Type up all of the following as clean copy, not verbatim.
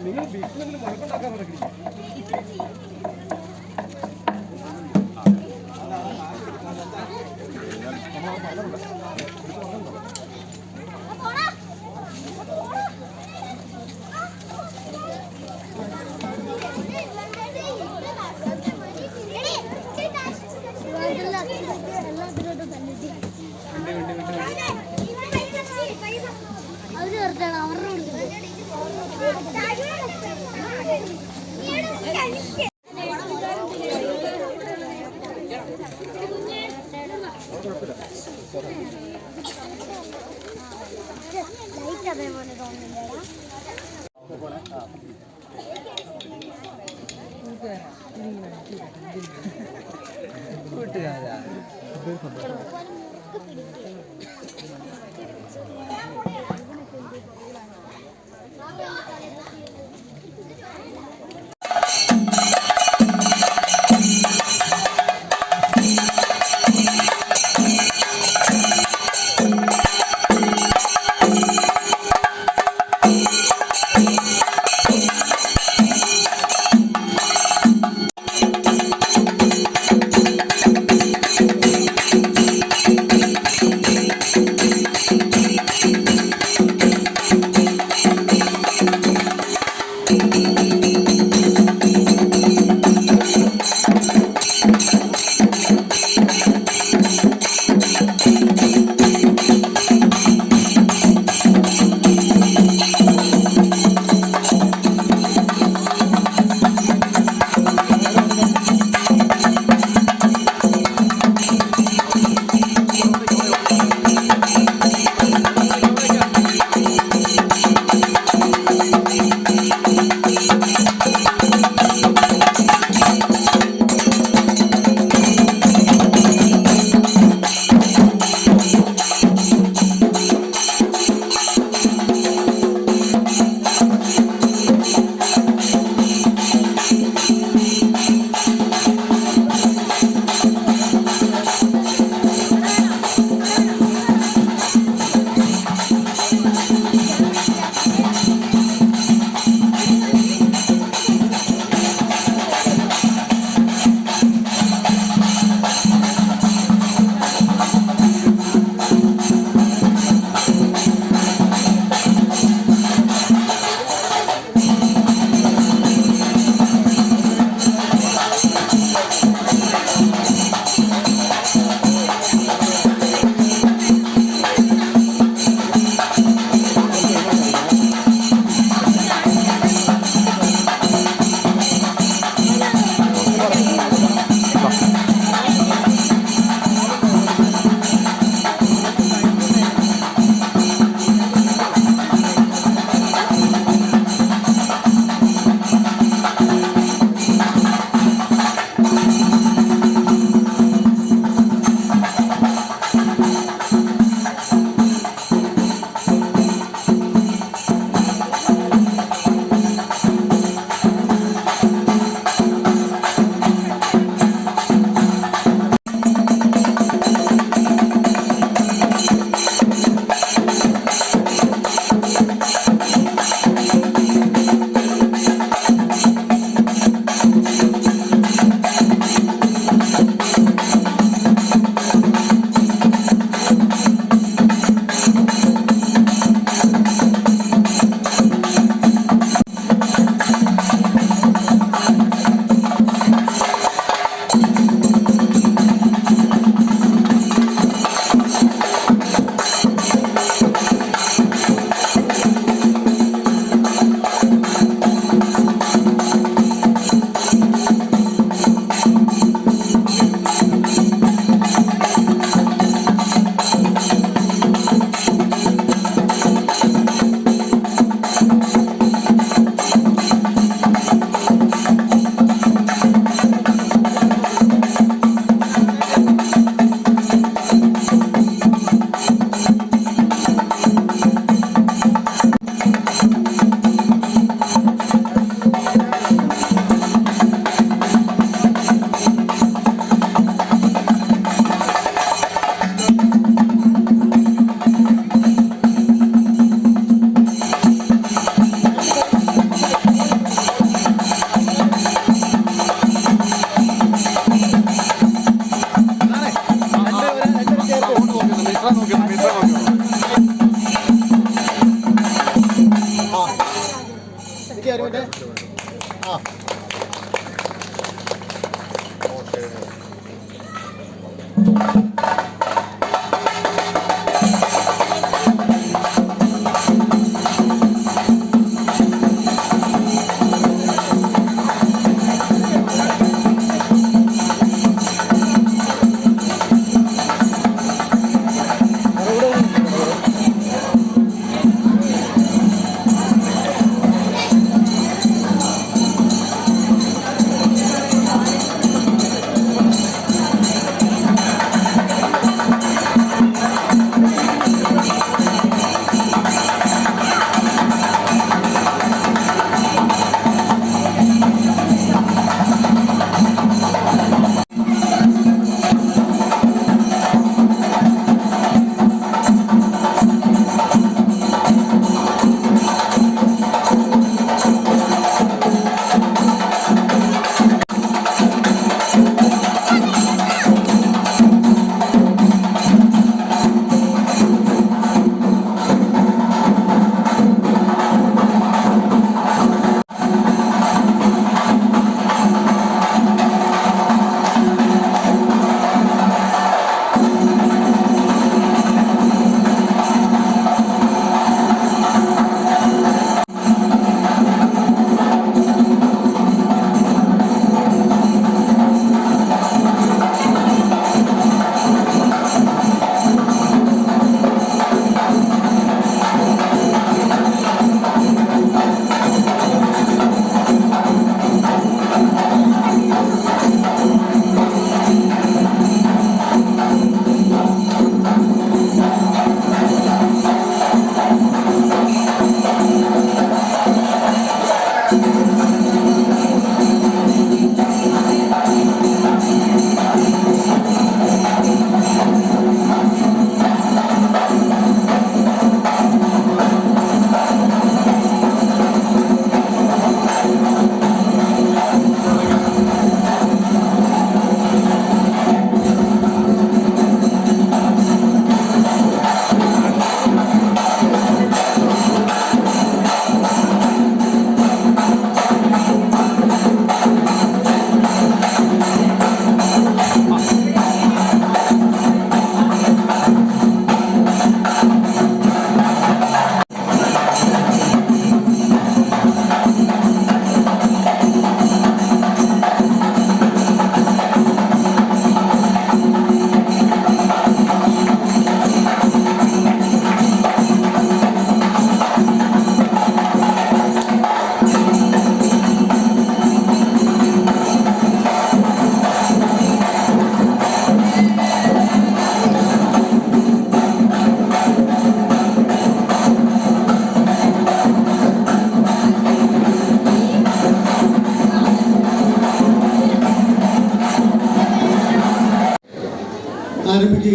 നിങ്ങൾ വീട്ടിൽ മുഴക്കുണ്ടാക്കാൻ നടക്കില്ല. ലൈറ്റ് അതേപോലെ തോന്നുന്നില്ലേടാ. കൂട്ടുകാരാ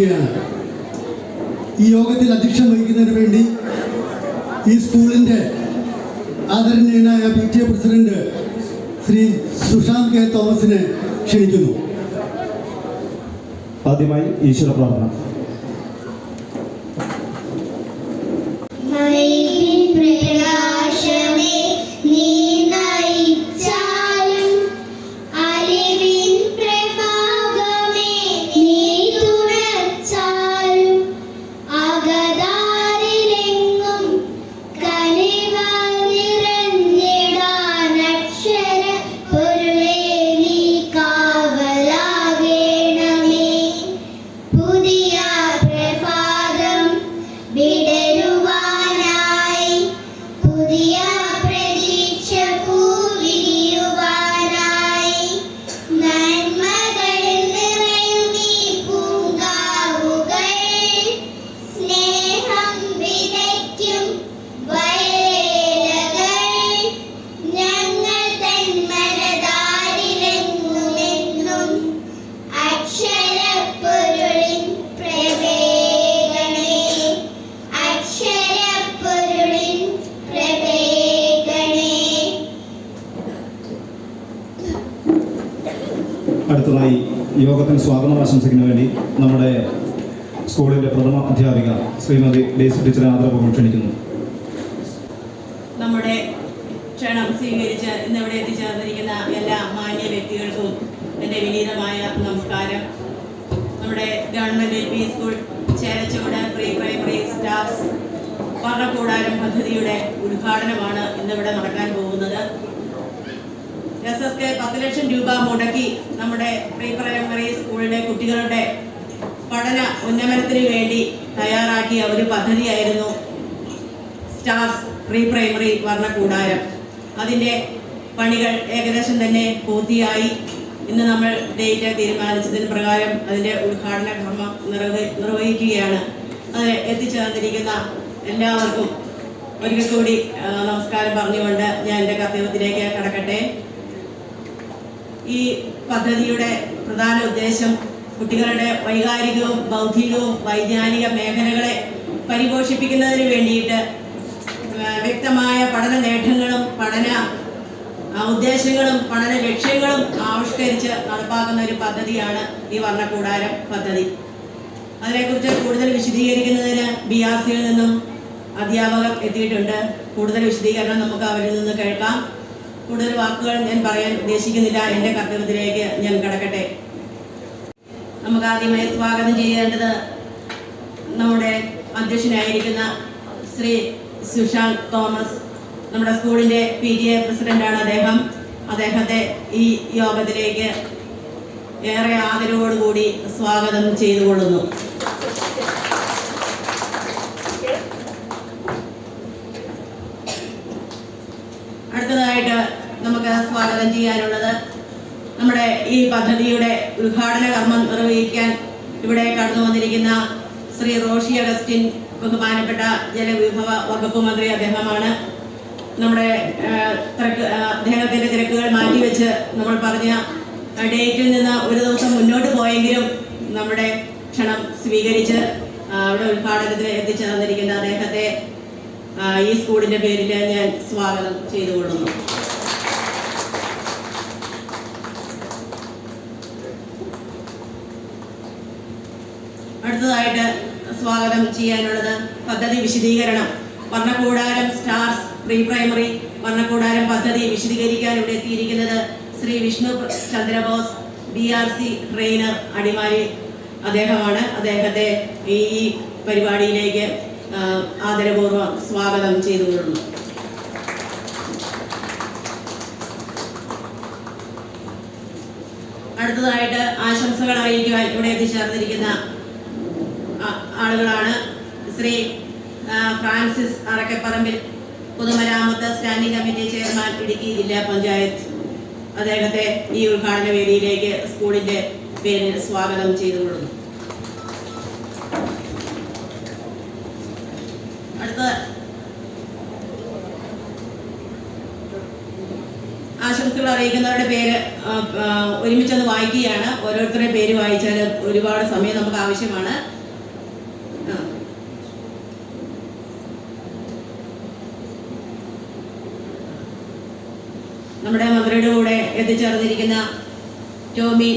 ചെയ്യുകയാണ്. ഈ യോഗത്തിൽ അധ്യക്ഷം വഹിക്കുന്നതിന് വേണ്ടി ഈ സ്കൂളിൻ്റെ ആദരണീയനായ PTA president Shri Sushant K തോമസിനെ ക്ഷണിക്കുന്നു. ആദ്യമായി ഈശ്വര പ്രാർത്ഥന. അടുത്തതായി യോഗത്തിന് സ്വാഗതം ആശംസിക്കുന്നതിന് വേണ്ടി നമ്മുടെ സ്കൂളിൻ്റെ പ്രഥമ അധ്യാപിക ശ്രീമതി ഡേസി ടീച്ചറെ ആദരപൂർവ്വം ക്ഷണിക്കുന്നു. നമ്മുടെ ക്ഷണം സ്വീകരിച്ച് ഇന്നിവിടെ എത്തിച്ചേർന്നിരിക്കുന്ന എല്ലാ മാന്യ വ്യക്തികൾക്കും എൻ്റെ വിനീതമായ നമസ്കാരം. നമ്മുടെ government LP school Chelachuvadu pre primary staffs വർണ്ണക്കൂടാരം പദ്ധതിയുടെ ഉദ്ഘാടനമാണ് ഇന്നിവിടെ നടക്കാൻ പോകുന്നത്. SSK 10 ലക്ഷം രൂപ മുടക്കി നമ്മുടെ പ്രീ പ്രൈമറി സ്കൂളിലെ കുട്ടികളുടെ പഠന ഉന്നമനത്തിന് വേണ്ടി തയ്യാറാക്കിയ ഒരു പദ്ധതിയായിരുന്നു സ്റ്റാർസ് പ്രീ പ്രൈമറി വർണ്ണക്കൂടാരം. അതിൻ്റെ പണികൾ ഏകദേശം തന്നെ പൂർത്തിയായി. ഇന്ന് നമ്മൾ ഡേറ്റ് തീരുമാനിച്ചതിന് പ്രകാരം അതിൻ്റെ ഉദ്ഘാടന കർമ്മം നിർവഹിക്കുകയാണ്. അതിന് എത്തിച്ചേർന്നിരിക്കുന്ന എല്ലാവർക്കും ഒരിക്കൽ കൂടി നമസ്കാരം പറഞ്ഞുകൊണ്ട് ഞാൻ എൻ്റെ കർത്തവ്യത്തിലേക്ക് കടക്കട്ടെ. ഈ പദ്ധതിയുടെ പ്രധാന ഉദ്ദേശം കുട്ടികളുടെ വൈകാരികവും ബൗദ്ധികവും വൈജ്ഞാനിക മേഖലകളെ പരിപോഷിപ്പിക്കുന്നതിന് വേണ്ടിയിട്ട് വ്യക്തമായ പഠന നേട്ടങ്ങളും പഠന ഉദ്ദേശങ്ങളും പഠന ലക്ഷ്യങ്ങളും ആവിഷ്കരിച്ച് നടപ്പാക്കുന്ന ഒരു പദ്ധതിയാണ് ഈ വർണ്ണക്കൂടാരം പദ്ധതി. അതിനെക്കുറിച്ച് കൂടുതൽ വിശദീകരിക്കുന്നതിന് BRCയിൽ നിന്നും അധ്യാപകർ എത്തിയിട്ടുണ്ട്. കൂടുതൽ വിശദീകരണം നമുക്ക് അവരിൽ നിന്ന് കേൾക്കാം. കൂടുതൽ വാക്കുകൾ ഞാൻ പറയാൻ ഉദ്ദേശിക്കുന്നില്ല. എൻ്റെ കർത്തവ്യത്തിലേക്ക് ഞാൻ കടക്കട്ടെ. നമുക്ക് ആദ്യമായി സ്വാഗതം ചെയ്യേണ്ടത് നമ്മുടെ അധ്യക്ഷനായിരിക്കുന്ന ശ്രീ സുശാന്ത് തോമസ്, നമ്മുടെ സ്കൂളിൻ്റെ PTA പ്രസിഡന്റാണ് അദ്ദേഹത്തെ ഈ യോഗത്തിലേക്ക് ഏറെ ആദരവോടുകൂടി സ്വാഗതം ചെയ്തുകൊള്ളുന്നു. അടുത്തതായിട്ട് നമുക്ക് സ്വാഗതം ചെയ്യാനുള്ളത് നമ്മുടെ ഈ പദ്ധതിയുടെ ഉദ്ഘാടന കർമ്മം നിർവഹിക്കാൻ ഇവിടെ കടന്നു വന്നിരിക്കുന്ന ശ്രീ റോഷി അഗസ്റ്റിൻ, ബഹുമാനപ്പെട്ട ജലവിഭവ വകുപ്പ് മന്ത്രി അദ്ദേഹമാണ്. നമ്മുടെ അദ്ദേഹത്തിൻ്റെ തിരക്കുകൾ മാറ്റിവെച്ച് നമ്മൾ പറഞ്ഞ ഡേറ്റിൽ നിന്ന് ഒരു ദിവസം മുന്നോട്ട് പോയെങ്കിലും നമ്മുടെ ക്ഷണം സ്വീകരിച്ച് അവിടെ ഉദ്ഘാടനത്തിന് എത്തിച്ചേർന്നിരിക്കുന്ന അദ്ദേഹത്തെ ഈ സ്കൂളിൻ്റെ പേരിൽ ഞാൻ സ്വാഗതം ചെയ്തുകൊള്ളുന്നു. അടുത്തതായിട്ട് സ്വാഗതം ചെയ്യാനുള്ളത് പദ്ധതി വിശദീകരണം. വർണ്ണക്കൂടാരം സ്റ്റാർസ് പ്രീ പ്രൈമറി വർണ്ണക്കൂടാരം പദ്ധതി വിശദീകരിക്കാൻ ഇവിടെ എത്തിയിരിക്കുന്നത് ശ്രീ വിഷ്ണു ചന്ദ്രബോസ്, BRC ട്രെയിനർ, അടിമാലി അദ്ദേഹമാണ്. അദ്ദേഹത്തെ ഈ പരിപാടിയിലേക്ക് ആദരപൂർവ്വം സ്വാഗതം ചെയ്തുകൊള്ളുന്നു. അടുത്തതായിട്ട് ആശംസകൾ അറിയിക്കുവാൻ ഇവിടെ എത്തിച്ചേർന്നിരിക്കുന്ന ആളുകളാണ് ശ്രീ ഫ്രാൻസിസ് അറക്കപ്പറമ്പിൽ, പൊതുമരാമത്ത് സ്റ്റാൻഡിംഗ് കമ്മിറ്റി ചെയർമാൻ, ഇടുക്കി ജില്ലാ പഞ്ചായത്ത്. അദ്ദേഹത്തെ ഈ ഉദ്ഘാടന വേദിയിലേക്ക് സ്കൂളിൻ്റെ പേരിൽ സ്വാഗതം ചെയ്തുകൊള്ളുന്നു. അടുത്ത ആശംസകൾ അറിയിക്കുന്നവരുടെ പേര് ഒരുമിച്ചൊന്ന് വായിക്കുകയാണ്. ഓരോരുത്തരുടെ പേര് വായിച്ചാൽ ഒരുപാട് സമയം നമുക്ക് ആവശ്യമാണ്. നമ്മുടെ മന്ത്രിയുടെ കൂടെ എത്തിച്ചേർന്നിരിക്കുന്ന ടോമി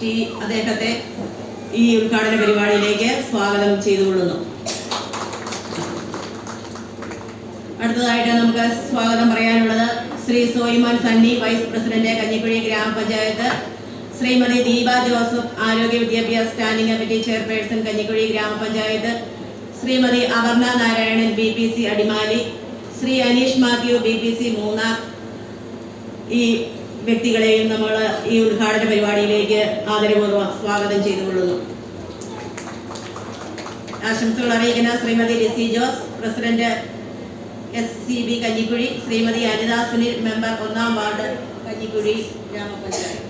ടി അദ്ദേഹത്തെ ഈ ഉദ്ഘാടന പരിപാടിയിലേക്ക് സ്വാഗതം ചെയ്തുകൊള്ളുന്നു. അടുത്തതായിട്ട് നമുക്ക് സ്വാഗതം പറയാനുള്ളത് Shri Soymon Sunny, vice president, Kanjikuzhi grama panchayat, Shrimati Deepa Joseph, ആരോഗ്യ വിദ്യാഭ്യാസ standing committee chairperson, Kanjikuzhi grama panchayat, Shrimati Aparna Narayanan, BPC Adimali, Shri Aneesh Mathew, BPC Munnar. ഈ വ്യക്തികളെയും നമ്മൾ ഈ ഉദ്ഘാടന പരിപാടിയിലേക്ക് ആദരപൂർവ്വം സ്വാഗതം ചെയ്തുകൊള്ളുന്നു. ആശംസകൾ അറിയിക്കുന്ന Shrimati Lizy Jose, president SCB Kanjikuzhi, Shrimati Anitha Sunil, member 1-ാം വാർഡ് കഞ്ഞിക്കുഴി ഗ്രാമപഞ്ചായത്ത്,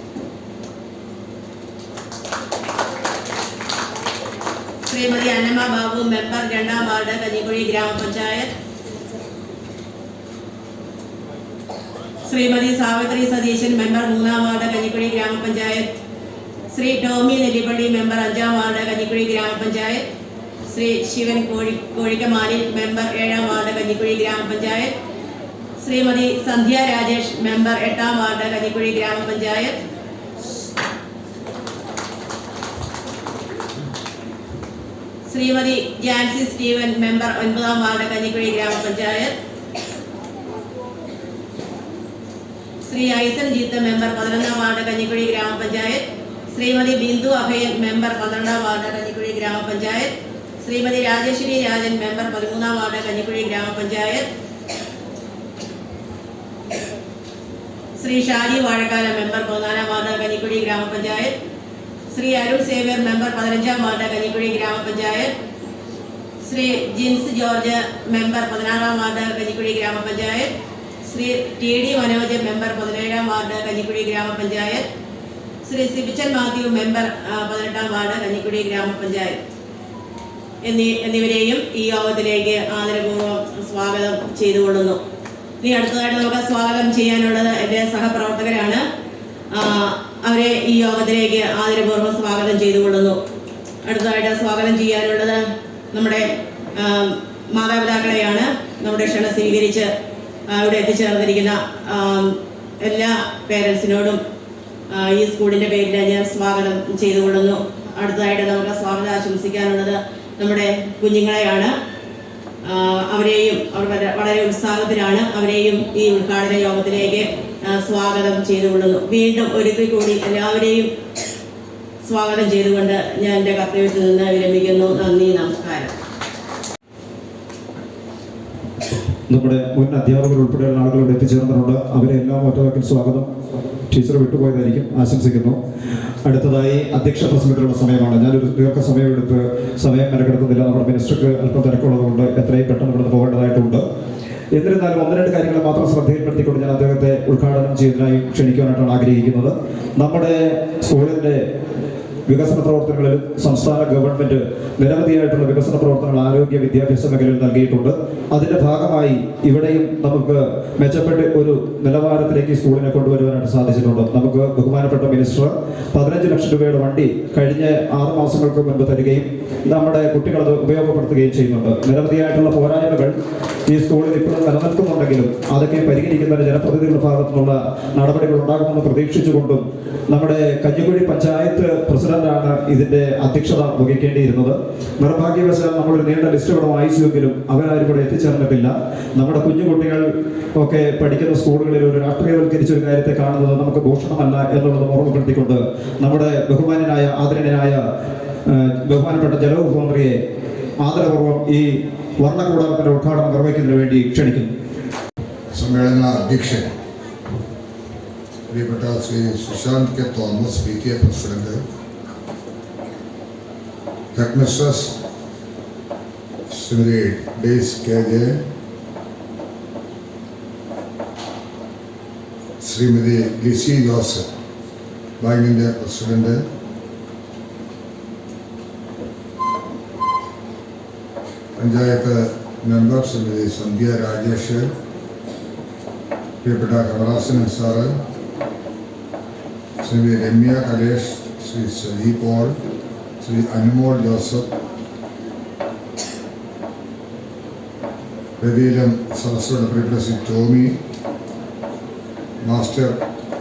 ശ്രീമതി അന്നമ്മ ബാബു, മെമ്പർ 2-ാം വാർഡ് കഞ്ഞിക്കുഴി ഗ്രാമപഞ്ചായത്ത്, ശ്രീമതി സാവിത്രി സതീശൻ, മെമ്പർ 3-ാം വാർഡ് കഞ്ഞിക്കുഴി ഗ്രാമപഞ്ചായത്ത്, ശ്രീ ടോമി നെല്ലിപ്പള്ളി, മെമ്പർ 5-ാം വാർഡ് കഞ്ഞിക്കുഴി ഗ്രാമപഞ്ചായത്ത്, ശ്രീ ശിവൻ കോഴിക്കമാലിൽ, മെമ്പർ 7-ാം വാർഡ് കഞ്ഞിക്കുഴി ഗ്രാമപഞ്ചായത്ത്, ശ്രീമതി സന്ധ്യ രാജേഷ്, മെമ്പർ 8-ാം ward Kanjikuzhi grama panchayat, Shrimati Jancy Steven, member 9-ാം ward Kanjikuzhi grama panchayat, Shri Aisen Jeeth, member 11-ാം ward Kanjikuzhi grama panchayat, Shrimati Bindu Abhayan, member 12-ാം വാർഡ് കഞ്ഞിക്കുഴി ഗ്രാമപഞ്ചായത്ത്, ശ്രീമതി രാജേശ്വരി രാജൻ, മെമ്പർ 13-ാം വാർഡ് കഞ്ഞിക്കുഴി ഗ്രാമപഞ്ചായത്ത്, ശ്രീ ഷാജി വാഴക്കാല, മെമ്പർ 14-ാം ward Kanjikuzhi grama panchayat, Shri Arun Xavier, member 15-ാം ward Kanjikuzhi grama panchayat, Shri Jins George, member 16-ാം ward Kanjikuzhi grama panchayat, Shri TD Manoj, member 17-ാം ward Kanjikuzhi grama panchayat, Shri Sibichan Mathew, member 18-ാം വാർഡ് കഞ്ഞിക്കുഴി ഗ്രാമപഞ്ചായത്ത് എന്നിവരെയും ഈ യോഗത്തിലേക്ക് ആദരപൂർവ്വം സ്വാഗതം ചെയ്തുകൊള്ളുന്നു. ഇനി അടുത്തതായിട്ട് നമുക്ക് സ്വാഗതം ചെയ്യാനുള്ളത് എൻ്റെ സഹപ്രവർത്തകരാണ്. അവരെ ഈ യോഗത്തിലേക്ക് ആദരപൂർവ്വം സ്വാഗതം ചെയ്തുകൊള്ളുന്നു. അടുത്തതായിട്ട് സ്വാഗതം ചെയ്യാനുള്ളത് നമ്മുടെ മാതാപിതാക്കളെയാണ്. നമ്മുടെ ക്ഷണം സ്വീകരിച്ച് ഇവിടെ എത്തിച്ചേർന്നിരിക്കുന്ന എല്ലാ പേരൻസിനോടും ഈ സ്കൂളിൻ്റെ പേരിൽ ഞാൻ സ്വാഗതം ചെയ്തുകൊള്ളുന്നു. അടുത്തതായിട്ട് നമുക്ക് സ്വാഗതം ആശംസിക്കാനുള്ളത് നമ്മുടെ കുഞ്ഞുങ്ങളെയാണ്. അവരെയും അവർ വളരെ ഉത്സാഹത്തിലാണ്. അവരെയും ഈ ഉദ്ഘാടന യോഗത്തിലേക്ക് സ്വാഗതം ചെയ്തുകൊള്ളുന്നു. വീണ്ടും ഒരിക്കൽ കൂടി എല്ലാവരെയും സ്വാഗതം ചെയ്തുകൊണ്ട് ഞാൻ എൻ്റെ കർത്തവ്യത്തിൽ നിന്ന് വിരമിക്കുന്നു. നന്ദി, നമസ്കാരം. നമ്മുടെ മുൻ അധ്യാപകർ ഉൾപ്പെടെയുള്ള ആളുകളോട് എത്തിച്ചേർന്നിട്ടുണ്ട്. അവരെ എല്ലാം ഒറ്റവാക്കിൽ സ്വാഗതം. ടീച്ചർ വിട്ടുപോയതായിരിക്കും, ആശംസിക്കുന്നു. അടുത്തതായി അധ്യക്ഷ പ്രസംഗത്തിലുള്ള സമയമാണ്. ഞാനൊരു ദീർഘസമയമെടുത്ത് സമയം മെനക്കെടുക്കുന്നില്ല. നമ്മുടെ മിനിസ്റ്റർക്ക് അല്പം തിരക്കുള്ളതുകൊണ്ട് എത്രയും പെട്ടെന്ന് ഇവിടുന്ന് പോകേണ്ടതായിട്ടുണ്ട്. എന്നിരുന്നാലും 1-2 കാര്യങ്ങൾ മാത്രം ശ്രദ്ധയിൽപ്പെടുത്തിക്കൊണ്ട് ഞാൻ അദ്ദേഹത്തെ ഉദ്ഘാടനം ചെയ്യുന്നതിനായി ക്ഷണിക്കുവാനായിട്ടാണ് ആഗ്രഹിക്കുന്നത്. നമ്മുടെ സ്കൂളിൻ്റെ വികസന പ്രവർത്തനങ്ങളിൽ സംസ്ഥാന ഗവൺമെന്റ് നിരവധിയായിട്ടുള്ള വികസന പ്രവർത്തനങ്ങൾ ആരോഗ്യ വിദ്യാഭ്യാസ മേഖലയിൽ നൽകിയിട്ടുണ്ട്. അതിന്റെ ഭാഗമായി ഇവിടെയും നമുക്ക് മെച്ചപ്പെട്ട ഒരു നിലവാരത്തിലേക്ക് സ്കൂളിനെ കൊണ്ടുവരുവാനായിട്ട് സാധിച്ചിട്ടുണ്ട്. നമുക്ക് ബഹുമാനപ്പെട്ട മിനിസ്റ്റർ 15 ലക്ഷം രൂപയുടെ വണ്ടി കഴിഞ്ഞ 6 മാസങ്ങൾക്ക് മുൻപ് തരികയും നമ്മുടെ കുട്ടികൾ അത് ഉപയോഗപ്പെടുത്തുകയും ചെയ്യുന്നുണ്ട്. നിരവധിയായിട്ടുള്ള പോരായ്മകൾ ഈ സ്കൂളിൽ ഇപ്പോഴും നിലനിൽക്കുന്നുണ്ടെങ്കിലും അതൊക്കെ പരിഹരിക്കുന്നതിന് ജനപ്രതിനിധികളുടെ ഭാഗത്തുനിന്നുള്ള നടപടികൾ ഉണ്ടാകുമെന്ന് പ്രതീക്ഷിച്ചുകൊണ്ടും നമ്മുടെ കഞ്ഞിക്കുഴി പഞ്ചായത്ത് പ്രസിഡന്റാണ് ഇതിന്റെ അധ്യക്ഷത വഹിക്കേണ്ടിയിരുന്നത്. നിർഭാഗ്യവശാൽ നമ്മളൊരു നീണ്ട ലിസ്റ്റ് ഇവിടെ വായിച്ചുവെങ്കിലും അവരാരും ഇവിടെ എത്തിച്ചേർന്നിട്ടില്ല. നമ്മുടെ കുഞ്ഞുകുട്ടികൾ ഒക്കെ പഠിക്കുന്ന സ്കൂളുകളിൽ ഒരു രാഷ്ട്രീയവൽക്കരിച്ച ഒരു കാര്യത്തെ കാണുന്നത് നമുക്ക് ഭൂഷണമല്ല എന്നുള്ളത് ഓർമ്മപ്പെടുത്തിക്കൊണ്ട് നമ്മുടെ ബഹുമാന്യനായ ആദരണീയനായ ബഹുമാനപ്പെട്ട ജലവിഭവ മന്ത്രിയെ ആദരപൂർവ്വം ഈ വർണ്ണകൂടാരത്തിന്റെ ഉദ്ഘാടനം നിർവഹിക്കുന്നതിന് വേണ്ടി ക്ഷണിക്കുന്നു. സമ്മേളന അധ്യക്ഷൻ പ്രിയപ്പെട്ട Shri Sushant K Thomas, PTA president, head mistress Shrimati ഡേയ്സ് KJ, ശ്രീമതി ലിസി ജോസഫ്, ബാങ്കിൻ്റെ പ്രസിഡന്റ്, പഞ്ചായത്ത് മെമ്പർ ശ്രീമതി സന്ധ്യ രാജേഷ്, പ്രിയപ്പെട്ട Kamalasan sir, Shri Ramya Kalesh, Shri Saji Paul, Shri Anumol Joseph, വേദിയിലും സദസ്സുകളുടെ പ്രിയപ്പെട്ട Shri Tommy, master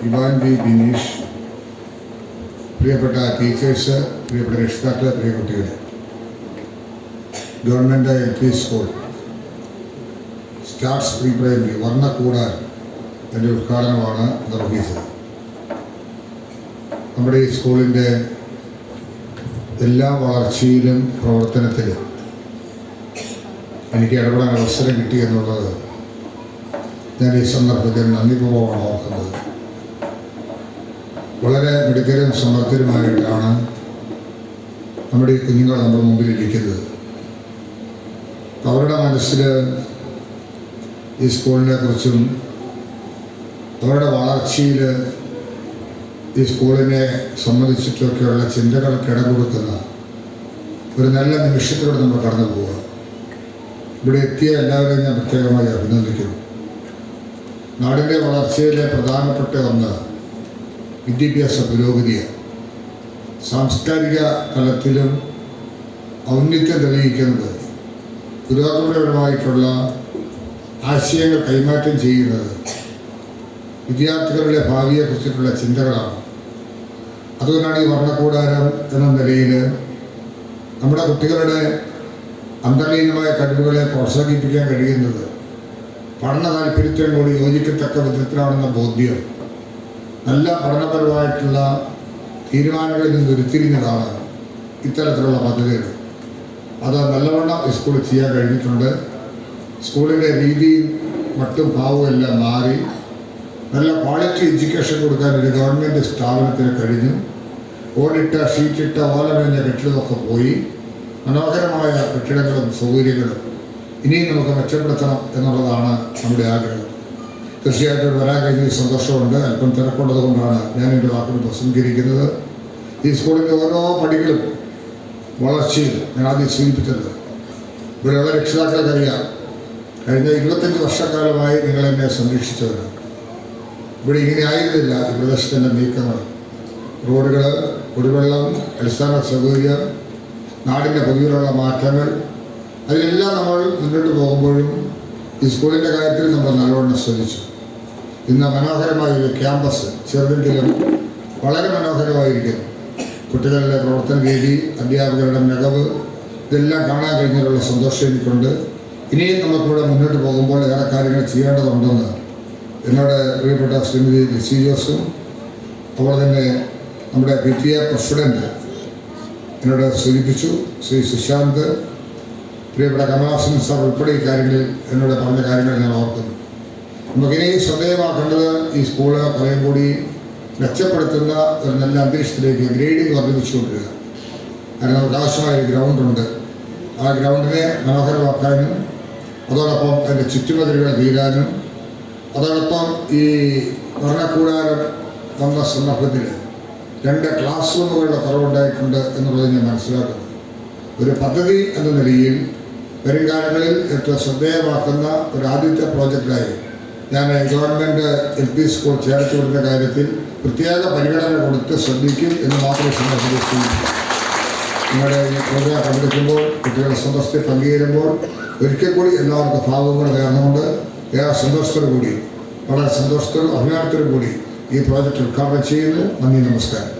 Ivan V Bineesh, പ്രിയപ്പെട്ട ടീച്ചേഴ്സ്, പ്രിയപ്പെട്ട രക്ഷിതാക്കളെ, പ്രിയ കുട്ടികളെ, government LP school starts pre primary വർണ്ണക്കൂടാൻ എൻ്റെ ഉദ്ഘാടനമാണ് നിർവഹിച്ചത്. നമ്മുടെ ഈ സ്കൂളിൻ്റെ എല്ലാ വളർച്ചയിലും പ്രവർത്തനത്തിലും എനിക്ക് ഇടപെടാൻ അവസരം കിട്ടി എന്നുള്ളത് ഞാൻ ഈ സന്ദർഭത്തിൽ നന്ദിപൂർവ്വമാണ് ഓർക്കുന്നത്. വളരെ മിടുക്കരും സമർത്ഥരുമായിട്ടാണ് നമ്മുടെ ഈ കുഞ്ഞുങ്ങൾ നമ്മുടെ മുമ്പിൽ ഇരിക്കുന്നത്. അവരുടെ മനസ്സിൽ ഈ സ്കൂളിനെ കുറിച്ചും അവരുടെ വളർച്ചയിൽ ഈ സ്കൂളിനെ സംബന്ധിച്ചിട്ടൊക്കെയുള്ള ചിന്തകൾക്ക് ഇടം കൊടുക്കുന്ന ഒരു നല്ല നിമിഷത്തിലൂടെ നമ്മൾ കടന്നു പോവുക. ഇവിടെ എത്തിയ എല്ലാവരെയും ഞാൻ പ്രത്യേകമായി അഭിനന്ദിക്കുന്നു. നാടിൻ്റെ വളർച്ചയിലെ പ്രധാനപ്പെട്ട ഒന്ന് വിദ്യാഭ്യാസ പുരോഗതിയാണ്. സാംസ്കാരിക തലത്തിലും ഔന്നത്യം തെളിയിക്കുന്നത് പുരോഗമനപരമായിട്ടുള്ള ആശയങ്ങൾ കൈമാറ്റം ചെയ്യുന്നത് വിദ്യാർത്ഥികളുടെ ഭാവിയെക്കുറിച്ചിട്ടുള്ള ചിന്തകളാണ്. അതുകൊണ്ടാണ് ഈ വർണ്ണക്കൂടാരം എന്ന നിലയിൽ നമ്മുടെ കുട്ടികളുടെ അന്തർലീനമായ കഴിവുകളെ പ്രോത്സാഹിപ്പിക്കാൻ കഴിയുന്നത് പഠന താല്പര്യത്തിനോട് യോജിക്കത്തക്ക വിധത്തിലാണെന്ന ബോധ്യം നല്ല പഠനപരമായിട്ടുള്ള തീരുമാനങ്ങളിൽ നിന്ന് ഉരുത്തിരിഞ്ഞതാണ് ഇത്തരത്തിലുള്ള പദ്ധതികൾ. അത് നല്ലവണ്ണം സ്കൂളിൽ ചെയ്യാൻ കഴിഞ്ഞിട്ടുണ്ട്. സ്കൂളിൻ്റെ രീതിയും മറ്റും ഭാവവും എല്ലാം മാറി നല്ല ക്വാളിറ്റി എഡ്യൂക്കേഷൻ കൊടുക്കാൻ ഒരു ഗവൺമെൻറ് സ്ഥാപനത്തിന് കഴിഞ്ഞു. ഓടിട്ട ഷീറ്റിട്ട ഓലമേഞ്ഞ കെട്ടിടമൊക്കെ പോയി മനോഹരമായ കെട്ടിടങ്ങളും സൗകര്യങ്ങളും ഇനിയും നമുക്ക് മെച്ചപ്പെടുത്തണം എന്നുള്ളതാണ് നമ്മുടെ ആഗ്രഹം. തീർച്ചയായിട്ടും വരാൻ കഴിഞ്ഞ സന്തോഷമുണ്ട്. അല്പം തിരക്കുള്ളത് കൊണ്ടാണ് ഞാൻ എൻ്റെ വാക്കുകൾ പ്രസംഗിക്കുന്നത്. ഈ സ്കൂളിൻ്റെ ഓരോ പടികളും വളർച്ചയിൽ ഞാൻ ആദ്യം സൂചിപ്പിച്ചത് ഇവിടെയുള്ള രക്ഷിതാക്കൾക്കറിയാം. കഴിഞ്ഞ 25 വർഷക്കാലമായി നിങ്ങൾ എന്നെ സംരക്ഷിച്ചവരാണ്. ഇവിടെ ഇങ്ങനെ ആയിരുന്നില്ല ഈ പ്രദേശത്തിൻ്റെ നീക്കങ്ങൾ. റോഡുകൾ, കുടിവെള്ളം, അടിസ്ഥാന സൗകര്യം, നാടിൻ്റെ പൊതുവിലുള്ള മാറ്റങ്ങൾ, അതിലെല്ലാം നമ്മൾ മുന്നോട്ട് പോകുമ്പോഴും ഈ സ്കൂളിൻ്റെ കാര്യത്തിൽ നമ്മൾ നല്ലവണ്ണം ശ്രദ്ധിച്ചു. ഇന്ന് മനോഹരമായ ഒരു ക്യാമ്പസ്, ചെറുതെങ്കിലും വളരെ മനോഹരമായിരിക്കുന്നു. കുട്ടികളുടെ പ്രവർത്തന രീതി, അധ്യാപകരുടെ മികവ്, ഇതെല്ലാം കാണാൻ കഴിഞ്ഞതിലുള്ള സന്തോഷം എനിക്കുണ്ട്. ഇനിയും നമുക്കിവിടെ മുന്നോട്ട് പോകുമ്പോൾ ഏറെ കാര്യങ്ങൾ ചെയ്യേണ്ടതുണ്ടെന്ന് എന്നോട് പ്രിയപ്പെട്ട ശ്രീമതി ലിസി ജോസും അതുപോലെ തന്നെ നമ്മുടെ PTA പ്രസിഡന്റ് എന്നോട് സൂചിപ്പിച്ചു. ശ്രീ സുശാന്ത്, പ്രിയപ്പെട്ട കമലാസൻ സാർ ഉൾപ്പെടെ ഈ കാര്യങ്ങളിൽ എന്നോട് പറഞ്ഞ കാര്യങ്ങൾ ഞാൻ ഓർക്കുന്നു. നമുക്കിനി ശ്രദ്ധേയമാക്കേണ്ടത് ഈ സ്കൂള് കുറേയും കൂടി മെച്ചപ്പെടുത്തുന്ന ഒരു നല്ല അന്തരീക്ഷത്തിലേക്ക് ഗ്രേഡിംഗ് വർദ്ധിപ്പിച്ചുകൊണ്ടിരിക്കുക. കാരണം നമുക്ക് ആവശ്യമായ ഒരു ഗ്രൗണ്ടുണ്ട്. ആ ഗ്രൗണ്ടിനെ മനോഹരമാക്കാനും അതോടൊപ്പം അതിൻ്റെ ചുറ്റുമതിലുകൾ തീരാനും അതോടൊപ്പം ഈ വർണ്ണക്കൂടാരം വന്ന സന്ദർഭത്തിൽ 2 ക്ലാസ് റൂമുകളുടെ കുറവുണ്ടായിട്ടുണ്ട് എന്നുള്ളത് ഞാൻ മനസ്സിലാക്കുന്നു. ഒരു പദ്ധതി എന്ന നിലയിൽ വരുംകാലങ്ങളിൽ ഏറ്റവും ശ്രദ്ധേയമാക്കുന്ന ഒരു ആദ്യത്തെ പ്രോജക്റ്റായി ഞാൻ ഗവൺമെൻറ് LP സ്കൂൾ ചേർത്ത് കൊടുക്കുന്ന കാര്യത്തിൽ പ്രത്യേക പരിഗണന കൊടുത്ത് ശ്രദ്ധിക്കും എന്ന് മാത്രമേ സന്ദർശിച്ചു. നിങ്ങളുടെ ഈ പ്രോഗ്രാം പങ്കെടുക്കുമ്പോൾ കുട്ടികളുടെ സന്തോഷത്തിൽ പങ്കുചേരുമ്പോൾ ഒരിക്കൽ കൂടി എല്ലാവർക്കും ഭാവങ്ങൾ നേർന്നുകൊണ്ട് ഏറെ സന്തോഷത്തോടു കൂടി, വളരെ സന്തോഷത്തോടും അഭിമാനത്തോടു കൂടി ഈ പ്രോജക്റ്റ് ഉദ്ഘാടനം ചെയ്യുന്നു. നന്ദി, നമസ്കാരം.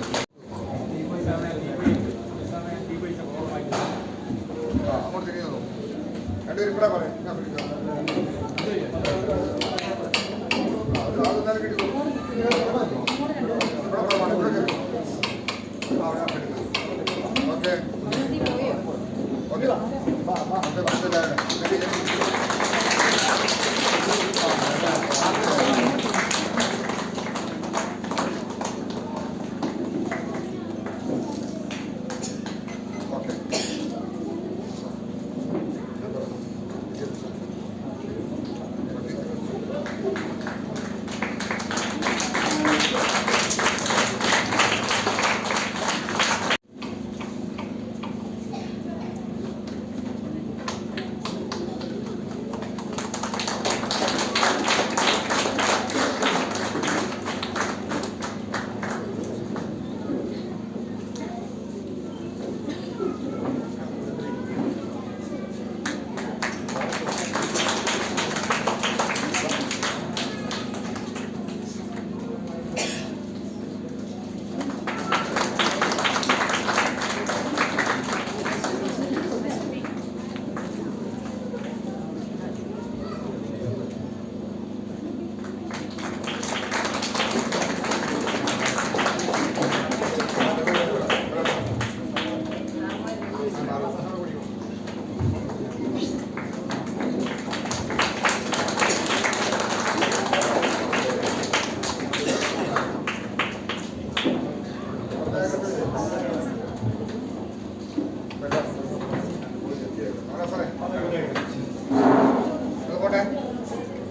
Okay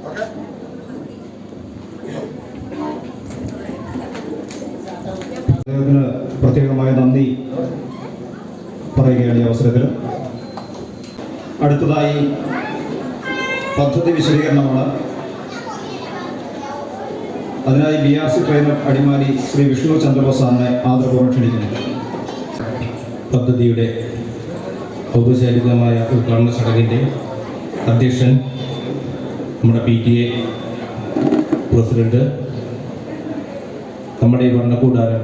okay. അദ്ദേഹത്തിന് പ്രത്യേകമായ നന്ദി പറയുകയാണ് ഈ അവസരത്തിൽ. അടുത്തതായി പദ്ധതി വിശദീകരണമാണ്. അതിനായി BRC ട്രെയിനർ അടിമാലി ശ്രീ വിഷ്ണു ചന്ദ്രബോസ് സാറിനെ ആദരപൂർവ്വം ക്ഷണിക്കുന്നു. പദ്ധതിയുടെ ഔപചാരികമായ ഉദ്ഘാടന ചടങ്ങിൻ്റെ അധ്യക്ഷൻ നമ്മുടെ PTA പ്രസിഡന്റ്, നമ്മുടെ ഈ വർണ്ണക്കൂടാരം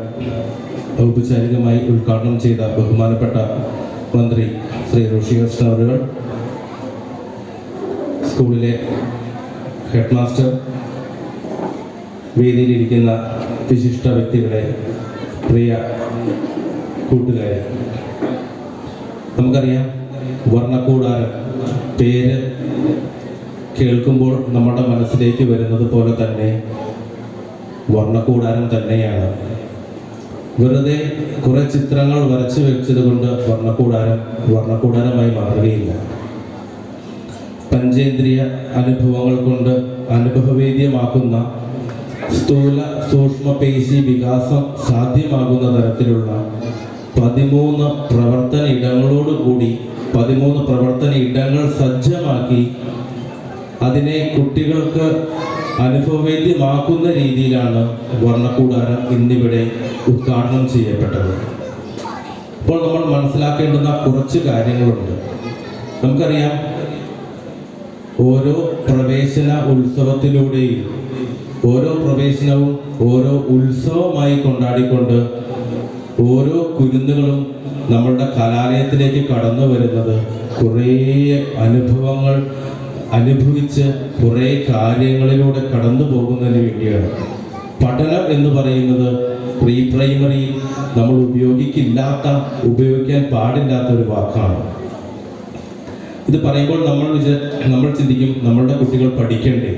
ഔപചാരികമായി ഉദ്ഘാടനം ചെയ്ത ബഹുമാനപ്പെട്ട മന്ത്രി ശ്രീ ഋഷി കൃഷ്ണ അവരുകൾ, സ്കൂളിലെ ഹെഡ് മാസ്റ്റർ, വേദിയിലിരിക്കുന്ന വിശിഷ്ട വ്യക്തികളെ, പ്രിയ കൂട്ടുകാരെ, നമുക്കറിയാം വർണ്ണക്കൂടാരം പേര് കേൾക്കുമ്പോൾ നമ്മുടെ മനസ്സിലേക്ക് വരുന്നത് പോലെ തന്നെ വർണ്ണക്കൂടാരം തന്നെയാണ്. വെറുതെ കുറെ ചിത്രങ്ങൾ വരച്ചു വെച്ചത് കൊണ്ട് വർണ്ണക്കൂടാരമായി മാറുകയില്ല. പഞ്ചേന്ദ്രിയ അനുഭവങ്ങൾ കൊണ്ട് അനുഭവവേദ്യമാക്കുന്ന സ്ഥൂല സൂക്ഷ്മപേശി വികാസം സാധ്യമാകുന്ന തരത്തിലുള്ള 13 പ്രവർത്തന ഇടങ്ങളോടുകൂടി 13 പ്രവർത്തന ഇടങ്ങൾ സജ്ജമാക്കി അതിനെ കുട്ടികൾക്ക് അനുഭവവേദ്യമാക്കുന്ന രീതിയിലാണ് വർണ്ണക്കൂടാരം ഇന്നിവിടെ ഉദ്ഘാടനം ചെയ്യപ്പെട്ടത്. ഇപ്പോൾ നമ്മൾ മനസ്സിലാക്കേണ്ടുന്ന കുറച്ച് കാര്യങ്ങളുണ്ട്. നമുക്കറിയാം, ഓരോ പ്രവേശന ഉത്സവത്തിലൂടെയും ഓരോ പ്രവേശനവും ഓരോ ഉത്സവമായി കൊണ്ടാടിക്കൊണ്ട് ഓരോ കുരുന്നുകളും നമ്മളുടെ കലാലയത്തിലേക്ക് കടന്നു വരുന്നത് കുറേ അനുഭവങ്ങൾ അനുഭവിച്ച് കുറേ കാര്യങ്ങളിലൂടെ കടന്നു പോകുന്നതിന് വേണ്ടിയാണ്. പഠനം എന്ന് പറയുന്നത് പ്രീ പ്രൈമറിയിൽ നമ്മൾ ഉപയോഗിക്കാൻ പാടില്ലാത്ത ഒരു വാക്കാണ്. ഇത് പറയുമ്പോൾ നമ്മൾ ചിന്തിക്കും, നമ്മളുടെ കുട്ടികൾ പഠിക്കണ്ടേ?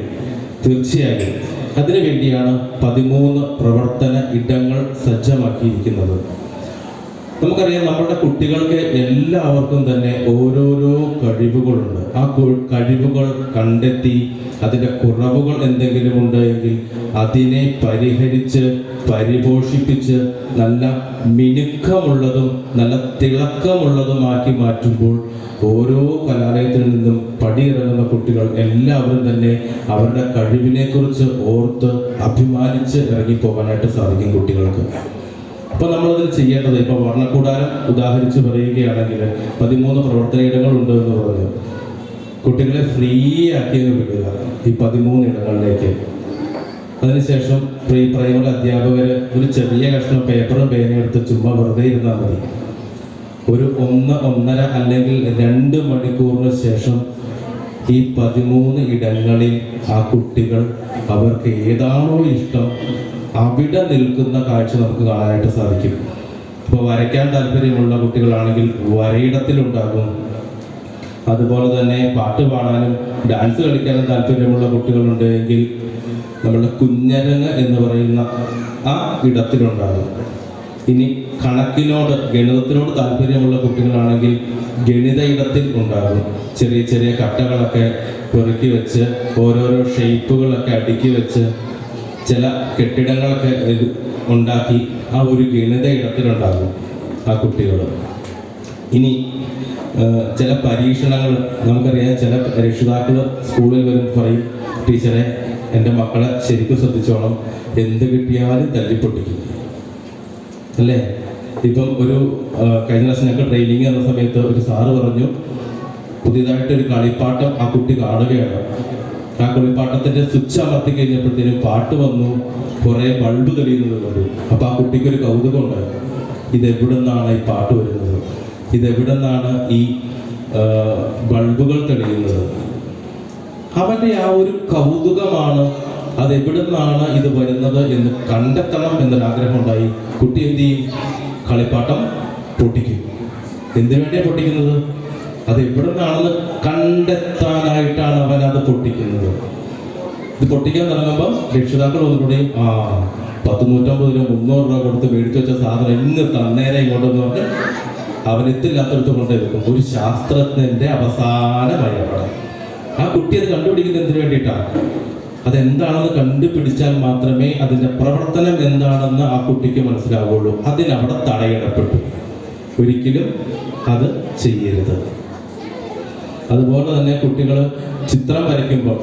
തീർച്ചയായും അതിനു വേണ്ടിയാണ് 13 പ്രവർത്തന ഇടങ്ങൾ സജ്ജമാക്കിയിരിക്കുന്നത്. നമുക്കറിയാം, നമ്മുടെ കുട്ടികൾക്ക് എല്ലാവർക്കും തന്നെ ഓരോരോ കഴിവുകളുണ്ട്. ആ കഴിവുകൾ കണ്ടെത്തി അതിൻ്റെ കുറവുകൾ എന്തെങ്കിലും ഉണ്ടെങ്കിൽ അതിനെ പരിഹരിച്ച് പരിപോഷിപ്പിച്ച് നല്ല മിനുക്കമുള്ളതും നല്ല തിളക്കമുള്ളതുമാക്കി മാറ്റുമ്പോൾ ഓരോ കലാലയത്തിൽ നിന്നും പടിയിറങ്ങുന്ന കുട്ടികൾ എല്ലാവരും തന്നെ അവരുടെ കഴിവിനെക്കുറിച്ച് ഓർത്ത് അഭിമാനിച്ച് ഇറങ്ങിപ്പോകാനായിട്ട് സാധിക്കും കുട്ടികൾക്ക്. അപ്പോൾ നമ്മളതിൽ ചെയ്യേണ്ടത്, ഇപ്പോൾ വർണ്ണക്കൂടാരം ഉദാഹരിച്ച് പറയുകയാണെങ്കിൽ 13 പ്രവർത്തന ഇടങ്ങളുണ്ട് എന്ന് പറഞ്ഞു. കുട്ടികളെ ഫ്രീ ആക്കി വിടുക ഈ 13 ഇടങ്ങളിലേക്ക്. അതിനുശേഷം പ്രീ പ്രൈമറി അധ്യാപകർ ഒരു ചെറിയ കഷ്ണം പേപ്പറും പേനയും എടുത്ത് ചുമ്മാ വെറുതെ ഇരുന്നാൽ മതി. ഒരു 1-1.5 അല്ലെങ്കിൽ 2 മണിക്കൂറിന് ശേഷം ഈ 13 ഇടങ്ങളിൽ ആ കുട്ടികൾ അവർക്ക് ഏതാണോ ഇഷ്ടം അവിടെ നിൽക്കുന്ന കാഴ്ച നമുക്ക് കാണാനായിട്ട് സാധിക്കും. ഇപ്പോൾ വരയ്ക്കാൻ താല്പര്യമുള്ള കുട്ടികളാണെങ്കിൽ വരയിടത്തിലുണ്ടാകും. അതുപോലെ തന്നെ പാട്ട് പാടാനും ഡാൻസ് കളിക്കാനും താല്പര്യമുള്ള കുട്ടികളുണ്ട് എങ്കിൽ നമ്മളുടെ കുഞ്ഞരങ്ങ് എന്ന് പറയുന്ന ആ ഇടത്തിലുണ്ടാകും. ഇനി കണക്കിനോട് ഗണിതത്തിനോട് താല്പര്യമുള്ള കുട്ടികളാണെങ്കിൽ ഗണിത ഇടത്തിൽ ഉണ്ടാകും. ചെറിയ ചെറിയ കട്ടകളൊക്കെ പെറുക്കി വെച്ച് ഓരോരോ ഷേപ്പുകളൊക്കെ അടുക്കി വെച്ച് ചില കെട്ടിടങ്ങളൊക്കെ ഉണ്ടാക്കി ആ ഒരു ഗണിത ഇടത്തിലുണ്ടാകും ആ കുട്ടികൾ. ഇനി ചില പരീക്ഷണങ്ങൾ നമുക്കറിയാം. ചില രക്ഷിതാക്കൾ സ്കൂളിൽ വരും പറയും, ടീച്ചറെ എൻ്റെ മക്കളെ ശരിക്കും ശ്രദ്ധിച്ചോണം, എന്ത് കിട്ടിയാലും തല്ലിപ്പൊട്ടിക്കും അല്ലേ. ഇപ്പം ഒരു കഴിഞ്ഞ പ്രാവശ്യം ഞങ്ങൾക്ക് ട്രെയിനിങ് എന്ന സമയത്ത് ഒരു സാറ് പറഞ്ഞു, പുതിയതായിട്ടൊരു കളിപ്പാട്ടം ആ കുട്ടി കാണുകയാണ്. ആ കളിപ്പാട്ടത്തിന്റെ സ്വിച്ച് അമർത്തി കഴിഞ്ഞപ്പോഴത്തേനും പാട്ട് വന്നു, കുറെ ബൾബ് തെളിയുന്നത് കണ്ടു. അപ്പൊ ആ കുട്ടിക്കൊരു കൗതുകം ഉണ്ടായി, ഇതെവിടെ നിന്നാണ് ഈ പാട്ട് വരുന്നത്, ഇതെവിടെ നിന്നാണ് ഈ ബൾബുകൾ തെളിയുന്നത്. അവന്റെ ആ ഒരു കൗതുകമാണ്, അതെവിടെ നിന്നാണ് ഇത് വരുന്നത് എന്ന് കണ്ടെത്തണം എന്നൊരാഗ്രഹം ഉണ്ടായി. കുട്ടി എന്ത് ചെയ്യും? കളിപ്പാട്ടം പൊട്ടിക്കും. എന്തിനു വേണ്ടിയാണ് പൊട്ടിക്കുന്നത്? അത് എവിടെ നിന്നാണെന്ന് കണ്ടെത്താനായിട്ടാണ് അവൻ അത് പൊട്ടിക്കുന്നത്. ഇത് പൊട്ടിക്കാൻ തുടങ്ങുമ്പോൾ രക്ഷിതാക്കൾ ഒന്നുകൂടി 150 രൂപ 300 രൂപ കൊടുത്ത് മേടിച്ചു വെച്ച സാധനം ഇന്ന് തന്നേരെ ഇങ്ങോട്ടെന്ന് പറഞ്ഞ് അവൻ എത്തില്ലാത്തടത്ത് കൊണ്ടേ വെക്കും. ഒരു ശാസ്ത്രജ്ഞന്റെ അവസാന മയപടം. ആ കുട്ടി അത് കണ്ടുപിടിക്കുന്നതിന് വേണ്ടിയിട്ടാണ്. അതെന്താണെന്ന് കണ്ടുപിടിച്ചാൽ മാത്രമേ അതിൻ്റെ പ്രവർത്തനം എന്താണെന്ന് ആ കുട്ടിക്ക് മനസ്സിലാവുള്ളൂ. അതിനവിടെ തടയിടപ്പെട്ടു. ഒരിക്കലും അത് ചെയ്യരുത്. അതുപോലെ തന്നെ കുട്ടികൾ ചിത്രം വരയ്ക്കുമ്പോൾ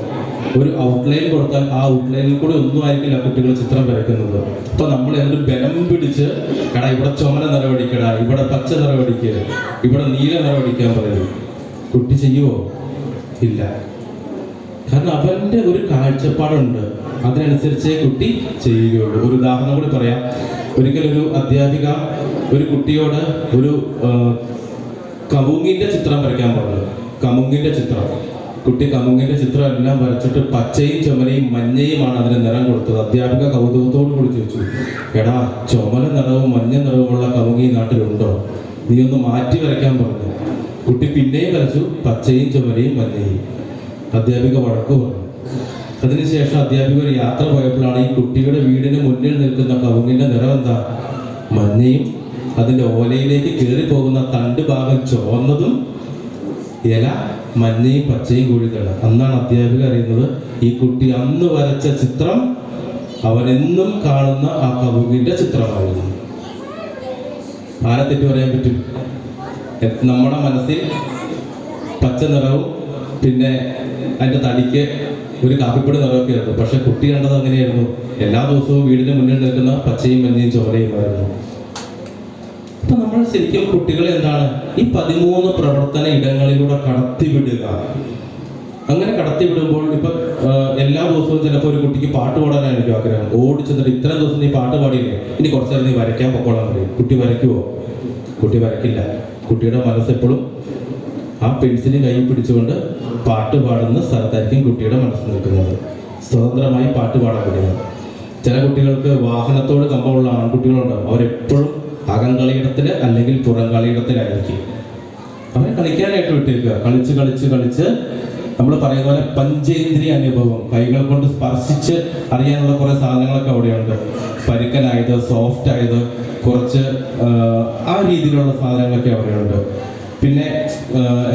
ഒരു ഔട്ട്ലൈൻ കൊടുത്താൽ ആ ഔട്ട്ലൈനിൽ കൂടെ ഒന്നും ആയിരിക്കില്ല കുട്ടികൾ ചിത്രം വരയ്ക്കുന്നത്. അപ്പൊ നമ്മൾ എന്തൊരു ബലം പിടിച്ച് എടാ ഇവിടെ ചുമല നിറവടിക്കടാ, ഇവിടെ പച്ച നിറവടിക്കുക, ഇവിടെ നീല നിറവടിക്കാൻ പറയും. കുട്ടി ചെയ്യുവോ? ഇല്ല. കാരണം അവന്റെ ഒരു കാഴ്ചപ്പാടുണ്ട്, അതിനനുസരിച്ചേ കുട്ടി ചെയ്യുകയുള്ളൂ. ഒരു ഉദാഹരണം കൂടി പറയാം. ഒരിക്കലൊരു അധ്യാപിക ഒരു കുട്ടിയോട് ഒരു കമുങ്ങിന്റെ ചിത്രം വരയ്ക്കാൻ പറഞ്ഞു. കമുങ്ങിന്റെ ചിത്രം. കുട്ടി കമുങ്ങിന്റെ ചിത്രം എല്ലാം വരച്ചിട്ട് പച്ചയും ചുമലയും മഞ്ഞയുമാണ് അതിന് നിറം കൊടുത്തത്. അധ്യാപിക കൗതുകത്തോടു കൂടി ചോദിച്ചു, എടാ ചുമല നിറവും മഞ്ഞ നിറവുമുള്ള കമുങ്ങി നാട്ടിലുണ്ടോ? നീ ഒന്ന് മാറ്റി വരയ്ക്കാൻ പറഞ്ഞു. കുട്ടി പിന്നെയും വരച്ചു പച്ചയും ചുമലയും മഞ്ഞയും. അധ്യാപിക വഴക്ക് പറഞ്ഞു. അതിനുശേഷം അധ്യാപിക ഒരു യാത്ര പോയപ്പോഴാണ് ഈ കുട്ടിയുടെ വീടിന് മുന്നിൽ നിൽക്കുന്ന കവുങ്ങിന്റെ നിറം എന്താ? മഞ്ഞയും അതിന്റെ ഓലയിലേക്ക് കയറി പോകുന്ന തണ്ട് ഭാഗം ചുവന്നതും ഇല മഞ്ഞയും പച്ചയും കൂടിയതാണ്. അന്നാണ് അധ്യാപിക അറിയുന്നത് ഈ കുട്ടി അന്ന് വരച്ച ചിത്രം അവനെന്നും കാണുന്ന ആ കവുങ്ങിന്റെ ചിത്രമായിരുന്നു. ആരെ തെറ്റു പറയാൻ പറ്റും? നമ്മുടെ മനസ്സിൽ പച്ച നിറവും പിന്നെ അതിന്റെ തടിക്ക് ഒരു കാപ്പിപ്പൊടി നിറമൊക്കെ ആയിരുന്നു. പക്ഷെ കുട്ടി കണ്ടത് അങ്ങനെയായിരുന്നു. എല്ലാ ദിവസവും വീടിന് മുന്നിൽ നിൽക്കുന്ന പച്ചയും മഞ്ഞയും ചോരയുമായിരുന്നു. അപ്പൊ നമ്മൾ ശരിക്കും കുട്ടികളെ എന്താണ് ഈ 13 പ്രവർത്തന ഇടങ്ങളിലൂടെ കടത്തിവിടുക. അങ്ങനെ കടത്തിവിടുമ്പോൾ ഇപ്പൊ എല്ലാ ദിവസവും ചിലപ്പോൾ ഒരു കുട്ടിക്ക് പാട്ട് പാടാനായിരിക്കും ആഗ്രഹം. ഓടിച്ചെന്നിട്ട് ഇത്രയും ദിവസം നീ പാട്ട് പാടിയില്ലേ, ഇനി കുറച്ചു നേരം നീ വരയ്ക്കാൻ പൊക്കോളാൻ പറയും. കുട്ടി വരയ്ക്കുവോ? കുട്ടി വരയ്ക്കില്ല. കുട്ടിയുടെ മനസ്സെപ്പോഴും ആ പെൻസിലും കൈ പിടിച്ചുകൊണ്ട് പാട്ട് പാടുന്ന സ്ഥലത്തായിരിക്കും കുട്ടിയുടെ മനസ്സ് നിൽക്കുന്നത്. സ്വതന്ത്രമായി പാട്ട് പാടാൻ കഴിയുന്നത്. ചില കുട്ടികൾക്ക് വാഹനത്തോട് കമ്പമുള്ള ആൺകുട്ടികളുണ്ടാവും. അവരെപ്പോഴും അകം കളിയിടത്തില് അല്ലെങ്കിൽ പുറം കളിയിടത്തിലായിരിക്കും. അവരെ കളിക്കാനായിട്ട് വിട്ടേക്കുക. കളിച്ച് കളിച്ച് കളിച്ച് നമ്മൾ പറയുന്ന പോലെ പഞ്ചേന്ദ്രിയ അനുഭവം, കൈകൾ കൊണ്ട് സ്പർശിച്ച് അറിയാനുള്ള കുറെ സാധനങ്ങളൊക്കെ അവിടെയുണ്ട്. പരുക്കനായത്, സോഫ്റ്റ് ആയത്, കുറച്ച് ആ രീതിയിലുള്ള സാധനങ്ങളൊക്കെ അവിടെയുണ്ട്. പിന്നെ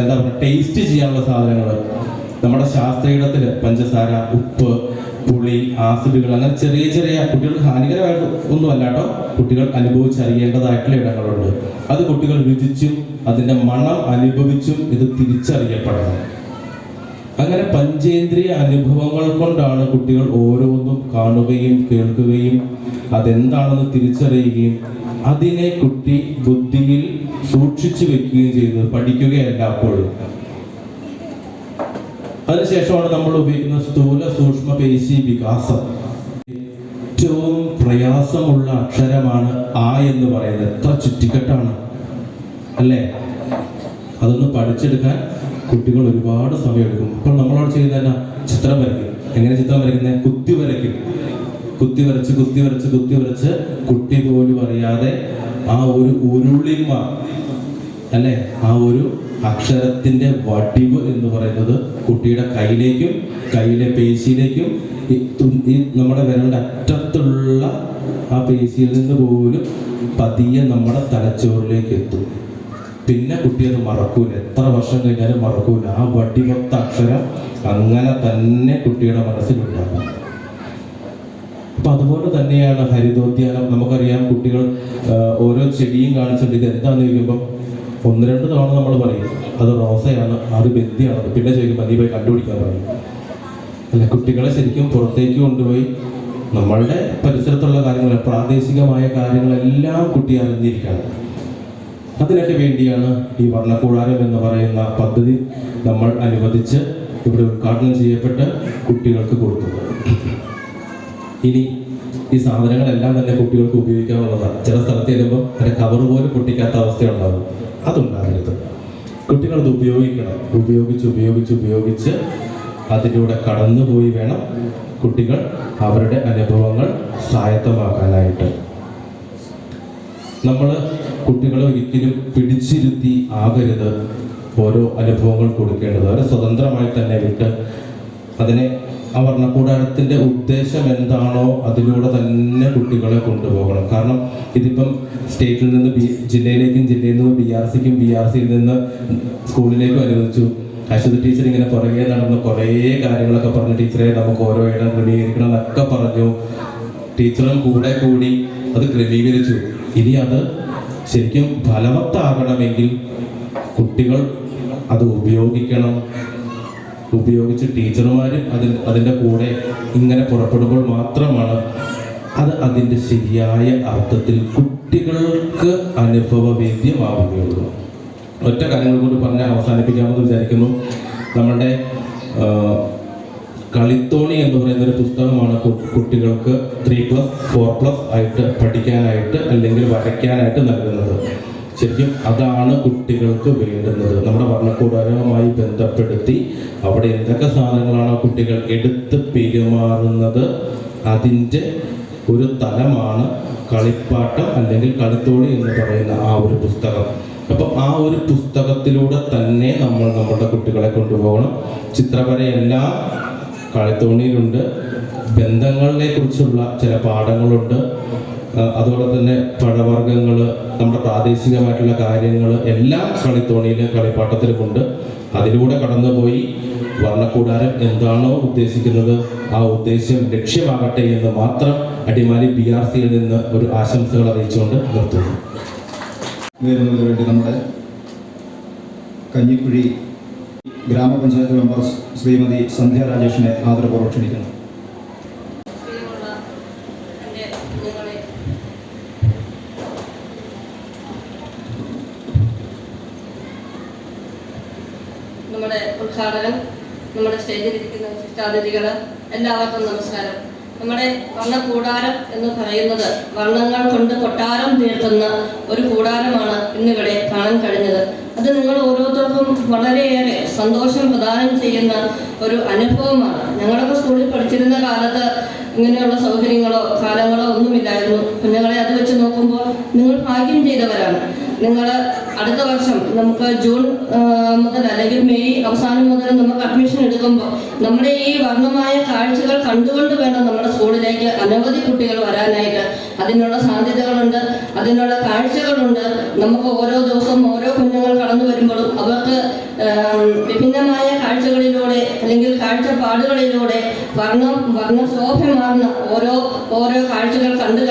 എന്താ പറയുക, ടേസ്റ്റ് ചെയ്യാനുള്ള സാധനങ്ങൾ നമ്മുടെ ശാസ്ത്രീയത്തിൽ പഞ്ചസാര, ഉപ്പ്, പുളി, ആസിഡുകൾ, അങ്ങനെ ചെറിയ ചെറിയ കുട്ടികൾക്ക് ഹാനികരമായിട്ട് ഒന്നും അല്ലാട്ടോ, കുട്ടികൾ അനുഭവിച്ചറിയേണ്ടതായിട്ടുള്ള ഇടങ്ങളുണ്ട്. അത് കുട്ടികൾ രുചിച്ചും അതിൻ്റെ മണം അനുഭവിച്ചും ഇത് തിരിച്ചറിയപ്പെടണം. അങ്ങനെ പഞ്ചേന്ദ്രിയ അനുഭവങ്ങൾ കൊണ്ടാണ് കുട്ടികൾ ഓരോന്നും കാണുകയും കേൾക്കുകയും അതെന്താണെന്ന് തിരിച്ചറിയുകയും അതിനെ കുട്ടി ബുദ്ധിയിൽ സൂക്ഷിച്ചു വെക്കുകയും ചെയ്യുന്നത്. പഠിക്കുകയല്ല അപ്പോഴും. അതിനുശേഷമാണ് നമ്മൾ ഉപയോഗിക്കുന്ന സ്ഥൂല സൂക്ഷ്മ പേശി വികാസം. ഏറ്റവും പ്രയാസമുള്ള അക്ഷരമാണ് ആ എന്ന് പറയുന്നത്. എത്ര ചുറ്റിക്കെട്ടാണ് അല്ലേ? അതൊന്ന് പഠിച്ചെടുക്കാൻ കുട്ടികൾ ഒരുപാട് സമയമെടുക്കും. അപ്പോൾ നമ്മളോട് ചെയ്യുന്ന ചിത്രം വരയ്ക്കും. എങ്ങനെ ചിത്രം വരയ്ക്കുന്നത്? കുത്തി വരയ്ക്കും. കുത്തി വരച്ച് കുത്തി വരച്ച് കുത്തി വരച്ച് കുട്ടി പോലും അറിയാതെ ആ ഒരു ഉരുളിമ അല്ലെ, ആ ഒരു അക്ഷരത്തിന്റെ വടിവ് എന്ന് പറയുന്നത് കുട്ടിയുടെ കയ്യിലേക്കും കയ്യിലെ പേശിയിലേക്കും ഈ നമ്മുടെ വിരലിന്റെ അറ്റത്തുള്ള ആ പേശിയിൽ നിന്ന് പോലും പതിയെ നമ്മുടെ തലച്ചോറിലേക്ക് എത്തും. പിന്നെ കുട്ടി അത് മറക്കൂല. എത്ര വർഷം കഴിഞ്ഞാലും മറക്കൂല. ആ വടിവത്ത അക്ഷരം അങ്ങനെ തന്നെ കുട്ടിയുടെ മനസ്സിലുണ്ടാകും. അപ്പൊ അതുപോലെ തന്നെയാണ് ഹരിതോദ്യാനം. നമുക്കറിയാം, കുട്ടികൾ ഓരോ ചെടിയും കാണിച്ചിട്ട് ഇത് എന്താന്ന് ചോദിക്കുമ്പോൾ 1-2 തവണ നമ്മൾ പറയും അത് റോസയാണ്, അത് ബന്ധിയാണ്. പിന്നെ ചോദിക്കുമ്പോൾ നീ പോയി കണ്ടുപിടിക്കാൻ പറയും. അല്ല, കുട്ടികളെ ശരിക്കും പുറത്തേക്ക് കൊണ്ടുപോയി നമ്മളുടെ പരിസരത്തുള്ള കാര്യങ്ങൾ, പ്രാദേശികമായ കാര്യങ്ങളെല്ലാം കുട്ടി അറിഞ്ഞിരിക്കണം. അതിനൊക്കെ വേണ്ടിയാണ് ഈ വർണ്ണക്കൂടാരം എന്ന് പറയുന്ന പദ്ധതി നമ്മൾ അനുവദിച്ച് ഇവിടെ ഉദ്ഘാടനം ചെയ്യപ്പെട്ട് കുട്ടികൾക്ക് കൊടുത്തത്. ഇനി ഈ സാധനങ്ങളെല്ലാം തന്നെ കുട്ടികൾക്ക് ഉപയോഗിക്കാവുന്നതാണ്. ചില സ്ഥലത്ത് ചെല്ലുമ്പോൾ അതിന്റെ കവർ പോലും പൊട്ടിക്കാത്ത അവസ്ഥയുണ്ടാകും. അതുണ്ടാകരുത്. കുട്ടികളത് ഉപയോഗിക്കണം. ഉപയോഗിച്ച് ഉപയോഗിച്ച് ഉപയോഗിച്ച് അതിലൂടെ കടന്നുപോയി വേണം കുട്ടികൾ അവരുടെ അനുഭവങ്ങൾ സ്വായത്തമാക്കാനായിട്ട്. നമ്മൾ കുട്ടികളെ ഒരിക്കലും പിടിച്ചിരുത്തി ആകരുത് ഓരോ അനുഭവങ്ങൾ കൊടുക്കേണ്ടത്. അവരെ സ്വതന്ത്രമായി തന്നെ വിട്ട് അതിനെ ആ വർണ്ണക്കൂടാരത്തിൻ്റെ ഉദ്ദേശം എന്താണോ അതിലൂടെ തന്നെ കുട്ടികളെ കൊണ്ടുപോകണം. കാരണം ഇതിപ്പം സ്റ്റേറ്റിൽ നിന്ന് ജില്ലയിലേക്കും ജില്ലയിൽ നിന്ന് BRCക്കും BRCയിൽ നിന്ന് സ്കൂളിലേക്കും അനുവദിച്ചു. അശ്വതി ടീച്ചർ ഇങ്ങനെ പുറകെ നടന്ന് കുറേ കാര്യങ്ങളൊക്കെ പറഞ്ഞു, ടീച്ചറെ നമുക്ക് ഓരോ ഇടം ക്രമീകരിക്കണം എന്നൊക്കെ പറഞ്ഞു. ടീച്ചറും കൂടെ കൂടി അത് ക്രമീകരിച്ചു. ഇനി അത് ശരിക്കും ഫലവത്താകണമെങ്കിൽ കുട്ടികൾ അത് ഉപയോഗിക്കണം. ഉപയോഗിച്ച് ടീച്ചർമാരും അതിൻ്റെ കൂടെ ഇങ്ങനെ പുറപ്പെടുമ്പോൾ മാത്രമാണ് അത് അതിൻ്റെ ശരിയായ അർത്ഥത്തിൽ കുട്ടികൾക്ക് അനുഭവവേദ്യമാവുകയുള്ളൂ. ഒറ്റ കാര്യങ്ങൾ കൂടി പറഞ്ഞ് അവസാനിപ്പിക്കാമെന്ന് വിചാരിക്കുന്നു. നമ്മളുടെ കളിത്തോണി എന്ന് പറയുന്നൊരു പുസ്തകമാണ് കുട്ടികൾക്ക് 3+, 4+ ആയിട്ട് പഠിക്കാനായിട്ട് അല്ലെങ്കിൽ വരയ്ക്കാനായിട്ട് നൽകുന്നത്. ശരിക്കും അതാണ് കുട്ടികൾക്ക് വേണ്ടുന്നത്. നമ്മുടെ വർണ്ണക്കൂടാരവുമായി ബന്ധപ്പെടുത്തി അവിടെ എന്തൊക്കെ സാധനങ്ങളാണോ കുട്ടികൾ എടുത്ത് പെരുമാറുന്നത് അതിൻ്റെ ഒരു തലമാണ് കളിപ്പാട്ടം അല്ലെങ്കിൽ കളിത്തോണി എന്ന് പറയുന്ന ആ ഒരു പുസ്തകം. അപ്പം ആ ഒരു പുസ്തകത്തിലൂടെ തന്നെ നമ്മൾ നമ്മുടെ കുട്ടികളെ കൊണ്ടുപോകണം. ചിത്രവരയെല്ലാം കളിത്തോണിയിലുണ്ട്. ബന്ധങ്ങളെ കുറിച്ചുള്ള ചില പാഠങ്ങളുണ്ട്. അതുപോലെ തന്നെ പഴവർഗ്ഗങ്ങൾ, നമ്മുടെ പ്രാദേശികമായിട്ടുള്ള കാര്യങ്ങൾ എല്ലാം കളിത്തോണിയിലും കളിപ്പാട്ടത്തിലുമുണ്ട്. അതിലൂടെ കടന്നുപോയി വർണ്ണക്കൂടാരം എന്താണോ ഉദ്ദേശിക്കുന്നത് ആ ഉദ്ദേശ്യം ലക്ഷ്യമാകട്ടെ എന്ന് മാത്രം അടിമാലി BRCയിൽ നിന്ന് ഒരു ആശംസകൾ അറിയിച്ചുകൊണ്ട് നിർത്തുന്നു. വരുന്നതിന് വേണ്ടി നമ്മുടെ കഞ്ഞിക്കുഴി ഗ്രാമപഞ്ചായത്ത് മെമ്പർ ശ്രീമതി സന്ധ്യ രാജേഷിനെ ആദരപൂർവ്വം ക്ഷണിക്കുന്നു. നമ്മുടെ ഉദ്ഘാടകൻ, നമ്മുടെ സ്റ്റേജിലിരിക്കുന്ന വിശിഷ്ടാതിഥികൾ, എല്ലാവർക്കും നമസ്കാരം. നമ്മുടെ വർണ്ണക്കൂടാരം എന്ന് പറയുന്നത് വർണ്ണങ്ങൾ കൊണ്ട് കൊട്ടാരം തീർക്കുന്ന ഒരു കൂടാരമാണ് ഇന്നിവിടെ കാണാൻ കഴിഞ്ഞത്. അത് നിങ്ങൾ ഓരോരുത്തർക്കും വളരെയേറെ സന്തോഷം പ്രദാനം ചെയ്യുന്ന ഒരു അനുഭവമാണ്. ഞങ്ങളൊക്കെ സ്കൂളിൽ പഠിച്ചിരുന്ന കാലത്ത് ഇങ്ങനെയുള്ള സൗകര്യങ്ങളോ കാലങ്ങളോ ഒന്നുമില്ലായിരുന്നു. കുഞ്ഞുങ്ങളെ അത് വെച്ച് നോക്കുമ്പോൾ നിങ്ങൾ ഭാഗ്യം ചെയ്തവരാണ്. നിങ്ങൾ അടുത്ത വർഷം നമുക്ക് ജൂൺ മുതൽ അല്ലെങ്കിൽ മെയ് അവസാനം മുതൽ നമുക്ക് അഡ്മിഷൻ എടുക്കുമ്പോൾ നമ്മുടെ ഈ വർണ്ണമായ കാഴ്ചകൾ കണ്ടുകൊണ്ട് വേണം നമ്മുടെ സ്കൂളിലേക്ക് അനവധി കുട്ടികൾ വരാനായിട്ട്. അതിനുള്ള സാധ്യതകളുണ്ട്, അതിനുള്ള കാഴ്ചകളുണ്ട്. നമുക്ക് ഓരോ ദിവസവും ഓരോ കുഞ്ഞുങ്ങൾ കടന്നു വരുമ്പോഴും അവർക്ക് വിഭിന്നമായ കാഴ്ചകളിലൂടെ അല്ലെങ്കിൽ കാഴ്ചപ്പാടുകളിലൂടെ വർണ്ണശോഭമാർന്ന ഓരോ കാഴ്ചകൾ കണ്ട്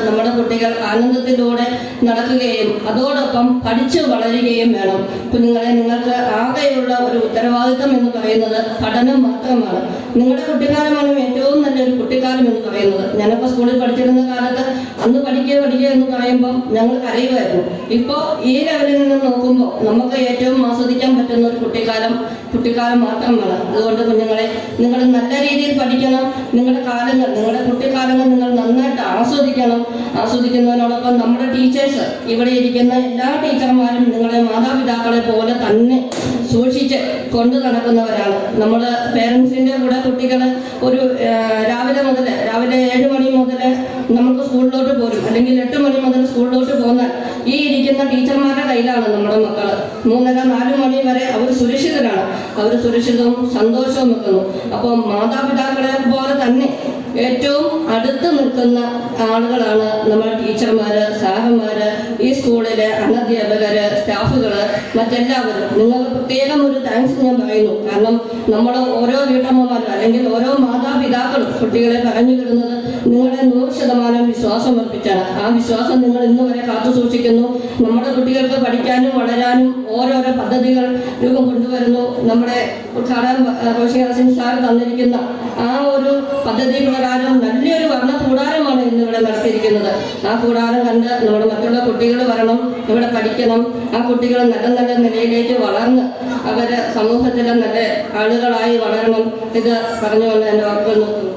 നമ്മുടെ കുട്ടികൾ ആനന്ദത്തിലൂടെ നടക്കുകയും അതോടൊപ്പം പഠിച്ചു വളരുകയും വേണം. കുഞ്ഞുങ്ങളെ, നിങ്ങൾക്ക് ആകെയുള്ള ഒരു ഉത്തരവാദിത്തം എന്ന് പറയുന്നത് പഠനം മാത്രമാണ്. നിങ്ങളുടെ കുട്ടിക്കാലമാണ് ഏറ്റവും നല്ലൊരു കുട്ടിക്കാലം എന്ന് പറയുന്നത്. ഞാനൊക്കെ സ്കൂളിൽ പഠിച്ചിരുന്ന കാലത്ത് അന്ന് പഠിക്കുക എന്ന് പറയുമ്പോൾ ഞങ്ങൾ കരയുമായിരുന്നു. ഇപ്പോൾ ഈ ലെവലിൽ നിന്ന് നോക്കുമ്പോൾ നമുക്ക് ഏറ്റവും ആസ്വദിക്കാൻ പറ്റുന്ന ഒരു കുട്ടിക്കാലം മാത്രമാണ്. അതുകൊണ്ട് കുഞ്ഞുങ്ങളെ, നിങ്ങൾ നല്ല രീതിയിൽ പഠിക്കണം. നിങ്ങളുടെ കുട്ടിക്കാലങ്ങൾ നിങ്ങൾ നന്നായിട്ട് ആസ്വദിക്കണം. ആസ്വദിക്കുന്നതിനോടൊപ്പം നമ്മുടെ ടീച്ചേഴ്സ്, ഇവിടെ ഇരിക്കുന്ന എല്ലാ ടീച്ചർമാരും നിങ്ങളെ മാതാപിതാക്കളെ പോലെ തന്നെ സൂക്ഷിച്ച് കൊണ്ടു നടക്കുന്നവരാണ്. നമ്മൾ പേരൻസിൻ്റെ കൂടെ കുട്ടികൾ ഒരു രാവിലെ 7 മണി മുതൽ നമുക്ക് സ്കൂളിലോട്ട് പോരും, അല്ലെങ്കിൽ 8 മണി മുതൽ സ്കൂളിലോട്ട് പോന്നാൽ ഈ ഇരിക്കുന്ന ടീച്ചർമാരുടെ കയ്യിലാണ് നമ്മുടെ മക്കൾ. 3:30-4 മണി വരെ അവർ സുരക്ഷിതരാണ്. അവർ സുരക്ഷിതവും സന്തോഷവും നിൽക്കുന്നു. അപ്പോൾ മാതാപിതാക്കളെ പോലെ തന്നെ ഏറ്റവും അടുത്ത് നിൽക്കുന്ന ആളുകളാണ് നമ്മുടെ ടീച്ചർമാര്, സാറന്മാര്, ഈ സ്കൂളിലെ അനധ്യാപകര്, സ്റ്റാഫുകള്, മറ്റെല്ലാവരും. നിങ്ങൾക്ക് പ്രത്യേകം ഒരു താങ്ക്സ് ഞാൻ പറയുന്നു. കാരണം നമ്മൾ ഓരോ വീട്ടമ്മമാരും അല്ലെങ്കിൽ ഓരോ മാതാപിതാക്കളും കുട്ടികളെ പറഞ്ഞു തരുന്നത് നിങ്ങളെ 100% വിശ്വാസം അർപ്പിച്ചാണ്. ആ വിശ്വാസം നിങ്ങൾ ഇന്ന് വരെ കാത്തു സൂക്ഷിക്കുന്നു. നമ്മുടെ കുട്ടികൾക്ക് പഠിക്കാനും വളരാനും ഓരോരോ പദ്ധതികൾ രൂപം കൊണ്ടുവരുന്നു. നമ്മുടെ ഉദ്ഘാടകൻ റോഷി ഹസൻ സാർ തന്നിരിക്കുന്ന ആ ഒരു പദ്ധതി പ്രകാരം നല്ലൊരു വർണ്ണ കൂടാരമാണ് ഇന്നിവിടെ നടത്തിയിരിക്കുന്നത്. ആ കൂടാരം കണ്ട് നമ്മുടെ മറ്റുള്ള കുട്ടികൾ വരണം, ഇവിടെ പഠിക്കണം. ആ കുട്ടികൾ നല്ല നിലയിലേക്ക് വളർന്ന് അവര് സമൂഹത്തിലെ നല്ല ആളുകളായി വളരണം. ഇത് പറഞ്ഞുകൊണ്ട് എൻ്റെ വാക്കുകൾ നോക്കുന്നു.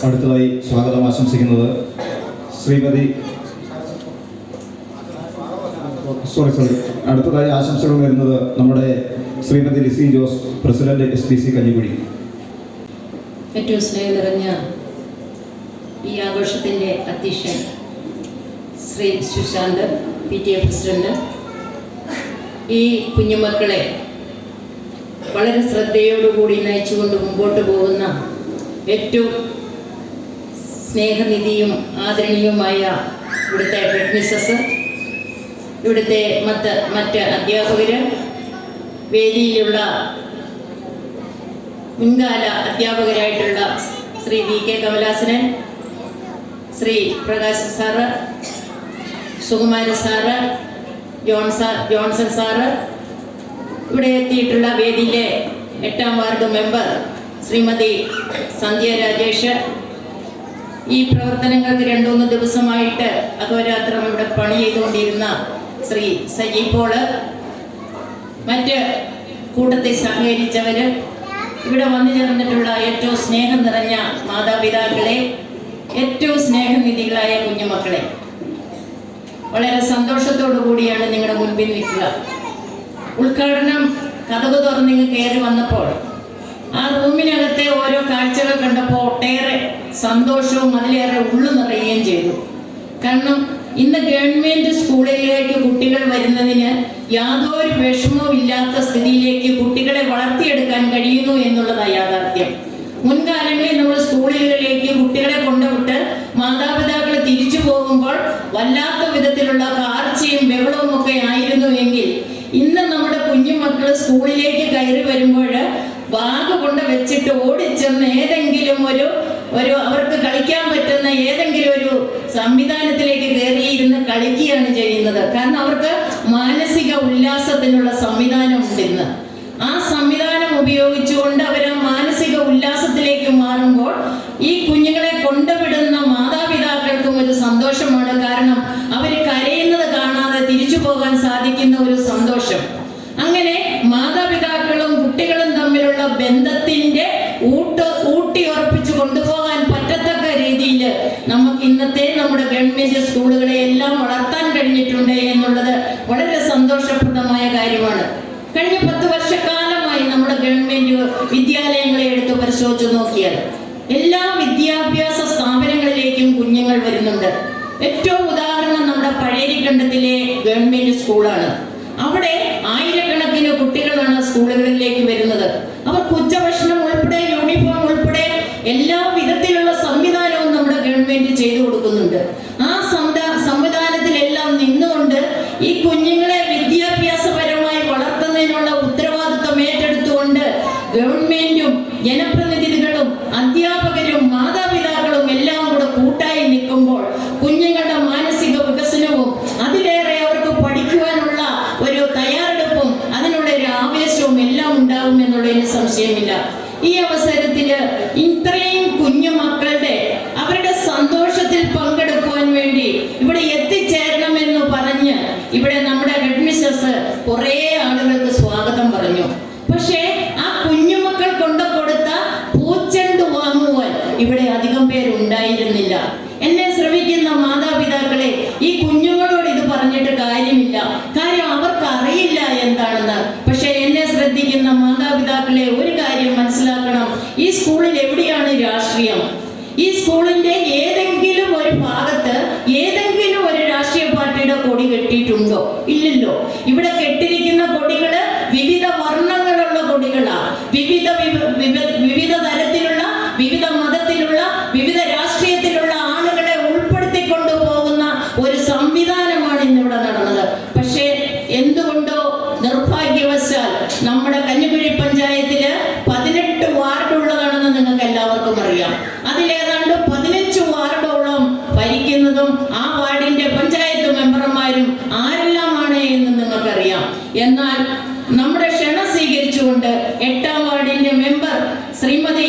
അടുത്തതായി സ്വാഗതം ആശംസിക്കുന്നത് അടുത്തതായി ആശംസകൾ വരുന്നത് നമ്മുടെ ശ്രീമതി ലിസി ജോസ്, പ്രസിഡന്റ് SPC കഞ്ഞിക്കുഴി. ഏറ്റവും സ്നേഹം നിറഞ്ഞ ഈ ആഘോഷത്തിൻ്റെ അധ്യക്ഷൻ ശ്രീ സുശാന്ത്, PTA പ്രസിഡന്റ്, ഈ കുഞ്ഞുമക്കളെ വളരെ ശ്രദ്ധയോടുകൂടി നയിച്ചുകൊണ്ട് മുമ്പോട്ട് പോകുന്ന ഏറ്റവും സ്നേഹനിധിയും ആദരണീയവുമായ ഇവിടുത്തെ ഹെഡ് മിസ്സസ്, ഇവിടുത്തെ മറ്റ് അധ്യാപകർ, വേദിയിലുള്ള മുൻകാല അധ്യാപകരായിട്ടുള്ള Shri V K Kamalasanan, Shri Prakash sir, Sukumara sir, Johnson sir, ഇവിടെ എത്തിയിട്ടുള്ള വേദിയിലെ 8ാം വാർഡ് മെമ്പർ ശ്രീമതി സന്ധ്യ രാജേഷ്, ഈ പ്രവർത്തനങ്ങൾക്ക് 2-3 ദിവസമായിട്ട് അഹോരാത്രം ഇവിടെ പണി ചെയ്തുകൊണ്ടിരുന്ന ശ്രീ സജി പോള്, മറ്റ് കൂട്ടത്തിൽ സഹകരിച്ചവര്, ഇവിടെ വന്നു ചേർന്നിട്ടുള്ള ഏറ്റവും സ്നേഹം നിറഞ്ഞ മാതാപിതാക്കളെ, ഏറ്റവും സ്നേഹനിധികളായ കുഞ്ഞുമക്കളെ, വളരെ സന്തോഷത്തോടു കൂടിയാണ് നിങ്ങളുടെ മുൻപിൽ നിൽക്കുക. ഉദ്ഘാടനം കതക് തുറന്നിങ്ങ് കയറി വന്നപ്പോൾ ആ റൂമിനകത്തെ ഓരോ കാഴ്ചകൾ കണ്ടപ്പോൾ ഒട്ടേറെ സന്തോഷവും അതിലേറെ ഉള്ളു നിറയുകയും ചെയ്തു. കാരണം ഇന്ന് ഗവൺമെന്റ് സ്കൂളിലേക്ക് കുട്ടികൾ വരുന്നതിന് യാതൊരു വിഷമവും ഇല്ലാത്ത സ്ഥിതിയിലേക്ക് കുട്ടികളെ വളർത്തിയെടുക്കാൻ കഴിയുന്നു എന്നുള്ളതാണ് യാഥാർത്ഥ്യം. മുൻകാലങ്ങളിൽ നമ്മൾ സ്കൂളുകളിലേക്ക് കുട്ടികളെ കൊണ്ടുവിട്ട് മാതാപിതാക്കൾ തിരിച്ചു പോകുമ്പോൾ വല്ലാത്ത വിധത്തിലുള്ള കാർച്ചയും ബഹളവും ഒക്കെ ആയിരുന്നു എങ്കിൽ ഇന്ന് നമ്മുടെ കുഞ്ഞുമക്കൾ സ്കൂളിലേക്ക് കയറി വരുമ്പോൾ ബാഗ് കൊണ്ട് വെച്ചിട്ട് ഓടിച്ചെന്ന് ഏതെങ്കിലും ഒരു അവർക്ക് കളിക്കാൻ പറ്റുന്ന ഏതെങ്കിലും ഒരു സംവിധാനത്തിലേക്ക് കയറിയിരുന്ന് കളിക്കുകയാണ് ചെയ്യുന്നത്. കാരണം അവർക്ക് മാനസിക ഉല്ലാസത്തിനുള്ള സംവിധാനം ഉണ്ട് ഇന്ന്. ആ സംവിധാനം ഉപയോഗിച്ചുകൊണ്ട് അവർ ആ മാനസിക ഉല്ലാസത്തിലേക്ക് മാറുമ്പോൾ ഈ കുഞ്ഞുങ്ങളെ കൊണ്ടുവിടുന്ന മാതാപിതാക്കൾക്കും ഒരു സന്തോഷമാണ്. കാരണം അവർ കരയുന്നത് കാണാതെ തിരിച്ചു പോകാൻ സാധിക്കുന്ന ഒരു സന്തോഷം. അങ്ങനെ മാതാപിതാക്കളും കുട്ടികളും തമ്മിലുള്ള ബന്ധത്തിന്റെ ഊട്ടി ഉറപ്പിച്ചു കൊണ്ടുപോകാൻ പറ്റത്തക്ക രീതിയിൽ നമുക്ക് ഇന്നത്തെ നമ്മുടെ ഗവൺമെന്റ് സ്കൂളുകളെ എല്ലാം വളർത്താൻ കഴിഞ്ഞിട്ടുണ്ട് എന്നുള്ളത് വളരെ സന്തോഷപ്രദമായ കാര്യമാണ്. കഴിഞ്ഞ 10 വർഷക്കാലമായി നമ്മുടെ ഗവൺമെന്റ് വിദ്യാലയങ്ങളെ എടുത്ത് പരിശോധിച്ച് നോക്കിയാൽ എല്ലാ വിദ്യാഭ്യാസ സ്ഥാപനങ്ങളിലേക്കും കുഞ്ഞുങ്ങൾ വരുന്നുണ്ട്. ഏറ്റവും ഉദാഹരണം നമ്മുടെ പഴയരിക്കണ്ടത്തിലെ ഗവൺമെന്റ് സ്കൂളാണ്. അവിടെ ആയിരക്കണക്കിന് കുട്ടികളാണ് സ്കൂളുകളിലേക്ക് വരുന്നത്. അവർക്ക് ഉച്ചഭക്ഷണം ഉൾപ്പെടെ യൂണിഫോം ഉൾപ്പെടെ എല്ലാ വിധത്തിലുള്ള സംവിധാനവും നമ്മുടെ ഗവൺമെന്റ് ചെയ്തു കൊടുക്കുന്നുണ്ട്. ആ സംവിധാനത്തിലെല്ലാം നിന്നുകൊണ്ട് ഈ കുഞ്ഞുങ്ങളെ വിദ്യാഭ്യാസപരമായി വളർത്തുന്നതിനുള്ള ഉത്തരവാദിത്വം ഏറ്റെടുത്തുകൊണ്ട് ഗവൺമെന്റും ജനപ്രതിനിധികളും അധ്യാപകരും മാതാപിതാക്കളും എല്ലാം കൂടെ കൂട്ടായി നിൽക്കുമ്പോൾ കുഞ്ഞുങ്ങളുടെ മാനസിക വികസനവും അതിലേറെ അവർക്ക് പഠിക്കുവാനുള്ള ഒരു തയ്യാറെടുപ്പും അതിനുള്ള ഒരു ആവേശവും എല്ലാം ഉണ്ടാവും എന്നുള്ളതിന് സംശയമില്ല. ഈ അവസരത്തിൽ ഇത്രയും കുഞ്ഞു മക്കളുടെ അവരുടെ സന്തോഷത്തിൽ പങ്കെടുക്കുവാൻ വേണ്ടി ഇവിടെ എത്തിച്ചേരണമെന്ന് പറഞ്ഞ് ഇവിടെ നമ്മുടെ ഹെഡ് മിസ്സസ് കുറേ ആളുകൾക്ക് സ്വാഗതം പറഞ്ഞു. പക്ഷേ ആ കുഞ്ഞുമക്കൾ കൊണ്ടു കൊടുത്ത പൂച്ചെണ്ട് വാങ്ങുവാൻ ഇവിടെ അധികം പേരുണ്ടായിരുന്നില്ല. എന്നെ ശ്രമിക്കുന്ന മാതാപിതാക്കളെ, ഈ കുഞ്ഞുങ്ങളോട് ഇത് പറഞ്ഞിട്ട് കാര്യമില്ല. കാര്യം അവർക്ക് അറിയില്ല എന്താണെന്ന്. പക്ഷെ എന്നെ ശ്രദ്ധിക്കുന്ന മാതാപിതാക്കളെ ഒരു കാര്യം മനസ്സിലാക്കണം. ഈ സ്കൂളിൽ എവിടെയാണ് രാഷ്ട്രീയം? ഈ സ്കൂളിന്റെ ഏതെങ്കിലും ഒരു ഭാഗത്ത് ഏതെങ്കിലും ഒരു രാഷ്ട്രീയ പാർട്ടിയുടെ കൊടി കെട്ടിയിട്ടുണ്ടോ? ഇല്ലല്ലോ. ഇവിടെ കെട്ടിരിക്കുന്ന കൊടികള് വിവിധ വർണ്ണങ്ങളുള്ള കൊടികളാ. വിവിധ തരത്തിലുള്ള, വിവിധ മതത്തിലുള്ള, വിവിധ രാഷ്ട്രീയത്തിലുള്ള ആളുകളെ ഉൾപ്പെടുത്തിക്കൊണ്ടു പോകുന്ന ഒരു സംവിധാനമാണ് ഇന്നിവിടെ നടന്നത്. പക്ഷേ എന്തുകൊണ്ടോ നിർഭാഗ്യവശാൽ നമ്മുടെ കഞ്ഞിക്കുഴി പഞ്ചായത്തില് 18 വാർഡുള്ളതാണെന്ന് നിങ്ങൾക്ക് എല്ലാവർക്കും അറിയാം. അതിലേതാണ്ട് 15 വാർഡോളം ഭരിക്കുന്നതും ആ വാർഡിന്റെ പഞ്ചായത്ത് മെമ്പർമാരും ആരെല്ലാമാണ് എന്ന് നിങ്ങൾക്കറിയാം. എന്നാൽ നമ്മുടെ ക്ഷണം സ്വീകരിച്ചുകൊണ്ട് 8ാം വാർഡിന്റെ മെമ്പർ ശ്രീമതി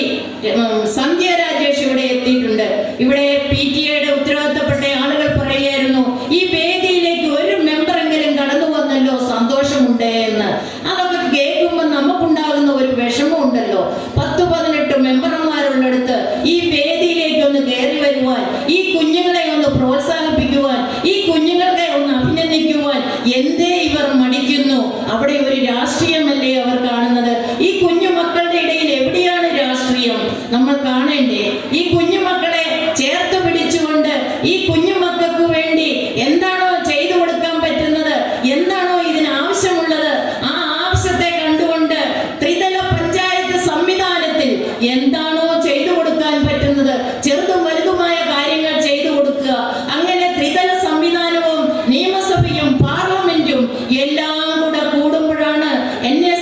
സന്ധ്യ രാജേഷ് ഇവിടെ എത്തിയിട്ടുണ്ട്. ഇവിടെ PTA-യുടെ ഉത്തരവാദിത്തപ്പെട്ട ആളുകൾ പറയുകയായിരുന്നു, ഈ വേദിയിലേക്ക് ഒരു മെമ്പറെങ്കിലും കടന്നു വന്നല്ലോ, സന്തോഷമുണ്ട് എന്ന്. അതൊക്കെ കേൾക്കുമ്പോൾ നമുക്കുണ്ടാകുന്ന ഒരു വിഷമം ഉണ്ടല്ലോ. 10-18 മെമ്പർമാരുള്ളിടത്ത് ഈ വേദിയിലേക്ക് ഒന്ന് കയറി വരുവാൻ, ഈ കുഞ്ഞുങ്ങളെ ഒന്ന് പ്രോത്സാഹിപ്പിക്കുവാൻ, ഈ കുഞ്ഞുങ്ങളെ ഒന്ന് അഭിനന്ദിക്കുവാൻ എന്തേ ഇവർ മടിക്കുന്നു? അവിടെ ഒരു രാഷ്ട്രീയമല്ലേ അവർ കാണുന്നത്? ഈ കുഞ്ഞുമക്കളുടെ ഇടയിൽ എവിടെയാണ് രാഷ്ട്രീയം നമ്മൾ കാണേണ്ടേ? ഈ കുഞ്ഞുമക്കളെ ചേർത്ത് പിടിച്ചുകൊണ്ട് ഈ കുഞ്ഞുമക്കൾക്ക് വേണ്ടി എന്താണോ ചെയ്തു കൊടുക്കാൻ പറ്റുന്നത്, എന്താണോ ഇതിന് ആവശ്യമുള്ളത്, ആ ആവശ്യത്തെ കണ്ടുകൊണ്ട് ത്രിതല പഞ്ചായത്ത് സംവിധാനത്തിൽ എന്താണോ ചെയ്തു കൊടുക്കാൻ പറ്റുന്നത്, ചെറുതും വലുതുമായ കാര്യങ്ങൾ ചെയ്തു കൊടുക്കുക. അങ്ങനെ ത്രിതല സംവിധാനവും നിയമസഭയും പാർലമെന്റും എല്ലാം കൂടെ കൂടുമ്പോഴാണ് എന്നെ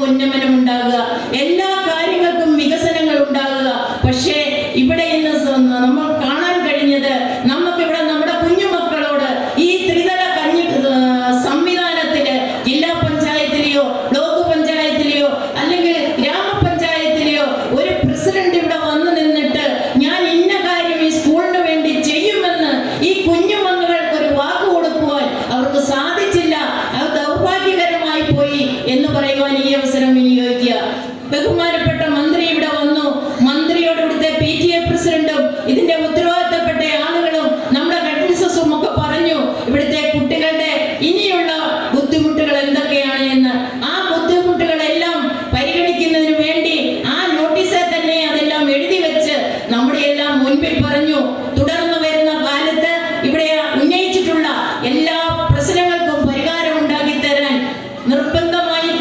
ഉന്നമനം ഉണ്ടാകുക, എല്ലാ കാര്യങ്ങൾക്കും വികസനങ്ങൾ ഉണ്ടാകുക. പക്ഷേ ഇവിടെ ഇന്ന് നമ്മൾ കാണാൻ കഴിഞ്ഞത്, നമുക്കിവിടെ നമ്മുടെ കുഞ്ഞുമക്കളോട് ഈ ത്രിതല സംവിധാനത്തില് ജില്ലാ പഞ്ചായത്തിലെയോ ബ്ലോക്ക് പഞ്ചായത്തിലെയോ അല്ലെങ്കിൽ ഗ്രാമപഞ്ചായത്തിലെയോ ഒരു പ്രസിഡന്റ് ഇവിടെ വന്നു നിന്നിട്ട് ഞാൻ ഇന്ന കാര്യം ഈ സ്കൂളിന് വേണ്ടി ചെയ്യുമെന്ന് ഈ കുഞ്ഞുമക്കൾക്ക് ഒരു വാക്ക് കൊടുക്കുവാൻ അവർക്ക് സാധിച്ചില്ല. അത് ദൗർഭാഗ്യകരമായി പോയി എന്ന് പറയുവാൻ ഈ അവസരം വിനിയോഗിക്കുക. ബഹുമാനപ്പെട്ട മന്ത്രി ഇവിടെ വന്നു. മന്ത്രിയോട് ഇവിടുത്തെ PTA പ്രസിഡന്റും ഇതിന്റെ ഉത്തരവാദിത്തപ്പെട്ട ആളുകളും നമ്മുടെ ഹെഡ്മിസ്സസും ഒക്കെ പറഞ്ഞു ഇവിടുത്തെ കുട്ടികളുടെ ഇനിയുള്ള ബുദ്ധിമുട്ടുകൾ എന്തൊക്കെയാണ് എന്ന്. ആ ബുദ്ധിമുട്ടുകളെല്ലാം പരിഗണിക്കുന്നതിന് വേണ്ടി ആ നോട്ടീസിൽ തന്നെ അതെല്ലാം എഴുതി വെച്ച് നമ്മുടെ എല്ലാം മുൻപിൽ പറഞ്ഞു. തുടർന്ന് വരുന്ന കാലത്ത് ഇവിടെ ഉന്നയിച്ചിട്ടുള്ള എല്ലാ പ്രശ്നങ്ങൾക്കും പരിഹാരം ഉണ്ടാക്കി തരാൻ നിർബന്ധമായി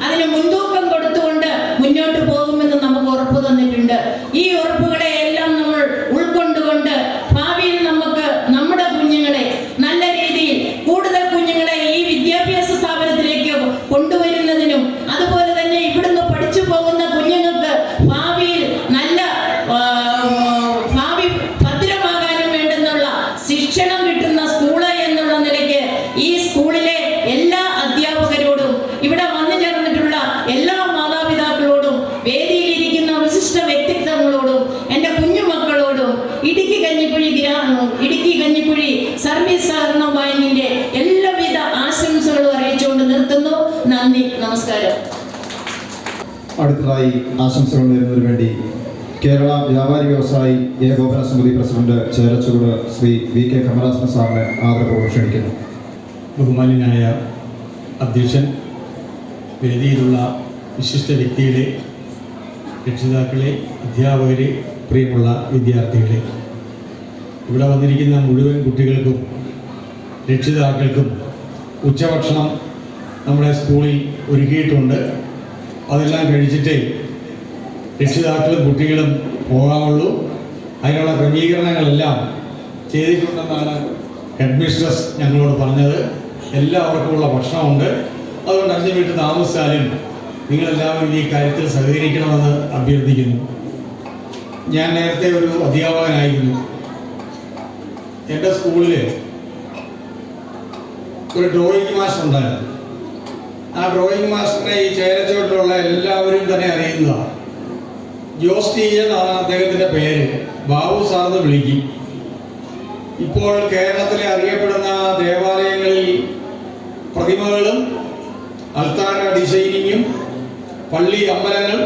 അതിന് മുൻതൂക്കം കൊടുത്തുകൊണ്ട് മുന്നോട്ട് പോകുമെന്ന് നമുക്ക് ഉറപ്പ് തന്നിട്ടുണ്ട്. ഈ ഉറപ്പുകളെ എല്ലാം നമ്മൾ ഉൾക്കൊണ്ടുകൊണ്ട് ഭാവിയിൽ നമുക്ക് നമ്മുടെ കുഞ്ഞുങ്ങളെ നല്ല രീതിയിൽ കൂടുതൽ കുഞ്ഞുങ്ങളെ ഈ വിദ്യാഭ്യാസ സ്ഥാപനത്തിലേക്ക് കൊണ്ടുവരുന്നതിനും അതുപോലെ തന്നെ ഇവിടുന്ന് പഠിച്ചു പോകുന്ന കുഞ്ഞുങ്ങൾക്ക് ഭാവിയിൽ നല്ല ഭാവി ഭദ്രമാകാനും വേണ്ടുന്നുള്ള ശിക്ഷണം കിട്ടുന്ന സ്കൂള് എന്നുള്ള നിലയ്ക്ക് ഈ സ്കൂളിലെ എല്ലാ അധ്യാപകരോടും ഇവിടെ വന്നു ചേർന്നിട്ടുള്ള എല്ലാ മാതാപിതാക്കളോടും വേദിയിലിരിക്കുന്ന വിശിഷ്ട വ്യക്തിത്വങ്ങളോടും എൻ്റെ കുഞ്ഞുമക്കളോടും ഇടുക്കി കഞ്ഞിക്കുഴി സർവീസ് സഹകരണ ബാങ്കിന്റെ എല്ലാവിധ ആശംസകളും അറിയിച്ചുകൊണ്ട് നിർത്തുന്നു. നന്ദി, നമസ്കാരം. അടുത്തതായി ആശംസകൾ നേരുന്നതിന് വേണ്ടി കേരള വ്യാപാരി വ്യവസായി ഏകോപന സമിതി പ്രസിഡന്റ് ചേരച്ചുകൂട് ശ്രീ VK കമലാസൻ സാറിനെ ആദരപൂർവ്വം ക്ഷണിക്കുന്നു. ബഹുമാന്യനായ അധ്യക്ഷൻ, വേദിയിലുള്ള വിശിഷ്ട വ്യക്തികളെ, രക്ഷിതാക്കളെ, അധ്യാപകരെ, പ്രിയമുള്ള വിദ്യാർത്ഥികളെ, ഇവിടെ വന്നിരിക്കുന്ന മുഴുവൻ കുട്ടികൾക്കും രക്ഷിതാക്കൾക്കും ഉച്ചഭക്ഷണം നമ്മുടെ സ്കൂളിൽ ഒരുക്കിയിട്ടുണ്ട്. അതെല്ലാം കഴിച്ചിട്ടേ രക്ഷിതാക്കളും കുട്ടികളും പോകാമുള്ളൂ. അതിനുള്ള ക്രമീകരണങ്ങളെല്ലാം ചെയ്തിട്ടുണ്ടെന്നാണ് ഹെഡ്മിസ്ട്രസ് ഞങ്ങളോട് പറഞ്ഞത്. എല്ലാവർക്കുമുള്ള ഭക്ഷണമുണ്ട്. അതുകൊണ്ട് 5 മിനിറ്റ് താമസിച്ചാലും നിങ്ങളെല്ലാവരും ഈ കാര്യത്തിൽ സഹകരിക്കണമെന്ന് അഭ്യർത്ഥിക്കുന്നു. ഞാൻ നേരത്തെ ഒരു അധ്യാപകനായിരുന്നു. എൻ്റെ സ്കൂളിൽ ഒരു ഡ്രോയിങ് മാസ്റ്റർ ഉണ്ടായിരുന്നു. ആ ഡ്രോയിങ് മാസ്റ്ററിനെ ഈ ചേരച്ചോട്ടിലുള്ള എല്ലാവരും തന്നെ അറിയുന്നതാണ്. ജോസ് ടി എന്നാണ് അദ്ദേഹത്തിൻ്റെ പേര്. ബാബു സാറിന് വിളിക്കും. ഇപ്പോൾ കേരളത്തിലെ അറിയപ്പെടുന്ന ദേവാലയങ്ങളിൽ പ്രതിമകളും അൽത്താര ഡിസൈനിങ്ങും പള്ളി അമ്പലങ്ങൾ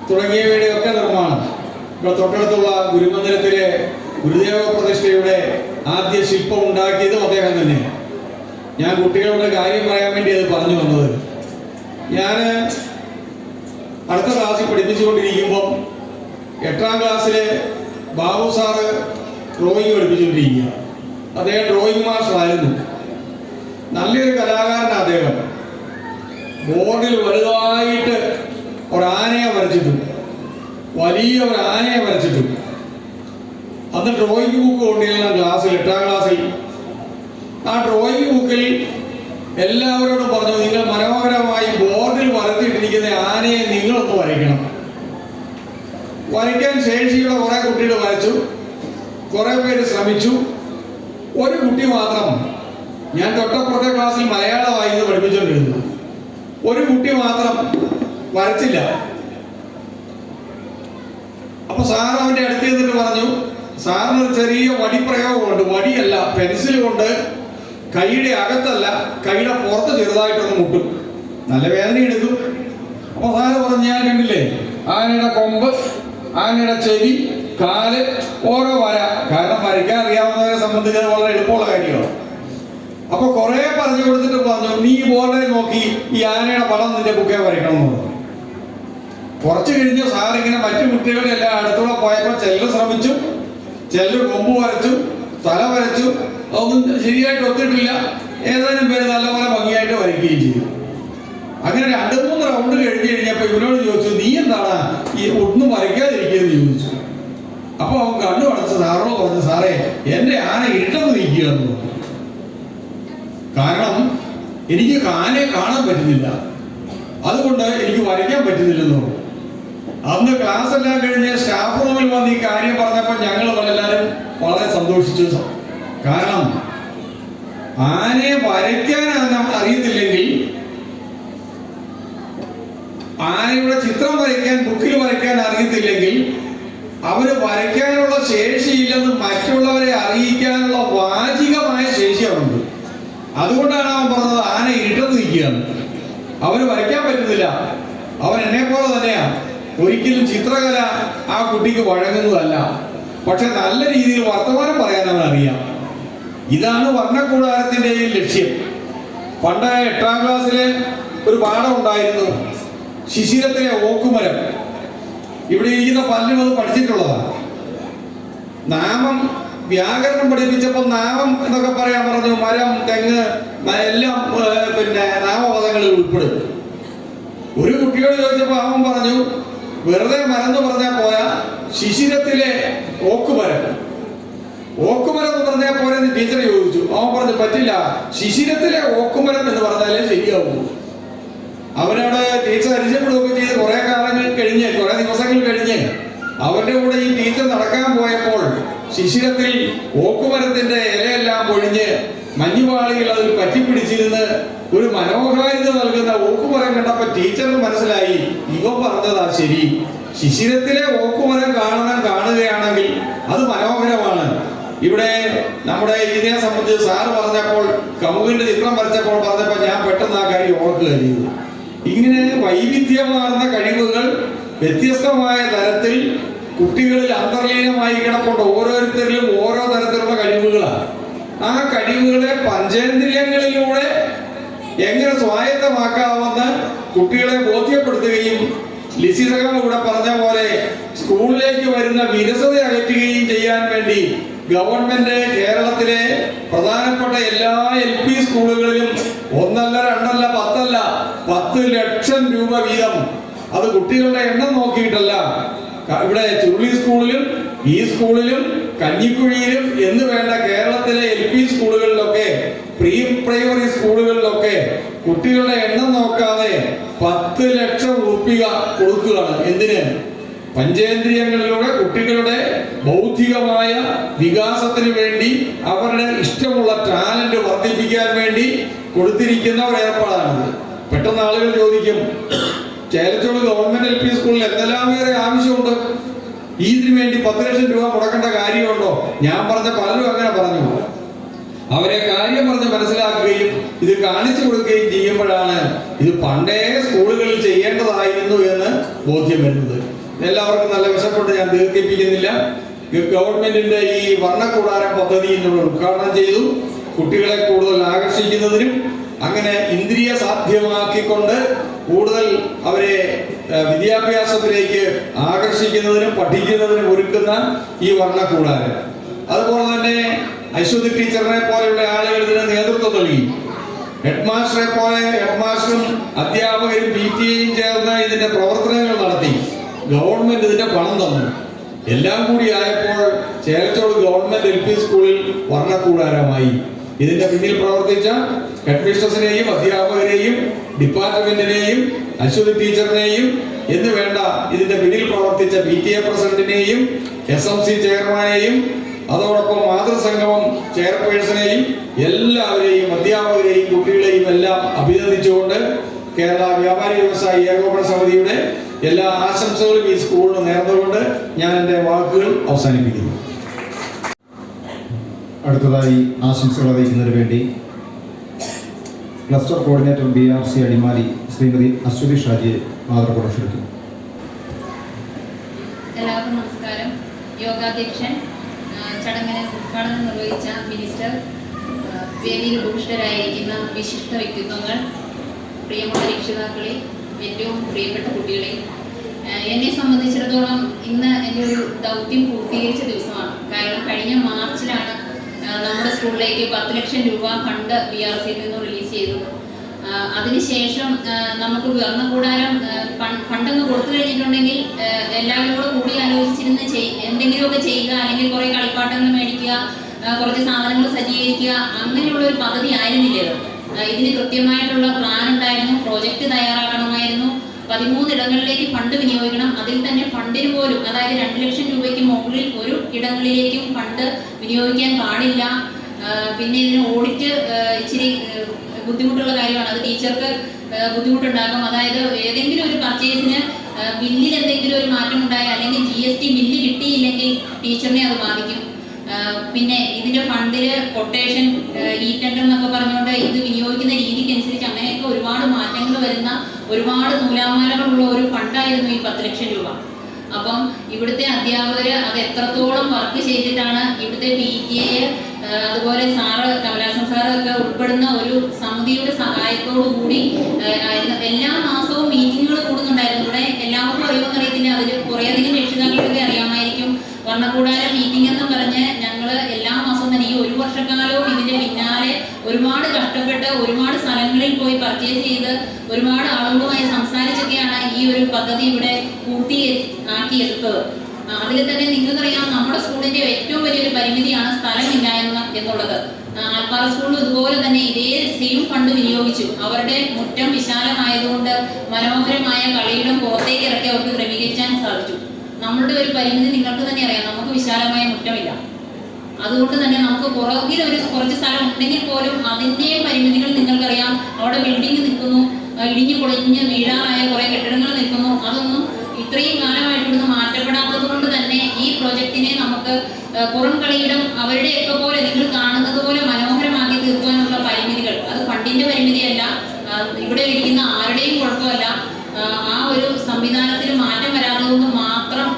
തുടങ്ങിയവയുടെയൊക്കെ നിർമ്മാണം, ഇപ്പോൾ തൊട്ടടുത്തുള്ള ഗുരുമന്ദിരത്തിലെ ഗുരുദേവ പ്രതിഷ്ഠയുടെ ആദ്യ ശില്പം ഉണ്ടാക്കിയതും അദ്ദേഹം തന്നെ. ഞാൻ കുട്ടികളുടെ കാര്യം പറയാൻ വേണ്ടി അത് പറഞ്ഞു വന്നത്. ഞാൻ അടുത്ത ക്ലാസ്സിൽ പഠിപ്പിച്ചുകൊണ്ടിരിക്കുമ്പം 8ാം ക്ലാസ്സിലെ ബാബു സാറ് ഡ്രോയിങ് പഠിപ്പിച്ചുകൊണ്ടിരിക്കുക. അദ്ദേഹം ഡ്രോയിങ് മാസ്റ്ററായിരുന്നു. നല്ലൊരു കലാകാരനാണ് അദ്ദേഹം. ബോർഡിൽ വലുതായിട്ട് ഒരാനയെ വരച്ചിട്ടുണ്ട്, വലിയ ഒരു ആനയെ വരച്ചിട്ടുണ്ട്. അന്ന് ഡ്രോയിങ് ബുക്ക് കൊണ്ടുവരുന്ന ക്ലാസ്സിൽ 8ാം ക്ലാസ്സിൽ ആ ഡ്രോയിങ് ബുക്കിൽ എല്ലാവരോടും പറഞ്ഞു, നിങ്ങൾ മനോഹരമായി ബോർഡിൽ വരച്ചിട്ടിരിക്കുന്ന ആനയെ നിങ്ങളൊന്ന് വരയ്ക്കണം. വരയ്ക്കാൻ ശേഷിയുള്ള കുറേ കുട്ടികൾ വരച്ചു. കുറേ പേര് ശ്രമിച്ചു. ഒരു കുട്ടി മാത്രം, ഞാൻ തൊട്ടപ്പുറത്തെ ക്ലാസ്സിൽ മലയാളമായിരുന്നു പഠിപ്പിച്ചുകൊണ്ടിരുന്നത്, ഒരു കുട്ടി മാത്രം വരച്ചില്ല. അപ്പൊ സാർ അവന്റെ അടുത്ത് ചെന്നിട്ട് പറഞ്ഞു, സാറിന് ഒരു ചെറിയ വടിപ്രയോഗമുണ്ട്. വടിയല്ല, പെൻസിൽ കൊണ്ട് കൈയുടെ അകത്തല്ല, കൈയുടെ പുറത്ത് ചെറുതായിട്ടൊന്ന് മുട്ടും, നല്ല വേദന എടുക്കും. അപ്പൊ സാറ് പറഞ്ഞു, ഞാൻ കണ്ടില്ലേ ആനയുടെ കൊമ്പ്, ആനയുടെ ചെവി, കാല്, ഓരോ വര. കാരണം വരയ്ക്കാൻ അറിയാവുന്നവരെ സംബന്ധിച്ച് അത് വളരെ എളുപ്പമുള്ള കാര്യമാണ്. അപ്പൊ കുറെ പറഞ്ഞു കൊടുത്തിട്ട് പറഞ്ഞു, നീ ബോർഡിൽ നോക്കി ഈ ആനയുടെ പടം നിന്റെ ബുക്കേ വരയ്ക്കണമെന്ന് പറഞ്ഞു. കുറച്ച് കഴിഞ്ഞ് സാറിങ്ങനെ മറ്റു കുട്ടികളുടെ എല്ലാം അടുത്തൂടെ പോയപ്പോൾ ചിലർ ശ്രമിച്ചു, ചിലർ കൊമ്പ് വരച്ചു, തല വരച്ചു. അതൊന്നും ശരിയായിട്ട് ഒത്തിട്ടില്ല. ഏതാനും പേര് നല്ലപോലെ ഭംഗിയായിട്ട് വരയ്ക്കുകയും ചെയ്തു. അങ്ങനെ 2-3 റൗണ്ട് കഴിഞ്ഞപ്പോൾ ഇവനോട് ചോദിച്ചു, നീ എന്താണ് ഈ ഒന്നും വരയ്ക്കാതിരിക്കുകയെന്ന് ചോദിച്ചു. അപ്പൊ അവൻ കണ്ണു അടച്ച് സാറോട് പറഞ്ഞു, സാറേ എന്റെ ആന ഇരുട്ടത്ത് നിൽക്കുകയെന്ന് പറഞ്ഞു. കാരണം എനിക്ക് ആനയെ കാണാൻ പറ്റുന്നില്ല. അതുകൊണ്ട് എനിക്ക് വരയ്ക്കാൻ പറ്റുന്നില്ലെന്ന് പറഞ്ഞു. അന്ന് ക്ലാസ് എല്ലാം കഴിഞ്ഞ് സ്റ്റാഫ് റൂമിൽ വന്ന് ഈ കാര്യം പറഞ്ഞപ്പോൾ ഞങ്ങൾ എല്ലാവരും വളരെ സന്തോഷിച്ചു. കാരണം ആനയെ വരയ്ക്കാൻ അറിയത്തില്ലെങ്കിൽ, ആനയുടെ ചിത്രം വരയ്ക്കാൻ ബുക്കിൽ വരയ്ക്കാൻ അറിയത്തില്ലെങ്കിൽ അവന് വരയ്ക്കാനുള്ള ശേഷിയില്ലെന്ന് മറ്റുള്ളവരെ അറിയിക്കാനുള്ള വാചികമായ ശേഷി അവനുണ്ട്. അതുകൊണ്ടാണ് അവൻ പറഞ്ഞത് ആന ഇരുട്ടത്ത് നിൽക്കുകയാണ്, അവന് വരയ്ക്കാൻ പറ്റുന്നില്ല. അവൻ എന്നെ പോലെ തന്നെയാണ്. ഒരിക്കലും ചിത്രകല ആ കുട്ടിക്ക് വഴങ്ങുന്നതല്ല. പക്ഷെ നല്ല രീതിയിൽ വർത്തമാനം പറയാൻ അവൻ അറിയാം. ഇതാണ് വർണ്ണക്കൂടാരത്തിൻ്റെയും ലക്ഷ്യം. പണ്ട് 8ാം ക്ലാസ്സിലെ ഒരു പാഠം ഉണ്ടായിരുന്നു, ശിശിരത്തിലെ ഓക്കുമരം. ഇവിടെ ഇരിക്കുന്ന പലരും അത് പഠിച്ചിട്ടുള്ളതാണ്. നാമം വ്യാകരണം പഠിപ്പിച്ചപ്പോൾ നാമം എന്നൊക്കെ പറയാൻ പറഞ്ഞു. മരം, തെങ്ങ് എല്ലാം നാമപദങ്ങളിൽ ഉൾപ്പെടും. ഒരു കുട്ടിയോട് ചോദിച്ചപ്പോൾ അവൻ പറഞ്ഞു, വെറുതെ മരന്ന് പറഞ്ഞാൽ പോയാ ശിശിരത്തിലെ ഓക്കുമരം. ഓക്കുമരം എന്ന് പറഞ്ഞാൽ പോരെന്ന് ടീച്ചർ ചോദിച്ചു. അവൻ പറഞ്ഞു, പറ്റില്ല, ശിശിരത്തിലെ ഓക്കുമരം എന്ന് പറഞ്ഞാലേ ശരിയാവൂ. അവനോട് ടീച്ചർ പരിചയപ്പെടുകയൊക്കെ ചെയ്ത് കുറെ കാലങ്ങൾ കഴിഞ്ഞ്, കുറെ ദിവസങ്ങൾ കഴിഞ്ഞ് അവന്റെ കൂടെ ഈ ടീച്ചർ നടക്കാൻ പോയപ്പോൾ ശിശിരത്തിൽ ഓക്കുമരത്തിന്റെ ഇലയെല്ലാം പൊഴിഞ്ഞ് മഞ്ഞുപാളികൾ അതിൽ പറ്റിപ്പിടിച്ചിരുന്ന് ഒരു മനോഹാരിത നൽകുന്ന ഓക്കുമരം കണ്ടപ്പോ ടീച്ചറിന് മനസ്സിലായി, ഇവൻ പറഞ്ഞതാ ശരി. ശിശിരത്തിലെ ഓക്കുമരം കാണുകയാണെങ്കിൽ അത് മനോഹരമാണ്. ഇവിടെ നമ്മുടെ ഇതിനെ സംബന്ധിച്ച് സാറ് പറഞ്ഞപ്പോൾ, കമുകിന്റെ ചിത്രം വരച്ചപ്പോൾ പറഞ്ഞപ്പോൾ ഞാൻ പെട്ടെന്ന് ആ കാര്യം ഓർക്കുക ചെയ്തു. ഇങ്ങനെ വൈവിധ്യമാർന്ന കഴിവുകൾ വ്യത്യസ്തമായ തരത്തിൽ കുട്ടികളിൽ അന്തർലീനമായി കിടപ്പുണ്ട്. ഓരോരുത്തരിലും ഓരോ തരത്തിലുള്ള കഴിവുകളാണ്. ആ കഴിവുകളെ പഞ്ചേന്ദ്രിയങ്ങളിലൂടെ എങ്ങനെ സ്വായത്തമാക്കാമെന്ന് കുട്ടികളെ ബോധ്യപ്പെടുത്തുകയും ലിസിതകം ഇവിടെ പറഞ്ഞ പോലെ സ്കൂളിലേക്ക് വരുന്ന വിരസത അകറ്റുകയും ചെയ്യാൻ വേണ്ടി ഗവൺമെന്റ് കേരളത്തിലെ പ്രധാനപ്പെട്ട എല്ലാ LP സ്കൂളുകളിലും 1 അല്ല 2 അല്ല 10 അല്ല 10 ലക്ഷം രൂപ വീതം, അത് കുട്ടികളുടെ എണ്ണം നോക്കിയിട്ടല്ല, ഇവിടെ ചുരുളി സ്കൂളിലും ഈ സ്കൂളിലും കഞ്ഞിക്കുഴിയിലും എന്ന് വേണ്ട കേരളത്തിലെ LP സ്കൂളുകളിലൊക്കെ പ്രീ പ്രൈമറി സ്കൂളുകളിലൊക്കെ കുട്ടികളുടെ എണ്ണം നോക്കാതെ 10 ലക്ഷം രൂപ കൊടുക്കുകയാണ്. എന്തിന്? പഞ്ചേന്ദ്രിയങ്ങളിലൂടെ കുട്ടികളുടെ ബൗദ്ധികമായ വികാസത്തിന് വേണ്ടി, അവരുടെ ഇഷ്ടമുള്ള ടാലന്റ് വർദ്ധിപ്പിക്കാൻ വേണ്ടി കൊടുത്തിരിക്കുന്ന ഒരു ഏർപ്പാടാണിത്. പെട്ടെന്ന് ആളുകൾ ചോദിക്കും, ചേലച്ചോട് ഗവൺമെന്റ് LP സ്കൂളിൽ എന്തെല്ലാം വേറെ ആവശ്യമുണ്ട്, ഇതിനു വേണ്ടി 10 ലക്ഷം രൂപ മുടക്കേണ്ട കാര്യമുണ്ടോ? ഞാൻ പറഞ്ഞ പലരും അങ്ങനെ പറഞ്ഞു. അവരെ കാര്യം പറഞ്ഞ് മനസ്സിലാക്കുകയും ഇത് കാണിച്ചു കൊടുക്കുകയും ചെയ്യുമ്പോഴാണ് ഇത് പണ്ടേ സ്കൂളുകളിൽ ചെയ്യേണ്ടതായിരുന്നു എന്ന് ബോധ്യം വരുന്നത്. എല്ലാവർക്കും നല്ല വിശപ്പുണ്ട്, ഞാൻ ദീർഘിപ്പിക്കുന്നില്ല. ഗവൺമെന്റിന്റെ ഈ വർണ്ണക്കൂടാരം പദ്ധതി നമ്മൾ ഉദ്ഘാടനം ചെയ്തു. കുട്ടികളെ കൂടുതൽ ആകർഷിക്കുന്നതിനും അങ്ങനെ ഇന്ദ്രിയ സാധ്യമാക്കിക്കൊണ്ട് കൂടുതൽ അവരെ വിദ്യാഭ്യാസത്തിലേക്ക് ആകർഷിക്കുന്നതിനും പഠിക്കുന്നതിനും ഒരുക്കുന്ന ഈ വർണ്ണക്കൂടാരം. അതുപോലെ തന്നെ അശ്വതി ടീച്ചറിനെ പോലെയുള്ള ആളുകൾ ഇതിന് നേതൃത്വം നൽകി. ഹെഡ്മാസ്റ്ററും അധ്യാപകരും PTA-യും ചേർന്ന് ഇതിന്റെ പ്രവർത്തനങ്ങൾ നടത്തി. ഗവൺമെന്റ് ഇതിന്റെ പണം തന്നു. എല്ലാം കൂടി ആയപ്പോൾ ചേലച്ചോട് ഗവൺമെന്റ് LP സ്കൂളിൽ വർണ്ണക്കൂടാരമായി. ഇതിന്റെ പിന്നിൽ പ്രവർത്തിച്ച ഹെഡ്മിസ്ട്രസിനെയും അധ്യാപകരെയും ഡിപ്പാർട്ട്മെന്റിനെയും അശ്വതി ടീച്ചറിനെയും എന്ന് വേണ്ട ഇതിന്റെ പിന്നിൽ പ്രവർത്തിച്ച PTA പ്രസിഡന്റിനെയും SMC ചെയർമാനെയും അതോടൊപ്പം മാതൃസംഗമം ചെയർപേഴ്സണെയും എല്ലാവരെയും അധ്യാപകരെയും കുട്ടികളെയും എല്ലാം അഭിനന്ദിച്ചുകൊണ്ട് കേരള വ്യാപാരി വ്യവസായി ഏകോപന സമിതിയുടെ എല്ലാ ആശംസകളും ഈ സ്കൂളിന് നേർന്നുകൊണ്ട് ഞാൻ എൻ്റെ വാക്കുകൾ അവസാനിപ്പിക്കുന്നു. അടുത്തതായി ആശംസകൾ അറിയിക്കുന്നതിന് വേണ്ടി cluster coordinator BRC Adimali Shrimati Aswathy ഷാജിയെ ആദരപൂർവ്വം ക്ഷണിക്കുന്നു. എല്ലാവർക്കും നമസ്കാരം. യോഗാധ്യക്ഷൻ, ചടങ്ങിന് ഉദ്ഘാടനം നിർവഹിച്ച മിനിസ്റ്റർ, വേദിയിൽ ഉപവിഷ്ടരായിരിക്കുന്ന വിശിഷ്ട വ്യക്തിത്വങ്ങൾ, പ്രിയമുള്ള രക്ഷിതാക്കളെ, ഏറ്റവും പ്രിയപ്പെട്ട കുട്ടികളെ, എന്നെ സംബന്ധിച്ചിടത്തോളം ഇന്ന് എൻ്റെ ഒരു ദൗത്യം പൂർത്തീകരിച്ച ദിവസമാണ്. കാരണം കഴിഞ്ഞ മാർച്ചിലാണ് നമ്മുടെ സ്കൂളിലേക്ക് 10 ലക്ഷം രൂപ ഫണ്ട് BRCയിൽ നിന്ന് റിലീസ് ചെയ്തത്. അതിനുശേഷം നമുക്ക് വർണ്ണക്കൂടാരം ഫണ്ടൊന്ന് കൊടുത്തു കഴിഞ്ഞിട്ടുണ്ടെങ്കിൽ എല്ലാവരും കൂടെ കൂടി ആലോചിച്ചിരുന്ന് എന്തെങ്കിലുമൊക്കെ ചെയ്യുക, അല്ലെങ്കിൽ കുറേ കളിപ്പാട്ടങ്ങൾ മേടിക്കുക, കുറച്ച് സാധനങ്ങൾ സജ്ജീകരിക്കുക, അങ്ങനെയുള്ള ഒരു പദ്ധതി ആയിരുന്നില്ല ഇത്. ഇതിന് കൃത്യമായിട്ടുള്ള പ്ലാൻ ഉണ്ടായിരുന്നു, പ്രോജക്റ്റ് തയ്യാറാക്കണമായിരുന്നു. 13 ഇടങ്ങളിലേക്ക് ഫണ്ട് വിനിയോഗിക്കണം. അതിൽ തന്നെ ഫണ്ടിന് പോലും, അതായത് 2 ലക്ഷം രൂപയ്ക്ക് മുകളിൽ ഒരു ഇടങ്ങളിലേക്കും ഫണ്ട് വിനിയോഗിക്കാൻ പാടില്ല. പിന്നെ ഇതിന് ഓഡിറ്റ് ഇച്ചിരി ബുദ്ധിമുട്ടുള്ള കാര്യമാണ്. അത് ടീച്ചർക്ക് ബുദ്ധിമുട്ടുണ്ടാകും. അതായത് ഏതെങ്കിലും ഒരു പർച്ചേസിന് ബില്ലിൽ എന്തെങ്കിലും ഒരു മാറ്റം ഉണ്ടായാൽ, അല്ലെങ്കിൽ GST ബില്ല് കിട്ടിയില്ലെങ്കിൽ ടീച്ചറിനെ അത് ബാധിക്കും. പിന്നെ ഇതിന്റെ ഫണ്ടില് കൊട്ടേഷൻ, E-ടെൻഡർ എന്നൊക്കെ പറഞ്ഞുകൊണ്ട് ഇത് വിനിയോഗിക്കുന്ന രീതിക്കനുസരിച്ച് അങ്ങനെയൊക്കെ ഒരുപാട് മാറ്റങ്ങൾ വരുന്ന, ഒരുപാട് നൂലാമാലകളുള്ള ഒരു ഫണ്ടായിരുന്നു ഈ 10 ലക്ഷം രൂപ. അപ്പം ഇവിടുത്തെ അധ്യാപകര് അത് എത്രത്തോളം വർക്ക് ചെയ്തിട്ടാണ് ഇവിടുത്തെ PTA, അതുപോലെ സാറ് കമലാസൻ സാറ് ഒക്കെ ഉൾപ്പെടുന്ന ഒരു സമിതിയുടെ സഹായത്തോടു കൂടി എല്ലാ മാസവും മീറ്റിങ്ങുകൾ കൂടുന്നുണ്ടായിരുന്നു. ഇവിടെ എല്ലാവർക്കും അറിയുമെന്ന് അറിയത്തില്ല, അതിൽ കുറേയധികം രക്ഷിതാക്കൾക്കൊക്കെ അറിയാമായിരിക്കും. വർണ്ണക്കൂടാര മീറ്റിംഗ് എന്ന് പറഞ്ഞ് ഞങ്ങൾ എല്ലാ മാസവും തന്നെ ഈ 1 വർഷക്കാലവും ഇതിന്റെ പിന്നാലെ ഒരുപാട് കഷ്ടപ്പെട്ട് ഒരുപാട് സ്ഥലങ്ങളിൽ പോയി പർച്ചേസ് ചെയ്ത് ഒരുപാട് ആളുകളുമായി സംസാരിച്ചൊക്കെയാണ് ഈ ഒരു പദ്ധതി ഇവിടെ ആക്കിയെടുത്തത്. അതിൽ തന്നെ നിങ്ങൾക്കറിയാം, നമ്മുടെ സ്കൂളിന്റെ ഏറ്റവും വലിയൊരു പരിമിതിയാണ് സ്ഥലമില്ലായ്മ എന്നുള്ളത്. ആൽപ്പാറ സ്കൂളിൽ ഇതുപോലെ തന്നെ ഇതേ സെയിം ഫണ്ട് വിനിയോഗിച്ചു. അവരുടെ മുറ്റം വിശാലമായതുകൊണ്ട് മനോഹരമായ കളിയിടം പുറത്തേക്ക് ഇറക്കി അവർക്ക് ക്രമീകരിക്കാൻ സാധിച്ചു. നമ്മളുടെ ഒരു പരിമിതി നിങ്ങൾക്ക് തന്നെ അറിയാം, നമുക്ക് വിശാലമായ മുറ്റമില്ല. അതുകൊണ്ട് തന്നെ നമുക്ക് പുറകിൽ കുറച്ച് സ്ഥലം ഉണ്ടെങ്കിൽ പോലും അതിൻ്റെയും പരിമിതികൾ നിങ്ങൾക്കറിയാം. അവിടെ ബിൽഡിംഗ് നിൽക്കുന്നു, ഇടിഞ്ഞു പൊളിഞ്ഞ് വീഴാറായ കുറെ കെട്ടിടങ്ങൾ നിൽക്കുന്നു. അതൊന്നും ഇത്രയും കാലമായിട്ട് ഇവിടുന്ന് മാറ്റപ്പെടാത്തത് കൊണ്ട് തന്നെ ഈ പ്രോജക്റ്റിനെ നമുക്ക് പുറം കളിയിടം അവരുടെയൊക്കെ പോലെ നിങ്ങൾ കാണുന്നത് പോലെ മനോഹരമാക്കി തീർക്കാനുള്ള പരിമിതികൾ, അത് ഫണ്ടിന്റെ പരിമിതിയല്ല, ഇവിടെ ഇരിക്കുന്ന ആരുടെയും കുഴപ്പമല്ല, ആ ഒരു സംവിധാനത്തിൽ മാറ്റം വരാത്തതുകൊണ്ട് മാത്രം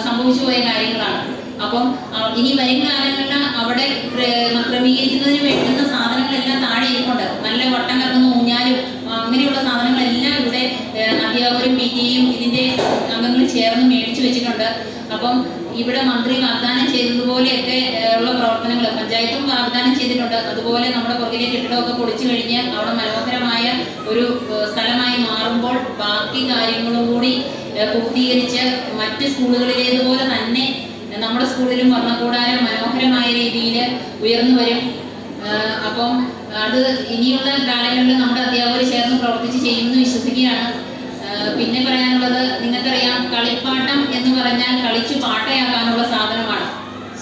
സംഭവിച്ചു പോയ കാര്യങ്ങളാണ്. അപ്പം ഇനി വരും കാലങ്ങളിൽ അവിടെ ക്രമീകരിക്കുന്നതിന് വേണ്ടുന്ന സാധനങ്ങളെല്ലാം താഴെ ഇരിപ്പുണ്ട്. നല്ല വട്ടം കറങ്ങുന്ന ഊഞ്ഞാലും അങ്ങനെയുള്ള സാധനങ്ങളെല്ലാം ഇവിടെ അധ്യാപകരും PTA-യും ഇതിന്റെ അംഗങ്ങളും ചേർന്ന് മേടിച്ചു വെച്ചിട്ടുണ്ട്. അപ്പം ഇവിടെ മന്ത്രി വാഗ്ദാനം ചെയ്തതുപോലെയൊക്കെ ഉള്ള പ്രവർത്തനങ്ങൾ പഞ്ചായത്തും വാഗ്ദാനം ചെയ്തിട്ടുണ്ട്. അതുപോലെ നമ്മുടെ പുറകിലെ കെട്ടിടമൊക്കെ പൊളിച്ചു കഴിഞ്ഞ് അവിടെ മനോഹരമായ ഒരു സ്ഥലമായി മാറുമ്പോൾ ബാക്കി കാര്യങ്ങളും കൂടി പൂർത്തീകരിച്ച് മറ്റ് സ്കൂളുകളിലേതുപോലെ തന്നെ നമ്മുടെ സ്കൂളിലും വർണ്ണക്കൂടാരം മനോഹരമായ രീതിയിൽ ഉയർന്നു വരും. അപ്പം അത് ഇനിയുള്ള കാലങ്ങളിൽ നമ്മുടെ അധ്യാപകർ ചേർന്ന് പ്രവർത്തിച്ച് ചെയ്യുമെന്ന് വിശ്വസിക്കുകയാണ്. പിന്നെ പറയാനുള്ളത്, നിങ്ങൾക്കറിയാം, കളിപ്പാട്ടം എന്ന് പറഞ്ഞാൽ കളിച്ചു പാട്ടയാക്കാനുള്ള സാധനമാണ്.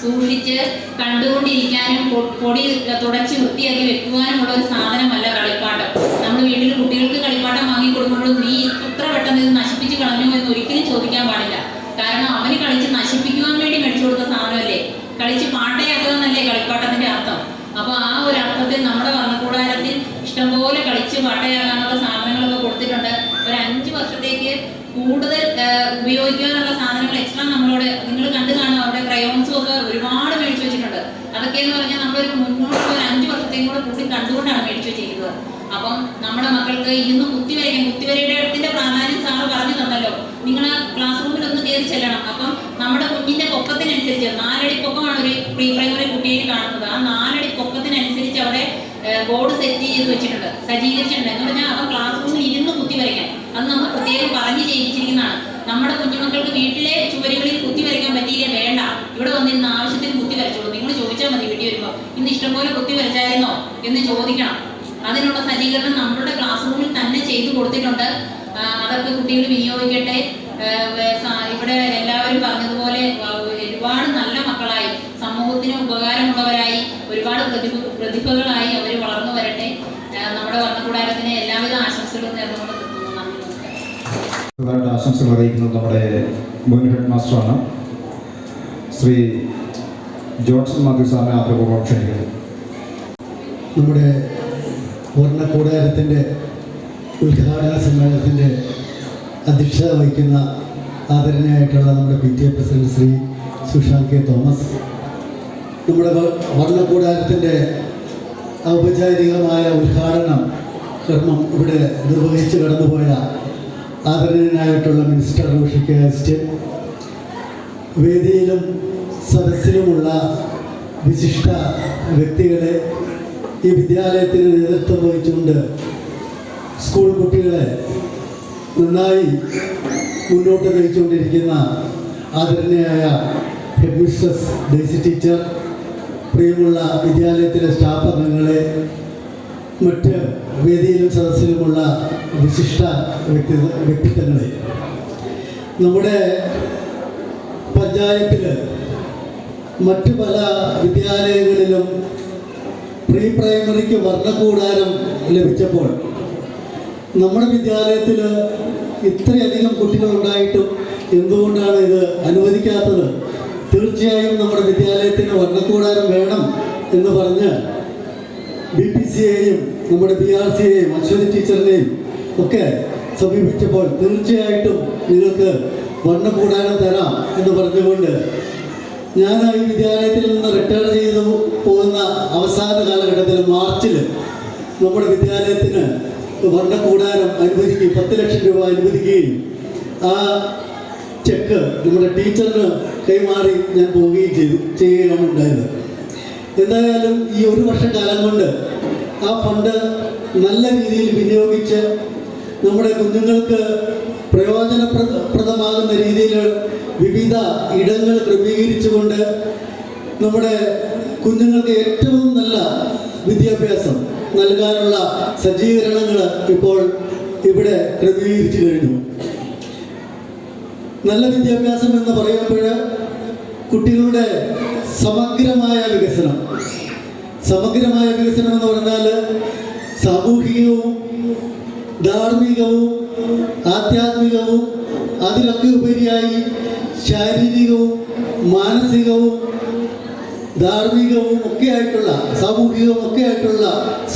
സൂക്ഷിച്ച് കണ്ടുകൊണ്ടിരിക്കാനും പൊടി തുടച്ച് വൃത്തിയാക്കി വെക്കുവാനുമുള്ള ഒരു സാധനമല്ല കളിപ്പാട്ടം. നമ്മുടെ വീട്ടിൽ കുട്ടികൾക്ക് കളിപ്പാട്ടം വാങ്ങി കൊടുക്കുമ്പോഴും നീ ഇത്ര പെട്ടെന്ന് ഇത് നശിപ്പിച്ച് കളഞ്ഞു എന്ന് ഒരിക്കലും ചോദിക്കാൻ പാടില്ല. കാരണം അവന് കളിച്ച് നശിപ്പിക്കുവാൻ വേണ്ടി മേടിച്ചു കൊടുത്ത സാധനമല്ലേ, കളിച്ച് പാട്ടയാക്കുക എന്നല്ലേ കളിപ്പാട്ടത്തിന്റെ അർത്ഥം. അപ്പൊ ആ ഒരു അർത്ഥത്തിൽ നമ്മുടെ വർണ്ണക്കൂടാരത്തിൽ ഇഷ്ടംപോലെ കളിച്ച് പാട്ടയാകാനുള്ള സാധനങ്ങളൊക്കെ കൊടുത്തിട്ടുണ്ട്. ഒരു 5 വർഷത്തേക്ക് കൂടുതൽ ഉപയോഗിക്കാനുള്ള സാധനങ്ങൾ എക്സ്ട്രാ നമ്മളോട് നിങ്ങൾ കണ്ടു കാണും. അവിടെ ക്രയോൺസും ഒക്കെ ഒരുപാട് മേടിച്ചു വെച്ചിട്ടുണ്ട്. അതൊക്കെ എന്ന് പറഞ്ഞാൽ നമ്മളൊരു മുന്നോട്ട് ഒരു 5 വർഷത്തേക്കും കൂടെ കൂടി കണ്ടുകൊണ്ടാണ് മേടിച്ചു വെച്ചിരിക്കുന്നത്. അപ്പം നമ്മുടെ മക്കൾക്ക് ഇരുന്ന് കുത്തിവരയുടെ പ്രാധാന്യം സാറ് പറഞ്ഞു തന്നല്ലോ. നിങ്ങൾ ക്ലാസ് റൂമിൽ ഒന്ന് കയറി ചെല്ലണം. അപ്പം നമ്മുടെ കുഞ്ഞിന്റെ പൊക്കത്തിനനുസരിച്ച് 4 അടി പൊക്കമാണ് ഒരു പ്രീ പ്രൈമറി കുട്ടിയെ കാണുന്നത്. ആ 4 അടി പൊക്കത്തിനനുസരിച്ച് അവിടെ ബോർഡ് സെറ്റ് ചെയ്ത് വെച്ചിട്ടുണ്ട്, സജ്ജീകരിച്ചിട്ടുണ്ട്. എന്ന് പറഞ്ഞാൽ അവൻ ക്ലാസ് റൂമിൽ ഇരുന്ന് കുത്തി വരയ്ക്കാൻ അത് നമ്മൾ പ്രത്യേകം പറഞ്ഞ് ചെയ്യിച്ചിരിക്കുന്നതാണ്. നമ്മുടെ കുഞ്ഞുമക്കൾക്ക് വീട്ടിലെ ചുവരുകളിൽ കുത്തി വരയ്ക്കാൻ പറ്റിയില്ലേ, വേണ്ട, ഇവിടെ വന്നിരുന്ന ആവശ്യത്തിന് കുത്തി വരച്ചോളൂ. നിങ്ങൾ ചോദിച്ചാൽ മതി വീട്ടിൽ വരുമ്പോൾ, ഇന്ന് ഇഷ്ടംപോലെ കുത്തി വരച്ചായിരുന്നോ എന്ന് ചോദിക്കണം. അതിനുള്ള സജ്ജീകരണം നമ്മുടെ ക്ലാസ് റൂമിൽ തന്നെ ചെയ്തു കൊടുത്തിട്ടുണ്ട്. അതൊക്കെ കുട്ടികൾ വിനിയോഗിക്കട്ടെ. ഇവിടെ എല്ലാവരും പറഞ്ഞതുപോലെ ഒരുപാട് നല്ല മക്കളായി, സമൂഹത്തിന് ഉപകാരമുള്ളവരായി, ഒരുപാട് പ്രതിഭകളായി അവർ വളർന്നു വരട്ടെ. നമ്മുടെ വർണ്ണക്കൂടാരത്തിന് എല്ലാവിധ ആശംസകളും നേർന്നുകൊണ്ട് നന്ദി. ആശംസകൾ അറിയിക്കുന്നത് നമ്മുടെ മുൻ ഹെഡ് മാസ്റ്ററാണ് ശ്രീ ജോൺസൺ മാത്യു സാറിനെ ആദരപൂർവ്വം ക്ഷണിക്കുന്നു. നമ്മുടെ വർണ്ണക്കൂടാരത്തിൻ്റെ ഉദ്ഘാടന സമ്മേളനത്തിൻ്റെ അധ്യക്ഷത വഹിക്കുന്ന ആദരണീയനായിട്ടുള്ള നമ്മുടെ PTA president Shri Sushant K. Thomas, നമ്മുടെ വർണ്ണക്കൂടാരത്തിൻ്റെ ഔപചാരികമായ ഉദ്ഘാടനം കർമ്മം ഇവിടെ നിർവഹിച്ച് കടന്നുപോയ ആദരണീയനായിട്ടുള്ള മിനിസ്റ്റർ റോഷി K. അഗസ്റ്റിൻ, വേദിയിലും സദസ്സിലുമുള്ള വിശിഷ്ട വ്യക്തികളെ, ഈ വിദ്യാലയത്തിന് നേതൃത്വം വഹിച്ചുകൊണ്ട് സ്കൂൾ കുട്ടികളെ നന്നായി മുന്നോട്ട് നയിച്ചുകൊണ്ടിരിക്കുന്ന ആദരണീയായ ഹെഡ് മിസ്ട്രസ് ഡെയ്സി ടീച്ചർ, പ്രിയമുള്ള വിദ്യാലയത്തിലെ സ്റ്റാഫ് അംഗങ്ങളെ, മറ്റ് വേദിയിലും സദസ്സിലുമുള്ള വിശിഷ്ട വ്യക്തിത്വങ്ങളെ, നമ്മുടെ പഞ്ചായത്തിൽ മറ്റു പല വിദ്യാലയങ്ങളിലും പ്രീ പ്രൈമറിക്ക് വർണ്ണക്കൂടാരം ലഭിച്ചപ്പോൾ നമ്മുടെ വിദ്യാലയത്തിൽ ഇത്രയധികം കുട്ടികളുണ്ടായിട്ടും എന്തുകൊണ്ടാണ് ഇത് അനുവദിക്കാത്തത്? തീർച്ചയായും നമ്മുടെ വിദ്യാലയത്തിന് വർണ്ണക്കൂടാരം വേണം എന്ന് പറഞ്ഞ് BPCയെയും നമ്മുടെ BRCയെയും അശ്വതി ടീച്ചറിനെയും ഒക്കെ സമീപിച്ചപ്പോൾ തീർച്ചയായിട്ടും നിങ്ങൾക്ക് വർണ്ണക്കൂടാരം തരാം എന്ന് പറഞ്ഞുകൊണ്ട് ഞാൻ ഈ വിദ്യാലയത്തിൽ നിന്ന് റിട്ടയർ ചെയ്തു പോകുന്ന അവസാന കാലഘട്ടത്തിൽ മാർച്ചിൽ നമ്മുടെ വിദ്യാലയത്തിന് വർണ്ണക്കൂടാരം അനുവദിക്കുകയും 10 ലക്ഷം രൂപ അനുവദിക്കുകയും ആ ചെക്ക് നമ്മുടെ ടീച്ചറിന് കൈമാറി ഞാൻ പോവുകയും ചെയ്യുകയാണ് ഉണ്ടായത്. എന്തായാലും ഈ 1 വർഷക്കാലം കൊണ്ട് ആ ഫണ്ട് നല്ല രീതിയിൽ വിനിയോഗിച്ച് നമ്മുടെ കുഞ്ഞുങ്ങൾക്ക് പ്രയോജനപ്രദമാകുന്ന രീതിയിൽ വിവിധ ഇടങ്ങൾ ക്രമീകരിച്ചുകൊണ്ട് നമ്മുടെ കുഞ്ഞുങ്ങൾക്ക് ഏറ്റവും നല്ല വിദ്യാഭ്യാസം നൽകാനുള്ള സജ്ജീകരണങ്ങൾ ഇപ്പോൾ ഇവിടെ ക്രമീകരിച്ചു കഴിഞ്ഞു. നല്ല വിദ്യാഭ്യാസം എന്ന് പറയുമ്പോൾ കുട്ടികളുടെ സമഗ്രമായ വികസനം എന്ന് പറഞ്ഞാൽ സാമൂഹികവും ധാർമ്മികവും ആധ്യാത്മികവും അതിലൊക്കെ ഉപരിയായി ശാരീരികവും മാനസികവും ധാർമ്മികവും ഒക്കെ ആയിട്ടുള്ള സാമൂഹികവും ഒക്കെ ആയിട്ടുള്ള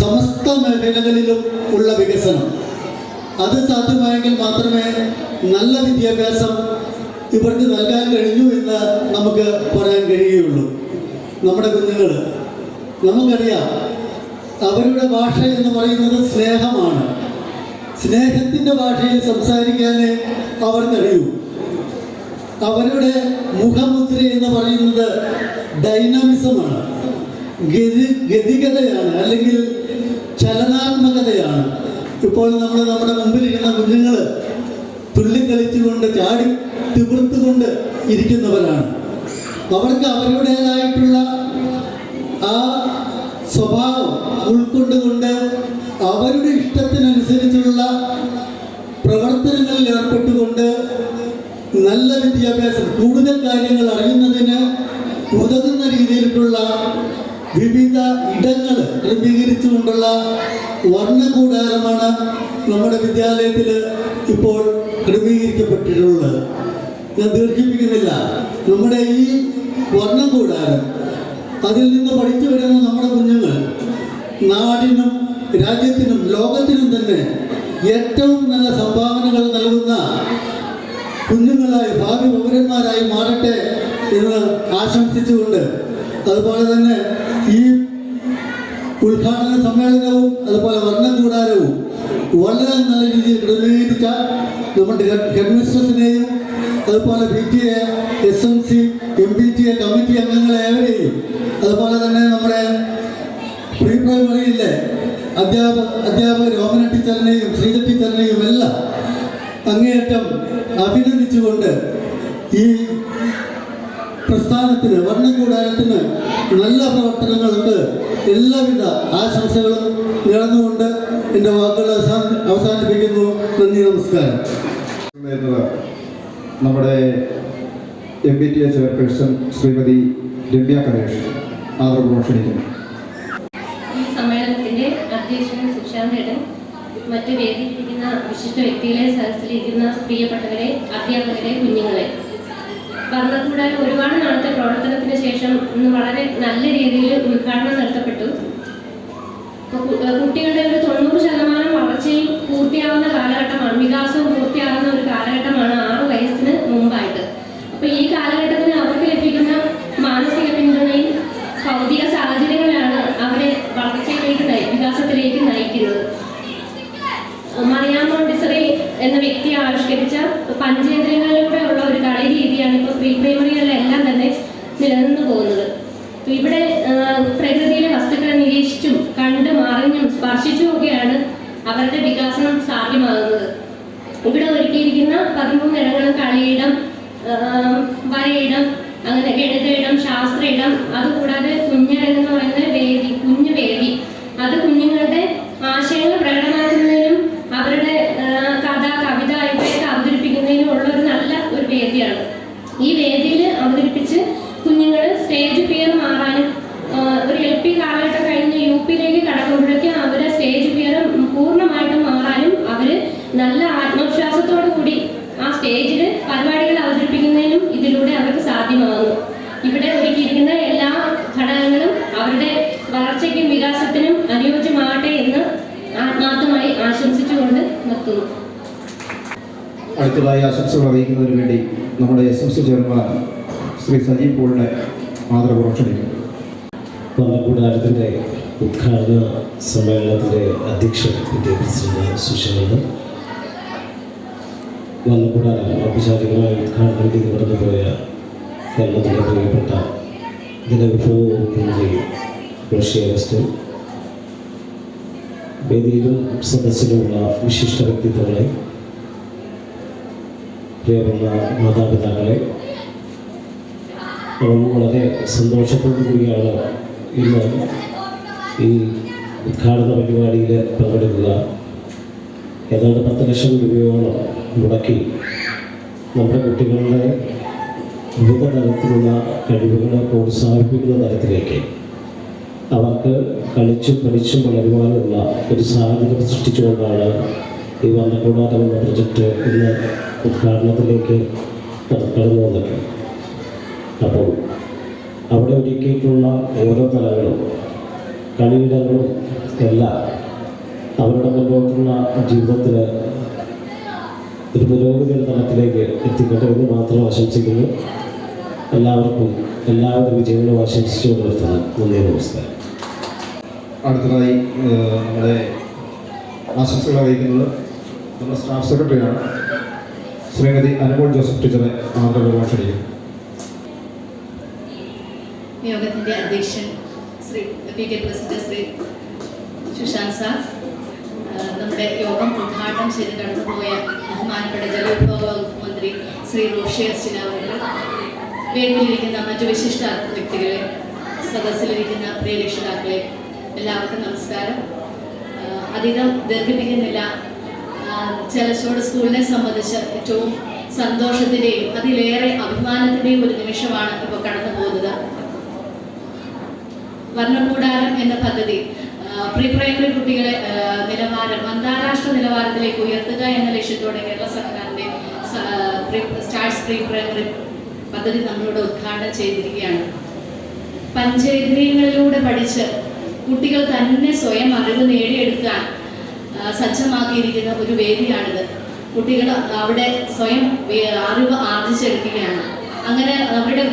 സമസ്ത മേഖലകളിലും ഉള്ള വികസനം, അത് സാധ്യമായെങ്കിൽ മാത്രമേ നല്ല വിദ്യാഭ്യാസം ഇവർക്ക് നൽകാൻ കഴിഞ്ഞു എന്ന് നമുക്ക് പറയാൻ കഴിയുകയുള്ളൂ. നമ്മുടെ കുഞ്ഞുങ്ങൾ, നമുക്കറിയാം അവരുടെ ഭാഷ എന്ന് പറയുന്നത് സ്നേഹമാണ്. സ്നേഹത്തിൻ്റെ ഭാഷയിൽ സംസാരിക്കാനേ അവർക്കറിയൂ. അവരുടെ മുഖമുദ്ര എന്ന് പറയുന്നത് ഡൈനാമിസമാണ്, ഗതികതയാണ്, അല്ലെങ്കിൽ ചലനാത്മകതയാണ്. ഇപ്പോൾ നമ്മുടെ മുമ്പിലിരിക്കുന്ന കുഞ്ഞുങ്ങൾ തുള്ളിക്കളിച്ചുകൊണ്ട് ചാടി തിമിർത്തുകൊണ്ട് ഇരിക്കുന്നവരാണ്. അവർക്ക് അവരുടേതായിട്ടുള്ള ആ സ്വഭാവം ഉൾക്കൊണ്ടുകൊണ്ട് അവരുടെ ഇഷ്ടത്തിനനുസരിച്ചുള്ള പ്രവർത്തനങ്ങളിൽ ഏർപ്പെട്ടുകൊണ്ട് നല്ല വിദ്യാഭ്യാസം, കൂടുതൽ കാര്യങ്ങൾ അറിയുന്നതിന് ഉതകുന്ന രീതിയിലുള്ള വിവിധ ഇടങ്ങൾ ക്രമീകരിച്ചുകൊണ്ടുള്ള വർണ്ണക്കൂടാരമാണ് നമ്മുടെ വിദ്യാലയത്തിൽ ഇപ്പോൾ ക്രമീകരിക്കപ്പെട്ടിട്ടുള്ളത്. ഞാൻ ദീർഘിപ്പിക്കുന്നില്ല. നമ്മുടെ ഈ വർണ്ണക്കൂടാരം, അതിൽ നിന്ന് പഠിച്ചു വരുന്ന നമ്മുടെ കുഞ്ഞുങ്ങൾ നാടിനും രാജ്യത്തിനും ലോകത്തിനും തന്നെ ഏറ്റവും നല്ല സംഭാവനകൾ നൽകുന്ന കുഞ്ഞുങ്ങളായി ഭാവി പൗരന്മാരായി മാറട്ടെ എന്ന് ആശംസിച്ചുകൊണ്ട്, അതുപോലെ തന്നെ ഈ ഉദ്ഘാടന സമ്മേളനവും അതുപോലെ വർണ്ണക്കൂടാരവും വളരെ നല്ല രീതിയിൽ ക്രമീകരിച്ച നമ്മുടെ ഹെഡ് മിസ്ട്രസിനെയും അതുപോലെ PTA, SMC, MPTA കമ്മിറ്റി അംഗങ്ങളെ ഏവരെയും, അതുപോലെ തന്നെ നമ്മുടെ പ്രീ പ്രൈമറിയിലെ അധ്യാപകർ ഓമന ടീച്ചറിനെയും ശ്രീജ ടീച്ചറിനെയും എല്ലാം അങ്ങേയറ്റം അഭിനന്ദിച്ചുകൊണ്ട് ഈ പ്രസ്ഥാനത്തിന്, വർണ്ണക്കൂടാരത്തിന് നല്ല പ്രവർത്തനങ്ങൾക്ക് എല്ലാവിധ ആശംസകളും നേർന്നുകൊണ്ട് എൻ്റെ വാക്കുകൾ അവസാനിപ്പിക്കുന്നു. നന്ദി, നമസ്കാരം. നമ്മുടെ MPTA ചെയർപേഴ്സൺ ശ്രീമതി രമ്യ കലേഷ് ആദരപൂർവ്വം ക്ഷണിക്കുന്നു. ഈ സമ്മേളനത്തിന്റെ അധ്യക്ഷൻ സുശാന്തേട്ടൻ, മറ്റ് വേദിയിലിരിക്കുന്ന വിശിഷ്ട വ്യക്തികളെ, സദസ്സിലിരിക്കുന്ന പ്രിയപ്പെട്ടവരെ, അധ്യാപകരെ, കുഞ്ഞുങ്ങളെ, വർണ്ണക്കൂടാരം ഒരുപാട് നാളത്തെ പ്രവർത്തനത്തിന് ശേഷം ഇന്ന് വളരെ നല്ല രീതിയിൽ ഉദ്ഘാടനം നടത്തപ്പെട്ടു. കുട്ടികളുടെ ഒരു 90% വളർച്ചയും പൂർത്തിയാവുന്ന കാലഘട്ടമാണ്, വികാസവും പൂർത്തിയാവുന്ന ഒരു കാലഘട്ടമാണ് 6 വയസ്സിന് മുമ്പായിട്ട്. അപ്പോൾ ഈ കാലഘട്ടത്തിന് അവർക്ക് ലഭിക്കുന്ന മാനസിക പിന്തുണയും ഭൗതിക സാഹചര്യങ്ങളാണ് അവരെ വളർച്ചയിലേക്ക് വികാസത്തിലേക്ക് നയിക്കുന്നത്. മറിയാം മോണ്ടിസറി എന്ന വ്യക്തി ആവിഷ്കരിച്ച പഞ്ചേന്ദ്രിയങ്ങളിലൂടെ ഉള്ള ഒരു കളി രീതിയാണ് ഇപ്പോൾ പ്രീ പ്രൈമറികളിലെല്ലാം തന്നെ നിലനിന്നു പോകുന്നത്. ഇവിടെ പ്രകൃതിയിലെ വസ്തുക്കളെ നിരീക്ഷിച്ചും കണ്ടും അറിഞ്ഞും സ്പർശിച്ചും ഒക്കെയാണ് അവരുടെ വികാസം സാധ്യമാകുന്നത്. ഇവിടെ ഒരുക്കിയിരിക്കുന്ന 13 ഇടങ്ങളും കളിയിടം, വരയിടം, അങ്ങനെ ഗണിത ഇടം, ശാസ്ത്ര ഇടം, അതുകൂടാതെ കുഞ്ഞരങ്ങെന്ന് പറയുന്ന വേദി, കുഞ്ഞു വേദി, അത് കുഞ്ഞുങ്ങളുടെ സ്റ്റേജിൽ പരിപാടികൾ അവതരിപ്പിക്കുന്നതിനും ഇതിലൂടെ അവർക്ക് സാധ്യമാകുന്നു. ഇവിടെ ഒരുക്കിയിരിക്കുന്ന എല്ലാ ഘടകങ്ങളും അവരുടെ വളർച്ചയ്ക്കും വികാസത്തിനും അനുയോജ്യമാകട്ടെ എന്ന് ആത്മാർത്ഥമായി ആശംസിച്ചുകൊണ്ട് നിർത്തുന്നു. അടുത്തതായി ആശംസകൾ അറിയിക്കുന്നതിന് വേണ്ടി നമ്മുടെ SMC ചെയർമാൻ ശ്രീ സജീവ് പോളിനെ ആദരപൂർവ്വം ക്ഷണിക്കുന്നു. വന്നകൂടാരത്തിൻ്റെ ഉദ്ഘാടന സമ്മേളനത്തിൻ്റെ അധ്യക്ഷൻ പ്രസിഡന്റ് സുഷമ വന്നകൂടാരം ഔപചാരികമായി ഉദ്ഘാടനം ചെയ്ത് കടന്നുപോയ കേരളത്തിലെ പ്രിയപ്പെട്ട ജലവിഭവ മുഖ്യമന്ത്രി റോഷി അഗസ്റ്റിൻ, വേദിയിലും സദസ്സിലുമുള്ള വിശിഷ്ട വ്യക്തിത്വങ്ങളെ, പ്രിയപ്പെട്ട മാതാപിതാക്കളെ, വളരെ സന്തോഷത്തോടു കൂടിയാണ് ഇന്ന് ഈ ഉദ്ഘാടന പരിപാടിയിൽ പങ്കെടുക്കുക. ഏതാണ്ട് 10 ലക്ഷം രൂപയോളം മുടക്കി നമ്മുടെ കുട്ടികളുടെ വിവിധ തരത്തിലുള്ള കഴിവുകളെ പ്രോത്സാഹിപ്പിക്കുന്ന തരത്തിലേക്ക് അവർക്ക് കളിച്ചും പഠിച്ചും വളരുവാനുള്ള ഒരു സാഹചര്യം സൃഷ്ടിച്ചുകൊണ്ടാണ് ഈ വന്നകൂടാരം എന്ന പ്രൊജക്റ്റ് ഇന്ന് ഉദ്ഘാടനത്തിലേക്ക് കടന്നു വന്നത്. അപ്പോൾ അവിടെ ഒരുക്കിയിട്ടുള്ള ഓരോ തലങ്ങളും കളിയിടങ്ങളും എല്ലാം അവരുടെ മുന്നോട്ടുള്ള ജീവിതത്തിന് ഒരു പുരോഗതിയുടെ തലത്തിലേക്ക് എത്തിക്കട്ടെ എന്ന് മാത്രം ആശംസിക്കുന്നു. എല്ലാവർക്കും എല്ലാവരുടെ വിജയങ്ങളും ആശംസിച്ചുകൊണ്ട് നിർത്തുന്നു. നന്ദി, നമസ്കാരം. അടുത്തതായി നമ്മുടെ ആശംസകൾ അറിയിക്കുന്നത് നമ്മുടെ സ്റ്റാഫ് സെക്രട്ടറിയാണ് ശ്രീമതി അനുമോൾ ജോസഫ് ടീച്ചറെ ആദരപൂർവ്വം ക്ഷണിക്കുന്നു. യോഗത്തിൻ്റെ അധ്യക്ഷൻ Shri PK president Shri Sushant sir, നമ്മുടെ യോഗം ഉദ്ഘാടനം ചെയ്ത് കടന്നുപോയ ബഹുമാനപ്പെട്ട ജലവിഭവ വകുപ്പ് മന്ത്രി ശ്രീ റോഷി അഗസ്റ്റിൻ അവർ, വേദിയിലിരിക്കുന്ന മറ്റു വിശിഷ്ട വ്യക്തികളെ, സദസ്സിലിരിക്കുന്ന പ്രിയ രക്ഷിതാക്കളെ, എല്ലാവർക്കും നമസ്കാരം. അധികം ദീർഘിപ്പിക്കുന്നില്ല. ചെലച്ചോട് സ്കൂളിനെ സംബന്ധിച്ച് ഏറ്റവും സന്തോഷത്തിൻ്റെയും അതിലേറെ അഭിമാനത്തിൻ്റെയും ഒരു നിമിഷമാണ് ഇപ്പോൾ കടന്നു പോകുന്നത്. വർണ്ണകൂടാരം എന്ന പദ്ധതി പ്രീ പ്രൈമറി കുട്ടികളെ നിലവാരം അന്താരാഷ്ട്ര നിലവാരത്തിലേക്ക് ഉയർത്തുക എന്ന ലക്ഷ്യത്തോടെ കേരള സർക്കാരിൻ്റെ സ്റ്റാർട്ട്സ് പ്രീ പ്രൈമറി പദ്ധതി നമ്മളിവിടെ ഉദ്ഘാടനം ചെയ്തിരിക്കുകയാണ്. പഞ്ചേന്ദ്രിയങ്ങളിലൂടെ പഠിച്ച് കുട്ടികൾ തന്നെ സ്വയം അറിവ് നേടിയെടുക്കാൻ സജ്ജമാക്കിയിരിക്കുന്ന ഒരു വേദിയാണിത്. കുട്ടികൾ അവിടെ സ്വയം അറിവ് ആർജിച്ചെടുക്കുകയാണ്. അങ്ങനെ അവരുടെ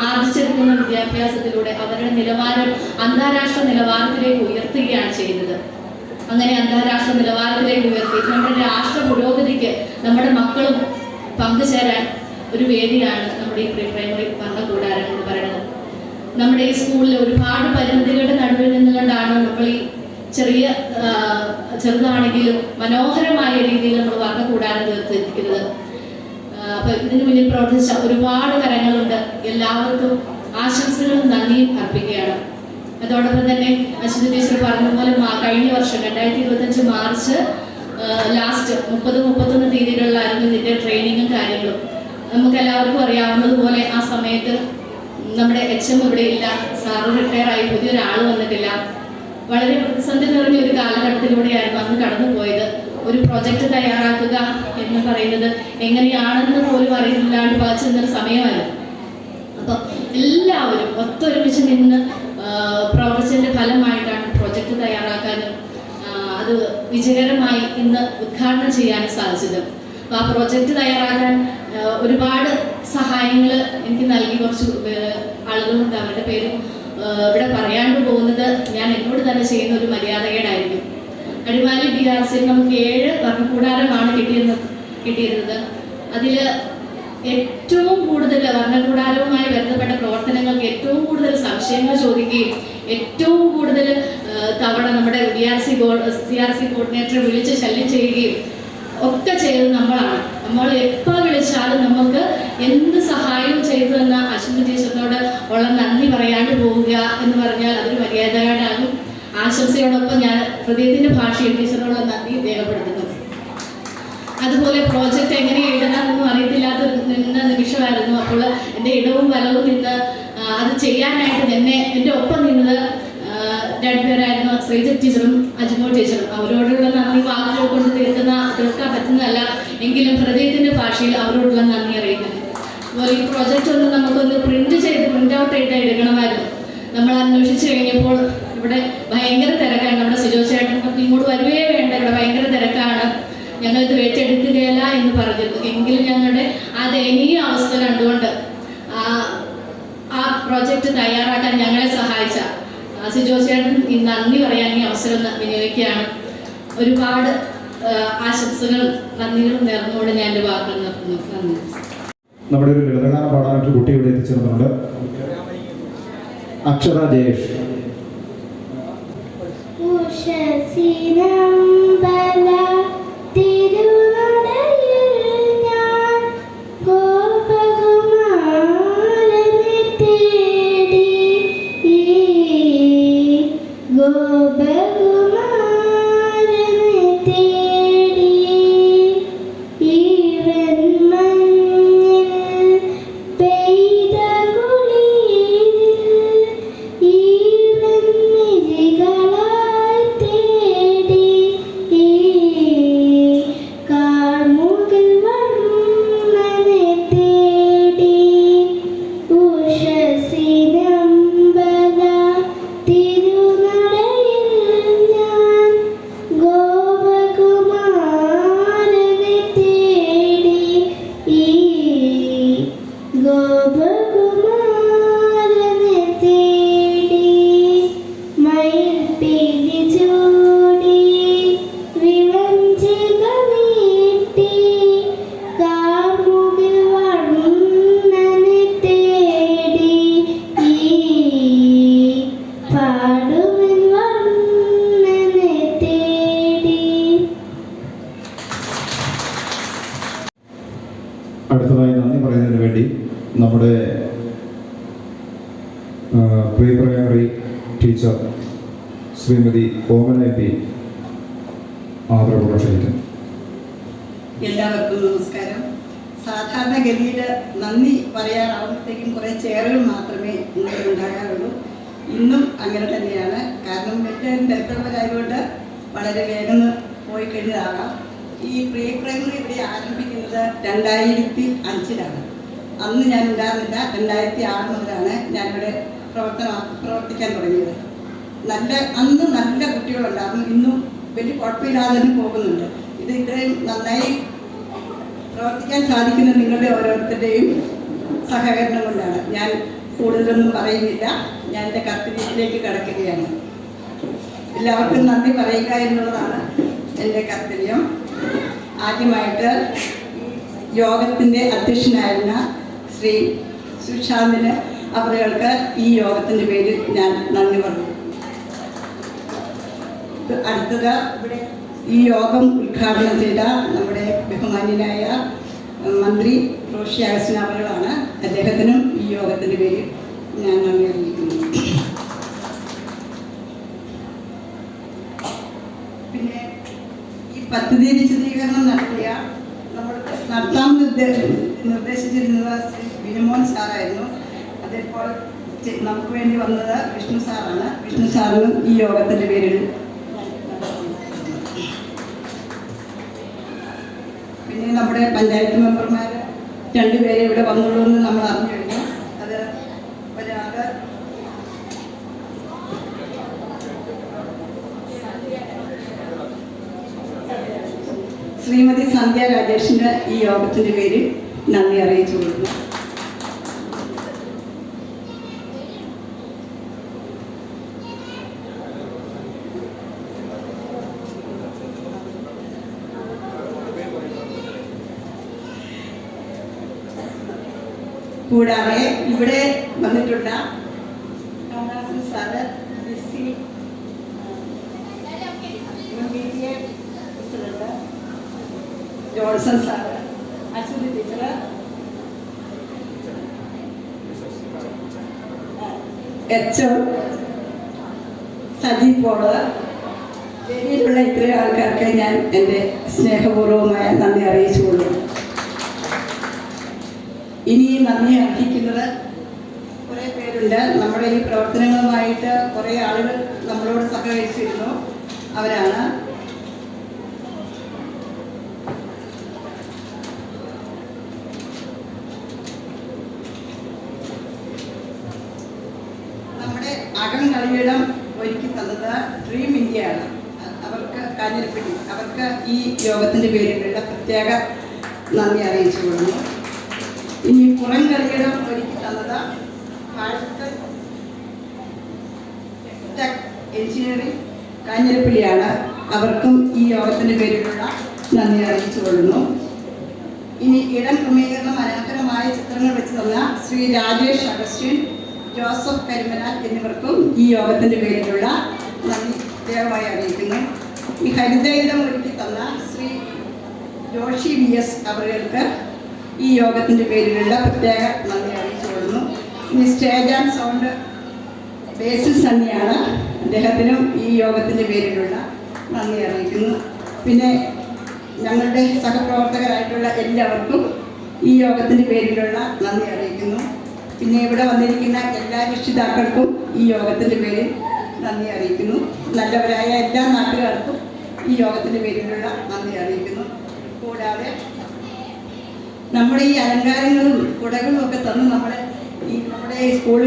ആർജിച്ചെടുക്കുന്ന വിദ്യാഭ്യാസത്തിലൂടെ അവരുടെ നിലവാരം അന്താരാഷ്ട്ര നിലവാരത്തിലേക്ക് ഉയർത്തുകയാണ് ചെയ്യുന്നത്. അങ്ങനെ അന്താരാഷ്ട്ര നിലവാരത്തിലേക്ക് ഉയർത്തി നമ്മുടെ രാഷ്ട്ര പുരോഗതിക്ക് നമ്മുടെ മക്കളും പങ്കുചേരാൻ ഒരു വേദിയാണ് നമ്മുടെ ഈ പ്രീ പ്രൈമറി വർണ്ണകൂടാരം എന്ന് പറയുന്നത്. നമ്മുടെ ഈ സ്കൂളിൽ ഒരുപാട് പരിമിതികളുടെ നടുവിൽ നിന്നുകൊണ്ടാണ് നമ്മൾ ഈ ചെറുതാണെങ്കിലും മനോഹരമായ രീതിയിൽ നമ്മൾ വർണ്ണകൂടാരം തീർത്തിരിക്കുന്നത്. അപ്പൊ ഇതിനു മുന്നിൽ പ്രവർത്തിച്ച ഒരുപാട് കരങ്ങളുണ്ട്. എല്ലാവർക്കും ആശംസകളും നന്ദിയും അർപ്പിക്കുകയാണ്. അതോടൊപ്പം തന്നെ അശ്വതി ടീച്ചർ പറഞ്ഞതുപോലെ കഴിഞ്ഞ വർഷം 2025 മാർച്ച് ലാസ്റ്റ് 30-31 തീയതികളിലായിരുന്നു ഇതിന്റെ ട്രെയിനിങ്ങും കാര്യങ്ങളും. നമുക്ക് എല്ലാവർക്കും അറിയാവുന്നതുപോലെ ആ സമയത്ത് നമ്മുടെ HM ഇവിടെ ഇല്ല, സാറ് റിട്ടയറായി, പുതിയൊരാൾ വന്നിട്ടില്ല. വളരെ പ്രതിസന്ധി നിറഞ്ഞ ഒരു കാലഘട്ടത്തിലൂടെയായിരുന്നു അന്ന് കടന്നുപോയത്. ഒരു പ്രൊജക്റ്റ് തയ്യാറാക്കുക എന്ന് പറയുന്നത് എങ്ങനെയാണെന്ന് പോലും അറിയില്ലാണ്ട് പകച്ചെന്നൊരു സമയമായിരുന്നു. അപ്പം എല്ലാവരും ഒത്തൊരുമിച്ച് നിന്ന് പ്രവർത്തിച്ചതിൻ്റെ ഫലമായിട്ടാണ് പ്രൊജക്റ്റ് തയ്യാറാക്കാനും അത് വിജയകരമായി ഇന്ന് ഉദ്ഘാടനം ചെയ്യാനും സാധിച്ചത്. അപ്പോൾ ആ പ്രൊജക്റ്റ് തയ്യാറാക്കാൻ ഒരുപാട് സഹായങ്ങൾ എനിക്ക് നൽകി കുറച്ച് ആളുകളുണ്ട്. അവരുടെ പേര് ഇവിടെ പറയാണ്ട് പോകുന്നത് ഞാൻ എന്നോട് തന്നെ ചെയ്യുന്ന ഒരു മര്യാദകേടായിരിക്കും. അടിമാലി BRCയിൽ നമുക്ക് 7 വർണ്ണകൂടാരമാണ് കിട്ടിയിരുന്നത്. അതിൽ ഏറ്റവും കൂടുതൽ വർണ്ണകൂടാരവുമായി ബന്ധപ്പെട്ട പ്രവർത്തനങ്ങൾക്ക് ഏറ്റവും കൂടുതൽ സംശയങ്ങൾ ചോദിക്കുകയും ഏറ്റവും കൂടുതൽ തവണ നമ്മുടെ CRC കോർഡിനേറ്ററെ വിളിച്ച് ശല്യം ചെയ്യുകയും ഒക്കെ ചെയ്തത് നമ്മളാണ്. നമ്മൾ എപ്പോൾ വിളിച്ചാലും നമുക്ക് എന്ത് സഹായവും ചെയ്തു തന്ന അശ്വതി ടീച്ചറിനോട് ഉള്ള നന്ദി പറയാണ്ട് പോവുക എന്ന് പറഞ്ഞാൽ അതൊരു മര്യാദകേടാകും. ആശംസയോടൊപ്പം ഞാൻ ഹൃദയത്തിന്റെ ഭാഷയിൽ ടീച്ചറിനോടുള്ള നന്ദി രേഖപ്പെടുത്തുന്നു. അതുപോലെ പ്രോജക്റ്റ് എങ്ങനെ എഴുതണമെന്നും അറിയത്തില്ലാത്ത നിമിഷമായിരുന്നു. അപ്പോൾ എൻ്റെ ഇടവും വലവും നിന്ന് അത് ചെയ്യാനായിട്ട് എൻ്റെ ഒപ്പം നിന്നത് 2 പേരായിരുന്നു. ശ്രീജ ടീച്ചറും അജ്മോൾ ടീച്ചറും അവരോടുള്ള നന്ദി വാക്കുകൾ കൊണ്ട് തീർക്കാൻ പറ്റുന്നതല്ല, എങ്കിലും ഹൃദയത്തിന്റെ ഭാഷയിൽ അവരോടുള്ള നന്ദി അറിയിക്കുന്നത്. അതുപോലെ ഈ പ്രോജക്റ്റ് ഒന്ന് നമുക്കൊന്ന് പ്രിന്റ് ഔട്ട് ആയിട്ട് എടുക്കണമായിരുന്നു. നമ്മൾ അന്വേഷിച്ച് കഴിഞ്ഞപ്പോൾ ഇവിടെ ഭയങ്കര തിരക്കാണ്. നമ്മുടെ സിജോ ചേട്ടൻ ഇങ്ങോട്ട് വരുവേ വേണ്ട, ഇവിടെ ഭയങ്കര തിരക്കാണ്, ഞങ്ങളിത് ഏറ്റെടുക്കുകയല്ല എന്ന് പറഞ്ഞിരുന്നു. എങ്കിലും ഞങ്ങളുടെ ആ ദയനീയ അവസ്ഥ കണ്ടുകൊണ്ട് ആ പ്രോജക്റ്റ് തയ്യാറാക്കാൻ ഞങ്ങളെ സഹായിച്ച സിജോ ചേട്ടൻ നന്ദി പറയാൻ ഈ അവസരം വിനിയോഗിക്കുകയാണ്. ഒരുപാട് ആശംസകളും നന്ദികളും നേർന്നുകൊണ്ട് ഞാൻ എൻ്റെ വാക്കുകൾ നിർത്തുന്നു. നന്ദി. നമ്മുടെ ഒരു ലളിതഗാനം പാടാനായിട്ട് കുട്ടി ഇവിടെ എത്തിച്ചേർന്നുണ്ട്. അക്ഷര ജയേഷ്. അടുത്തതായി നന്ദി പറയുന്നതിന് വേണ്ടി നമ്മുടെ പ്രീ പ്രൈമറി ടീച്ചർ ശ്രീമതി ഓമന എം പി ആദരവോടെ ക്ഷണിക്കുന്നു. എല്ലാവർക്കും നമസ്കാരം. സാധാരണഗതിയിൽ നന്ദി പറയാനാവുമ്പോഴത്തേക്കും കുറേ ചെയറുകൾ മാത്രമേ ഉണ്ടാകാറുള്ളൂ. ഇന്നും അങ്ങനെ തന്നെയാണ്. കാരണം എല്ലാവരും തിരക്കുള്ളവരായതുകൊണ്ട് വളരെ വേഗം പോയി കഴിഞ്ഞതാകാം. ഈ പ്രീ പ്രൈമറി ഇവിടെ ആരംഭിക്കുന്നത് 2005-ലാണ്. അന്ന് ഞാൻ ഉണ്ടായിരുന്നില്ല. 2006 മുതലാണ് ഞാനിവിടെ പ്രവർത്തിക്കാൻ തുടങ്ങിയത്. അന്ന് നല്ല കുട്ടികളുണ്ടായിരുന്നു. ഇന്നും വലിയ കുഴപ്പമില്ലാതെ തന്നെ പോകുന്നുണ്ട്. ഇത് ഇത്രയും നന്നായി പ്രവർത്തിക്കാൻ സാധിക്കുന്ന നിങ്ങളുടെ ഓരോരുത്തരുടെയും സഹകരണം കൊണ്ടാണ്. ഞാൻ കൂടുതലൊന്നും പറയുന്നില്ല. ഞാൻ എൻ്റെ കർത്തവ്യത്തിലേക്ക് കടക്കുകയാണ്. എല്ലാവർക്കും നന്ദി പറയുക എന്നുള്ളതാണ് എൻ്റെ കർത്തവ്യം. ആദ്യമായിട്ട് യോഗത്തിൻ്റെ അധ്യക്ഷനായിരുന്ന ശ്രീ സുശാന്തിന് അവർക്ക് ഈ യോഗത്തിൻ്റെ പേരിൽ ഞാൻ നന്ദി പറഞ്ഞു. അടുത്തത് ഇവിടെ ഈ യോഗം ഉദ്ഘാടനം ചെയ്ത നമ്മുടെ ബഹുമാന്യനായ മന്ത്രി റോഷി അഗസ്റ്റിൻ അവരുകളാണ്. അദ്ദേഹത്തിനും ഈ യോഗത്തിൻ്റെ പേരിൽ ഞാൻ നന്ദി അറിയിക്കുന്നു. പിന്നെ ഈ പദ്ധതി വിശദീകരണം നടത്താൻ നിർദ്ദേശിച്ചിരുന്നത് ശ്രീ ബിനുമോൻ സാറായിരുന്നു. അതിപ്പോൾ നമുക്ക് വേണ്ടി വന്നത് വിഷ്ണു സാറാണ്. വിഷ്ണു സാറിനും ഈ യോഗത്തിൻ്റെ പേരിൽ. പിന്നെ നമ്മുടെ പഞ്ചായത്ത് മെമ്പർമാർ 2 പേരെ ഇവിടെ വന്നുള്ളൂ എന്ന് നമ്മൾ അറിഞ്ഞു കഴിഞ്ഞു. അത് ഒരാൾ ശ്രീമതി സന്ധ്യ രാജേഷിന് ഈ യോഗത്തിൻ്റെ പേരിൽ നന്ദി അറിയിച്ചു കൊടുക്കുന്നു. കൂടാതെ ഇവിടെ വന്നിട്ടുള്ള sir, president Johnson sir, Aswathy teacher, H Saji Paul, വേദിയിലുള്ള ഇത്രയും ആൾക്കാർക്ക് ഞാൻ എൻ്റെ സ്നേഹപൂർവമായ നന്ദി അറിയിച്ചുകൊള്ളുന്നു. ഇനി നന്ദി അർഹിക്കുന്നത് കുറേ പേരുണ്ട്. നമ്മുടെ ഈ പ്രവർത്തനങ്ങളുമായിട്ട് കുറേ ആളുകൾ നമ്മളോട് സഹകരിച്ചിരുന്നു. അവരാണ് നമ്മുടെ അകം കളിയിടം ഒരുക്കി തന്നത് ഡ്രീം ഇന്ത്യയാണ്. അവർക്ക് കാഞ്ഞിരപ്പള്ളി അവർക്ക് ഈ യോഗത്തിൻ്റെ പേരിലുള്ള പ്രത്യേക നന്ദി അറിയിച്ചു കൊള്ളുന്നു. ഇനി പുറം കളിയിടം ഒരുക്കി തന്നത് എഞ്ചിനീയറിംഗ് കാഞ്ഞിരപ്പള്ളിയാണ്. അവർക്കും ഈ യോഗത്തിൻ്റെ പേരിലുള്ള നന്ദി അറിയിച്ചു കൊള്ളുന്നു. ഇനി ഇടം ക്രമീകരണം മനോഹരമായ ചിത്രങ്ങൾ വെച്ച് തന്ന ശ്രീ രാജേഷ് അഗസ്റ്റിൻ, ജോസഫ് കരിമനാൽ എന്നിവർക്കും ഈ യോഗത്തിൻ്റെ പേരിലുള്ള നന്ദി പ്രത്യേകമായി അറിയിക്കുന്നു. ഈ ഹരിത ഇടം ഒരുക്കി തന്ന ശ്രീ ജോഷി VS അവർക്ക് ഈ യോഗത്തിൻ്റെ പേരിലുള്ള പ്രത്യേക നന്ദി അറിയിച്ചു കൊള്ളുന്നു. ഇനി സ്റ്റേജ് ആൻഡ് സൗണ്ട് ബേസിൽ സണ്ണിയാണ്. അദ്ദേഹത്തിനും ഈ യോഗത്തിൻ്റെ പേരിലുള്ള നന്ദി അറിയിക്കുന്നു. പിന്നെ ഞങ്ങളുടെ സഹപ്രവർത്തകരായിട്ടുള്ള എല്ലാവർക്കും ഈ യോഗത്തിൻ്റെ പേരിലുള്ള നന്ദി അറിയിക്കുന്നു. പിന്നെ ഇവിടെ വന്നിരിക്കുന്ന എല്ലാ രക്ഷിതാക്കൾക്കും ഈ യോഗത്തിൻ്റെ പേരിൽ നന്ദി അറിയിക്കുന്നു. നല്ലവരായ എല്ലാ നാട്ടുകാർക്കും ഈ യോഗത്തിൻ്റെ പേരിലുള്ള നന്ദി അറിയിക്കുന്നു. കൂടാതെ നമ്മുടെ ഈ അലങ്കാരങ്ങളും കുടകളും ഒക്കെ തന്ന് നമ്മുടെ ഈ സ്കൂൾ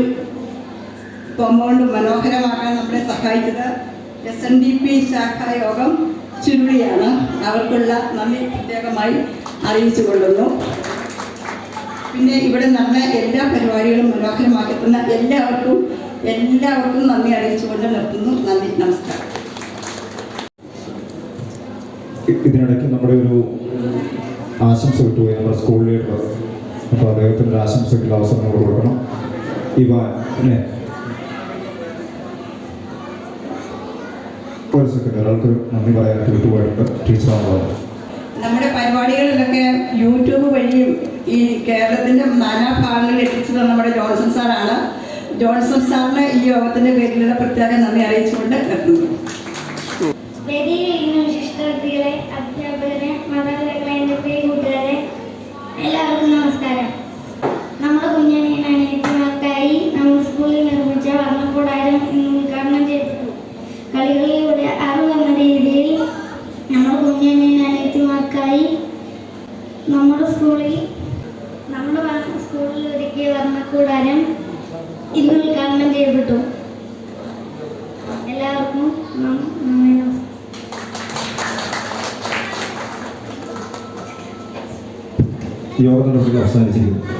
കോമ്പൗണ്ട് മനോഹരമാക്കാൻ നമ്മളെ സഹായിച്ചത് SNDP ശാഖാ യോഗം ചുരുളിയാണ്. അവർക്കുള്ള നന്ദി പ്രത്യേകമായി അറിയിച്ചു കൊള്ളുന്നു. പിന്നെ ഇവിടെ നടന്ന എല്ലാ പരിപാടികളും മനോഹരമാക്കി തന്ന എല്ലാവർക്കും നന്ദി അറിയിച്ചുകൊണ്ട് നിർത്തുന്നു. നന്ദി, നമസ്കാരം. ഇതിനിടയ്ക്ക് നമ്മുടെ ഒരു ആശംസ വിട്ടുപോയി നമ്മുടെ സ്കൂൾ ലീഡർ. അപ്പോൾ അദ്ദേഹത്തിന് ഒരു ആശംസയ്ക്കുള്ള അവസരം നമ്മൾ കൊടുക്കണം. ഒരു സെക്കൻഡ്, ഒരാൾക്ക് നന്ദി പറയാനായിട്ട് വിട്ടുപോയിട്ടുണ്ട്. ടീച്ചറാണ്. നമ്മുടെ പരിപാടികളിലൊക്കെ യൂട്യൂബ് വഴിയും ഈ കേരളത്തിൻ്റെ നാനാഭാഗങ്ങളിൽ എത്തിച്ചത് നമ്മുടെ ജോൺസൺ സാറാണ്. ജോൺസൺ സാറിന് ഈ യോഗത്തിൻ്റെ പേരിലുള്ള പ്രത്യേക നന്ദി അറിയിച്ചുകൊണ്ട് നിർത്തുന്നു. വേദിയിലിരിക്കുന്ന വിശിഷ്ട വ്യക്തികളെ, അധ്യാപകരെ, മാതാപിതാക്കളെ, എൻ്റെ പ്രിയ കൂട്ടുകാരെ, എല്ലാവർക്കും നമസ്കാരം. നമ്മുടെ കുഞ്ഞനിയത്തിമാർക്കായി നമ്മുടെ സ്കൂളിൽ നിർമ്മിച്ച വർണ്ണക്കൂടാരം ഇന്ന് ഉദ്ഘാടനം ചെയ്തിട്ടു. കളികളിലൂടെ അറിവെന്ന രീതിയിൽ നമ്മുടെ കുഞ്ഞനിയത്തിമാർക്കായി നമ്മുടെ സ്കൂളിൽ ഒരുക്കിയ വർണ്ണക്കൂടാരം ഇന്ന് ഉദ്ഘാടനം ചെയ്യപ്പെട്ടു. എല്ലാവർക്കും യോഗ നടപടികൾ അവസാനിച്ചിരിക്കുന്നു.